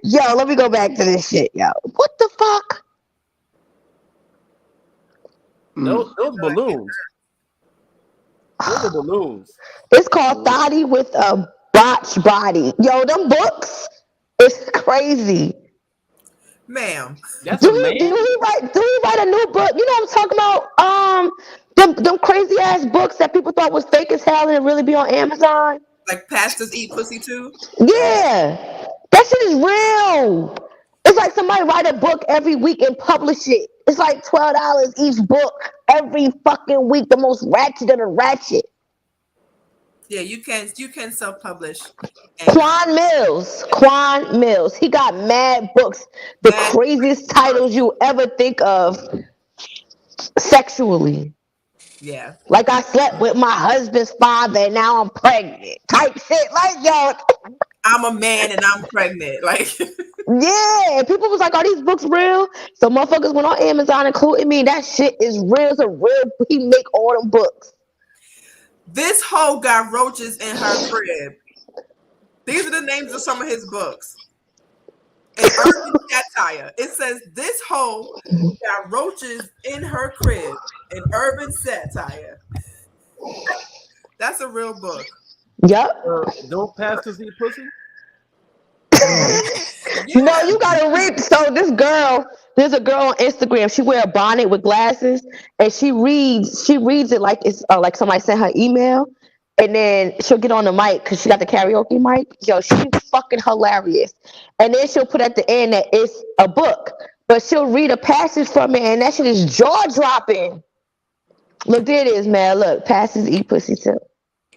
Yo, let me go back to this shit, yo. What the fuck? Those balloons. Those are balloons. It's called Thotty with a Botch Body. Yo, them books is crazy. Ma'am. That's Do a man. he write a new book? You know what I'm talking about? Them crazy ass books that people thought was fake as hell and it really be on Amazon. Like pastors eat pussy too? Yeah. That shit is real. It's like somebody write a book every week and publish it. It's like $12 each book every fucking week. The most ratchet of the ratchet. Yeah, you can self-publish. Quan Mills. He got mad books. The craziest titles you ever think of sexually. Yeah. Like, I slept with my husband's father and now I'm pregnant. Type shit. Like, yo. I'm a man and I'm pregnant. Like, yeah. People was like, are these books real? So motherfuckers went on Amazon, including me. That shit is real. It's a real. He make all them books. this hoe got roaches in her crib. These are the names of some of his books. An urban satire. It says this hoe got roaches in her crib. An urban satire. That's a real book. Yep. Don't pastors eat pussy? Yeah. No, you gotta read. So there's a girl on Instagram. She wear a bonnet with glasses, and she reads it like it's like somebody sent her email, and then she'll get on the mic because she got the karaoke mic. Yo, she's fucking hilarious. And then she'll put at the end that it's a book, but she'll read a passage from it, and that shit is jaw dropping. Look, there it is, man. Look, pastors eat pussy too.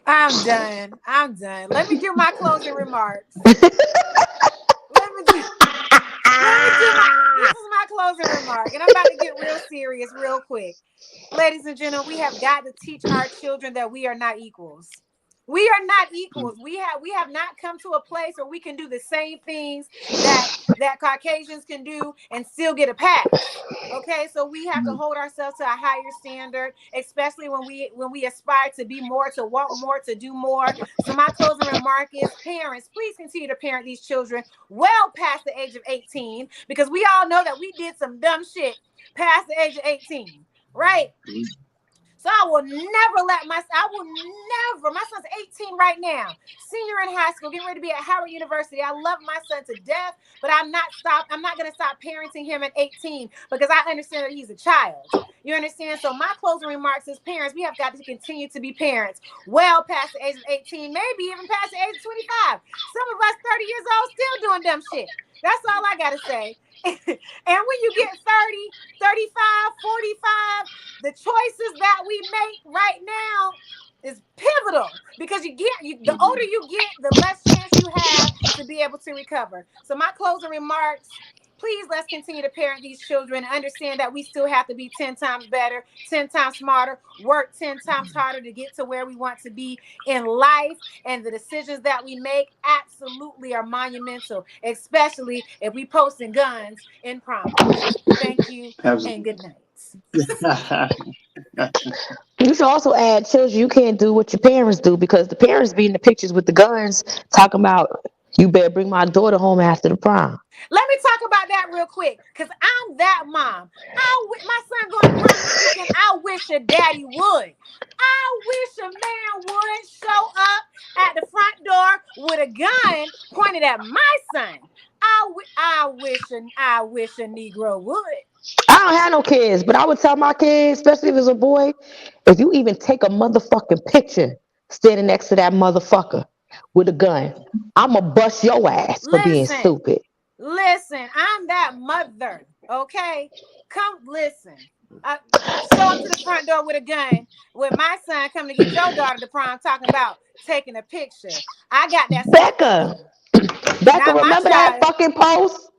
I'm done. Let me give my closing remarks. Let me do this is my closing remark, and I'm about to get real serious real quick. Ladies and gentlemen, we have got to teach our children that we are not equals. We are not equals. We have not come to a place where we can do the same things that Caucasians can do and still get a pass. Okay, so we have to hold ourselves to a higher standard, especially when we aspire to be more, to want more, to do more. So my closing remark is, parents, please continue to parent these children well past the age of 18, because we all know that we did some dumb shit past the age of 18, right? So I will never my son's 18 right now, senior in high school, getting ready to be at Howard University. I love my son to death, but I'm not going to stop parenting him at 18 because I understand that he's a child. You understand? So my closing remarks as parents, we have got to continue to be parents well past the age of 18, maybe even past the age of 25. Some of us 30 years old still doing dumb shit. That's all I got to say. And when you get 30, 35, 45, the choices that we make right now is pivotal because the older you get, the less chance you have to be able to recover. So my closing remarks, please let's continue to parent these children and understand that we still have to be 10 times better, 10 times smarter, work 10 times harder to get to where we want to be in life. And the decisions that we make absolutely are monumental, especially if we posting guns in prom pictures. Thank you and good night. You should also add, children, you can't do what your parents do because the parents be in the pictures with the guns talking about, you better bring my daughter home after the prom. Let me talk about that real quick because I'm that mom. My son going to prom this weekend. I wish a daddy would. I wish a man would show up at the front door with a gun pointed at my son. I wish a Negro would. I don't have no kids, but I would tell my kids, especially if it's a boy, if you even take a motherfucking picture standing next to that motherfucker with a gun, I'ma bust your ass for being stupid. Listen, I'm that mother, okay? Come listen. Show up to the front door with a gun with my son coming to get your daughter to prom talking about taking a picture. I got that. Becca, remember that fucking post?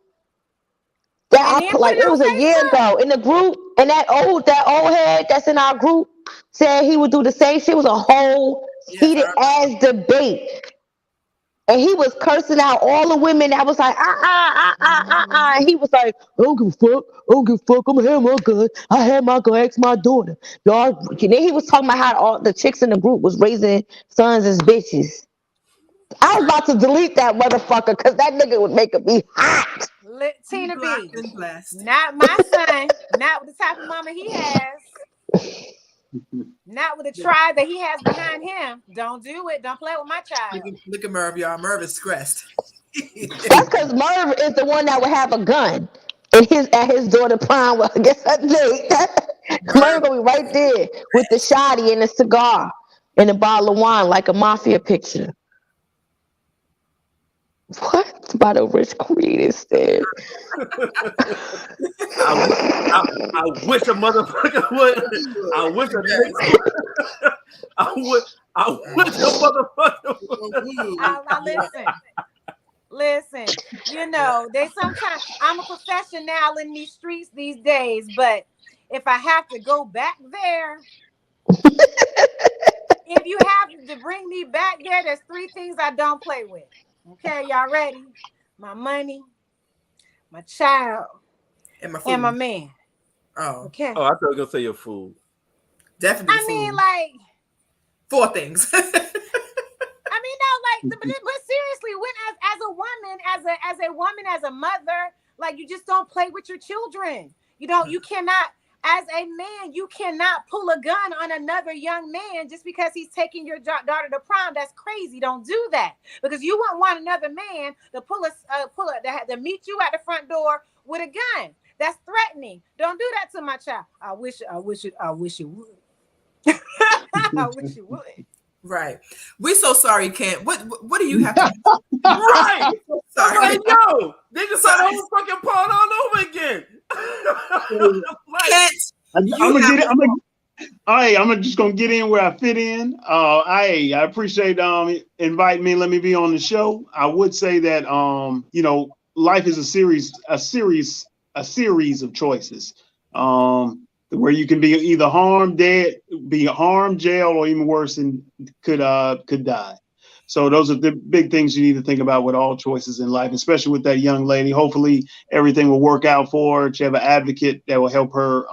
It was a year ago in the group, and that old head that's in our group said he would do the same shit. It was a whole heated ass debate. And he was cursing out all the women that was like, And he was like, I don't give a fuck. I'm gonna have my gun. I had my gun, ask my daughter. Y'all, and then he was talking about how all the chicks in the group was raising sons as bitches. I was about to delete that motherfucker because that nigga was making me hot. Tina B, not my son, not with the type of mama he has. Not with the tribe that he has behind him. Don't do it. Don't play with my child. Look at Merv, y'all. Merv is stressed. That's because Merv is the one that would have a gun at his daughter prom. Well, I guess her date. Merv gonna be right there with the shotty and the cigar and a bottle of wine like a mafia picture. What about a rich queen instead? I wish a motherfucker would. I wish a nigga. I wish a motherfucker would. Listen. You know, they sometimes. I'm a professional in these streets these days, but if I have to go back there, if you have to bring me back there, there's 3 things I don't play with. Okay, y'all ready? My money, my child, and my man. Oh, okay. Oh, I thought you were gonna say your food. Definitely. I mean, like 4 things. I mean, no, like, but seriously, when as a woman, as a mother, like, you just don't play with your children. You cannot. As a man, you cannot pull a gun on another young man just because he's taking your daughter to prom. That's crazy. Don't do that, because you wouldn't want another man to meet you at the front door with a gun. That's threatening. Don't do that to my child. I wish you would. I wish you would. Right. We're so sorry, Kent. What do you have to do? Right. Sorry. Like, yo, they just saw the whole fucking part all over again. I'm just gonna get in where I fit in. I appreciate inviting me. Let me be on the show. I would say that life is a series of choices. Where you can be either harmed, jail, or even worse, and could die. So those are the big things you need to think about with all choices in life, especially with that young lady. Hopefully everything will work out for her. She have an advocate that will help her,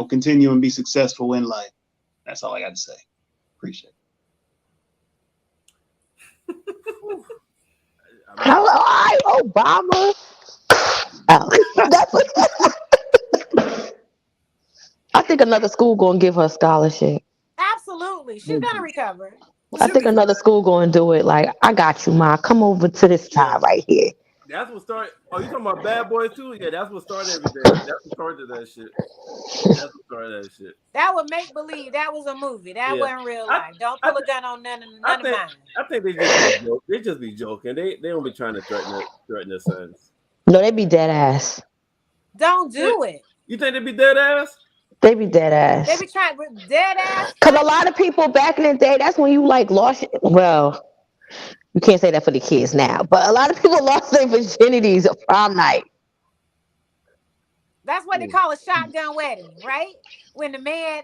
continue and be successful in life. That's all I got to say. Appreciate it. Hello, Obama. I think another school gonna give her a scholarship. Absolutely, she's gonna recover. I think another school going to do it. Like, I got you, Ma. Come over to this side right here. That's what started. Oh, you talking about Bad Boys too? Yeah, that's what started everything. That's what started that shit. That's what started that shit. That was make believe. That was a movie. That wasn't real life. Don't pull a gun on none of mine. I think they just be joking. They don't be trying to threaten their sons. No, they be dead ass. Don't do it. You think they be dead ass? They be dead ass. They be trying with dead ass. Because a lot of people back in the day, that's when you like lost. Well, you can't say that for the kids now, but a lot of people lost their virginities at prom night. That's what they call a shotgun wedding, right? When the man,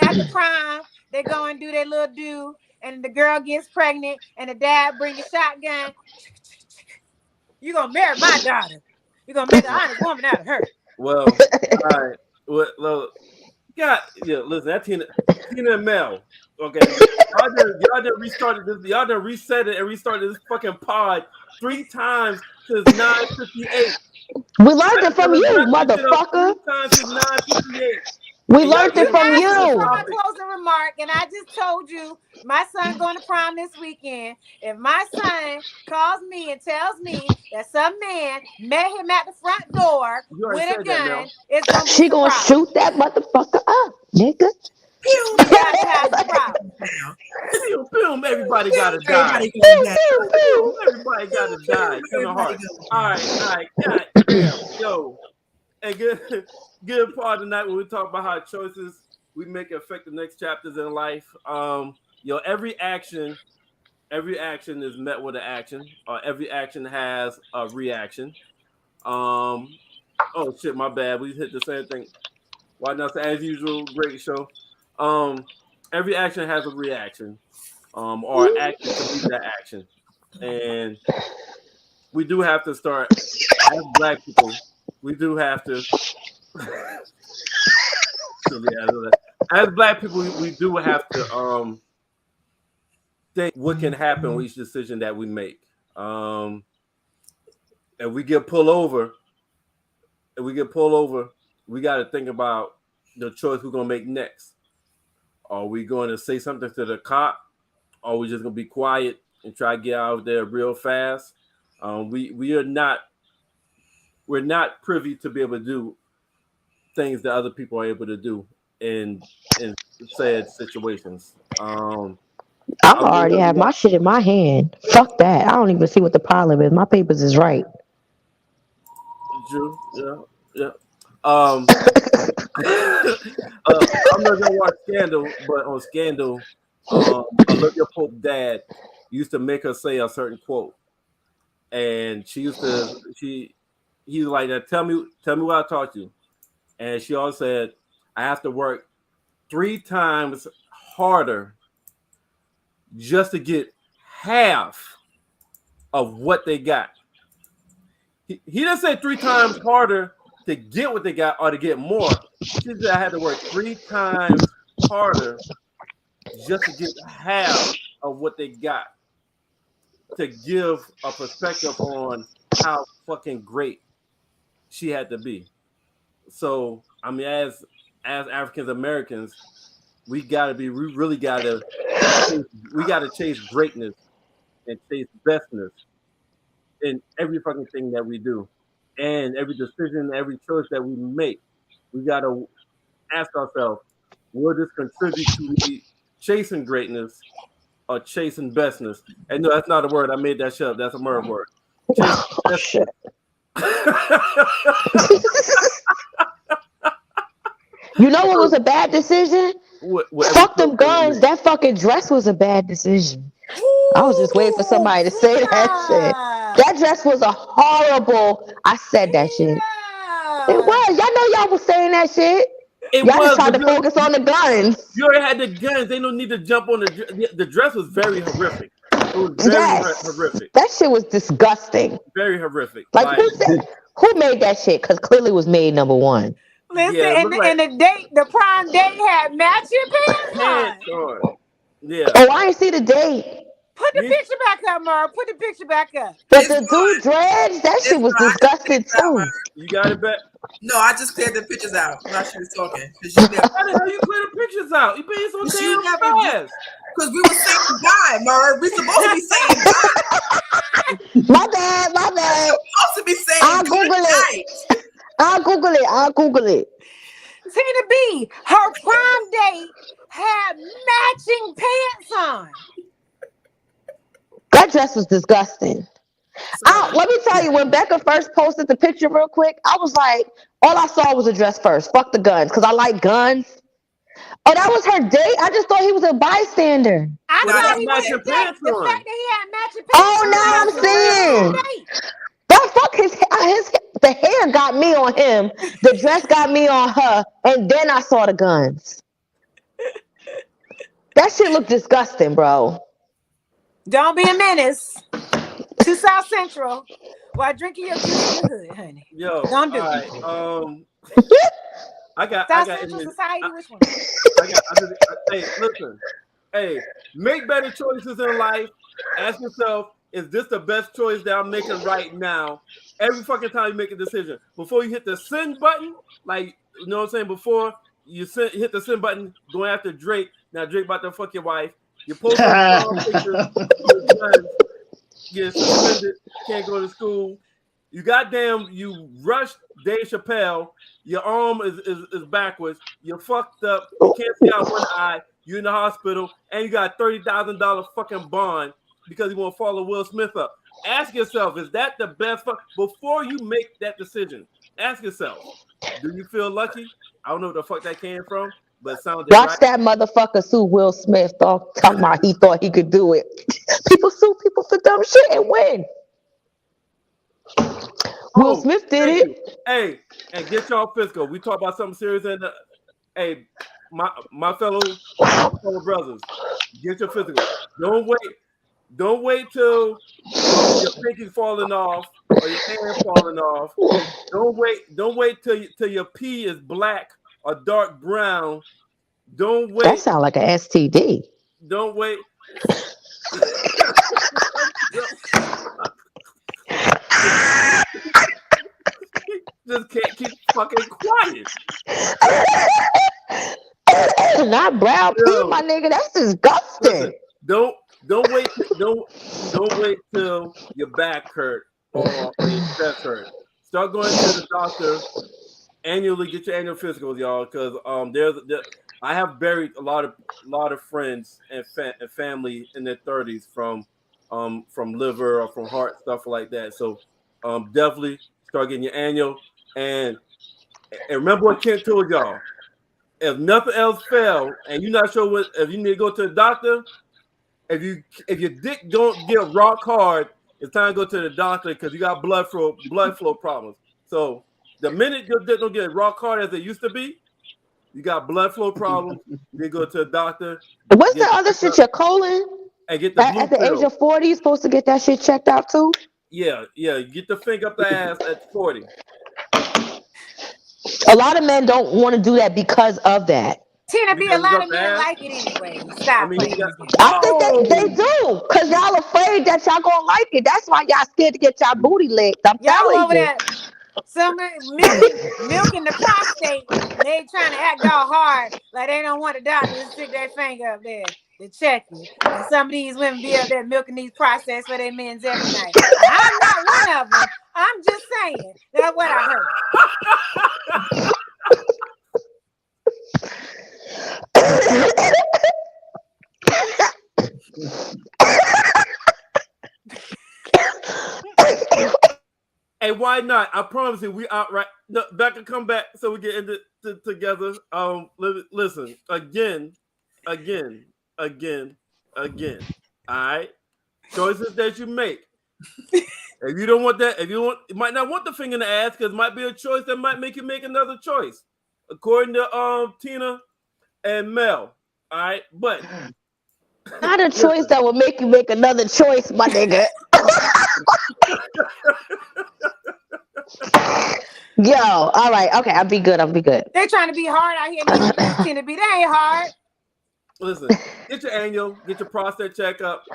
at the prom, they go and do their little do, and the girl gets pregnant, and the dad bring the shotgun. You gonna marry my daughter? You gonna make an honest woman out of her? Well, all right. Well, yeah. Listen, that Tina and Mel. Okay, y'all done restarted this. Y'all done reset it and restarted this fucking pod 3 times since 9:58. We learned it from you, motherfucker. 3 times since 9:58. We learned it from you. For my closing remark, and I just told you my son going to prom this weekend. If my son calls me and tells me that some man met him at the front door with a gun, it's gonna be she gonna shoot that motherfucker up, nigga. Everybody gotta die. Everybody gotta die. Kevin Hart. All right. God, yo, and good part tonight when we talk about how choices we make affect the next chapters in life. Every action is met with an action. Every action has a reaction. Oh shit, my bad. We hit the same thing. Why not say as usual? Great show. Every action has a reaction, or action to meet that action, and we do have to start as Black people. We do have to. As Black people, we do have to think what can happen with each decision that we make. And we get pulled over. We got to think about the choice we're gonna make next. Are we going to say something to the cop? Or are we just gonna be quiet and try to get out there real fast? We're not privy to be able to do things that other people are able to do in said situations. I already have my shit in my hand. Fuck that. I don't even see what the problem is. My papers is right. True. Yeah. I'm not gonna watch Scandal, but on Scandal, Olivia Pope's dad used to make her say a certain quote, and he was like, "Tell me what I taught you," and she always said, "I have to work 3 times harder just to get half of what they got." He didn't say 3 times harder to get what they got or to get more. She said I had to work 3 times harder just to get half of what they got, to give a perspective on how fucking great she had to be. So, I mean, as African Americans, we really gotta chase greatness and chase bestness in every fucking thing that we do. And every decision, every choice that we make, we got to ask ourselves, will this contribute to me chasing greatness or chasing bestness? And no, that's not a word. I made that shit up. That's a murder word. Oh, shit. You know what was a bad decision? Fuck them guns. That fucking dress was a bad decision. I was just waiting for somebody to say that shit. That dress was a horrible. I said that shit. It was. Y'all know y'all was saying that shit. Y'all just tried to focus on the guns. You already had the guns. They don't need to jump on the dress was very horrific. It was very horrific. That shit was disgusting. Very horrific. Like who made that shit? Because clearly it was made number one. Listen, and the prom date had matching pants on. Yeah. Oh, I didn't see the date. Put the picture back up, Mara. Put the picture back up. But the dude dreads, that shit was disgusting too. You got it back? No, I just cleared the pictures out while she was talking. How the hell you clear the pictures out? You being so damn fast. because we were saying die, Merv. We supposed to be saying die. My bad. Supposed to be saying I'll good Google night. it. I'll Google it. Tina B, her prom date had matching pants on. That dress was disgusting. Let me tell you, when Becca first posted the picture real quick, I was like, all I saw was a dress first. Fuck the guns, because I like guns. Oh, that was her date? I just thought he was a bystander. I No, thought that's he was matching a date. pants The on. fact that he had matching pants Oh, on. now I'm That's seeing. date. That fuck the hair got me on him, the dress got me on her, and then I saw the guns. That shit looked disgusting, bro. Don't be a menace to South Central while drinking your juice in the hood, honey. Yo, Don't do all it. right. I got Central in this. Society, which one? Hey, listen. Hey, make better choices in life. Ask yourself, is this the best choice that I'm making right now? Every fucking time you make a decision, before you hit the send button, like, you know what I'm saying? Before you hit the send button, going after Drake. Now Drake about to fuck your wife. You post up pictures. Your son gets suspended. Can't go to school. You rushed Dave Chappelle. Your arm is backwards. You're fucked up. You can't see out one eye. You're in the hospital, and you got $30,000 fucking bond because you want to follow Will Smith up. Ask yourself, is that the best? Before you make that decision, ask yourself, do you feel lucky? I don't know where the fuck that came from, but it sounded Watch right. that motherfucker sue Will Smith, talking about he thought he could do it. People sue people for dumb shit and win. Will Smith did thank it. you. Hey, and get y'all physical. We talk about something serious, and hey, my fellow brothers, get your physical. Don't wait till your pinky's falling off or your hand falling off. Don't wait till your pee is black or dark brown. Don't wait. That sounds like an STD. Don't wait. Just can't keep fucking quiet. Not brown pee, my nigga. That's disgusting. Listen, don't wait till your back hurt or your chest hurt. Start going to the doctor annually. Get your annual physicals, y'all, because I have buried a lot of friends and family in their 30s from liver or from heart, stuff like that. So definitely start getting your annual, and remember what Kent told y'all. If nothing else fails, and you're not sure if you need to go to the doctor, if your dick don't get rock hard, it's time to go to the doctor because you got blood flow problems. So the minute your dick don't get rock hard as it used to be, you got blood flow problems. You need to go to the doctor. What's the other shit? Your colon? And get the blue at the pill. age of 40, you're supposed to get that shit checked out too? Yeah. Get the finger up the ass at 40. A lot of men don't want to do that because of that. Tina B, a lot of men like it anyway. Stop playing. I think they do, because y'all afraid that y'all gonna like it. That's why y'all scared to get y'all booty licked. I'm telling over you. there, some milking the prostate. They trying to act all hard like they don't want the doctor to stick their finger up there to check you. And some of these women be up there milking these prostates for their men's every night. I'm not one of them. I'm just saying that's what I heard. Hey, why not? I promise you, we outright. No, Becca, come back so we get into together. Listen again. All right, choices that you make. If you don't want that, you might not want the finger in the ass because it might be a choice that might make you make another choice, according to Tina and Mel. All right, but not a choice that will make you make another choice, my nigga. Yo, all right, okay, I'll be good. They trying to be hard out here. Tina B, they ain't hard. Listen, get your annual, get your prostate checkup.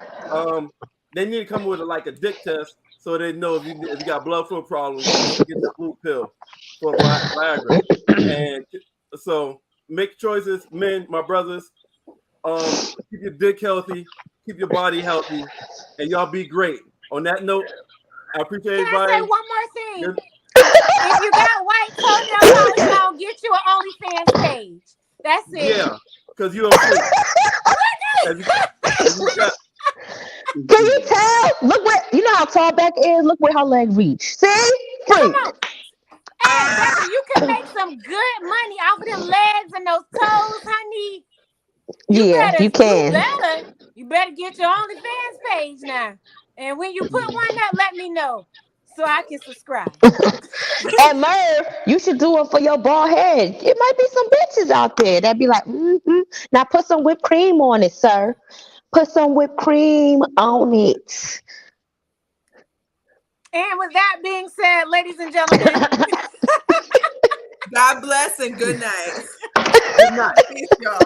They need to come with a dick test so they know if you got blood flow problems, you get the blue pill for Viagra. And so make choices, men, my brothers. Keep your dick healthy, keep your body healthy, and y'all be great. On that note, I appreciate Can I everybody. say one more thing? Good- If you got white toenail polish on, get you an OnlyFans page. That's it. Yeah, because you're a freak. And you got, Can you tell? Look where you know how tall Beck is. Look where her leg reach. See, freak. Come on. Hey, Becca, you can make some good money off of them legs and those toes, honey. Yeah, you can. You better get your OnlyFans page now. And when you put one up, let me know so I can subscribe. And Merv, you should do it for your bald head. It might be some bitches out there that be like, now put some whipped cream on it, sir. Put some whipped cream on it. And with that being said, ladies and gentlemen, God bless and good night. good night. Peace, y'all.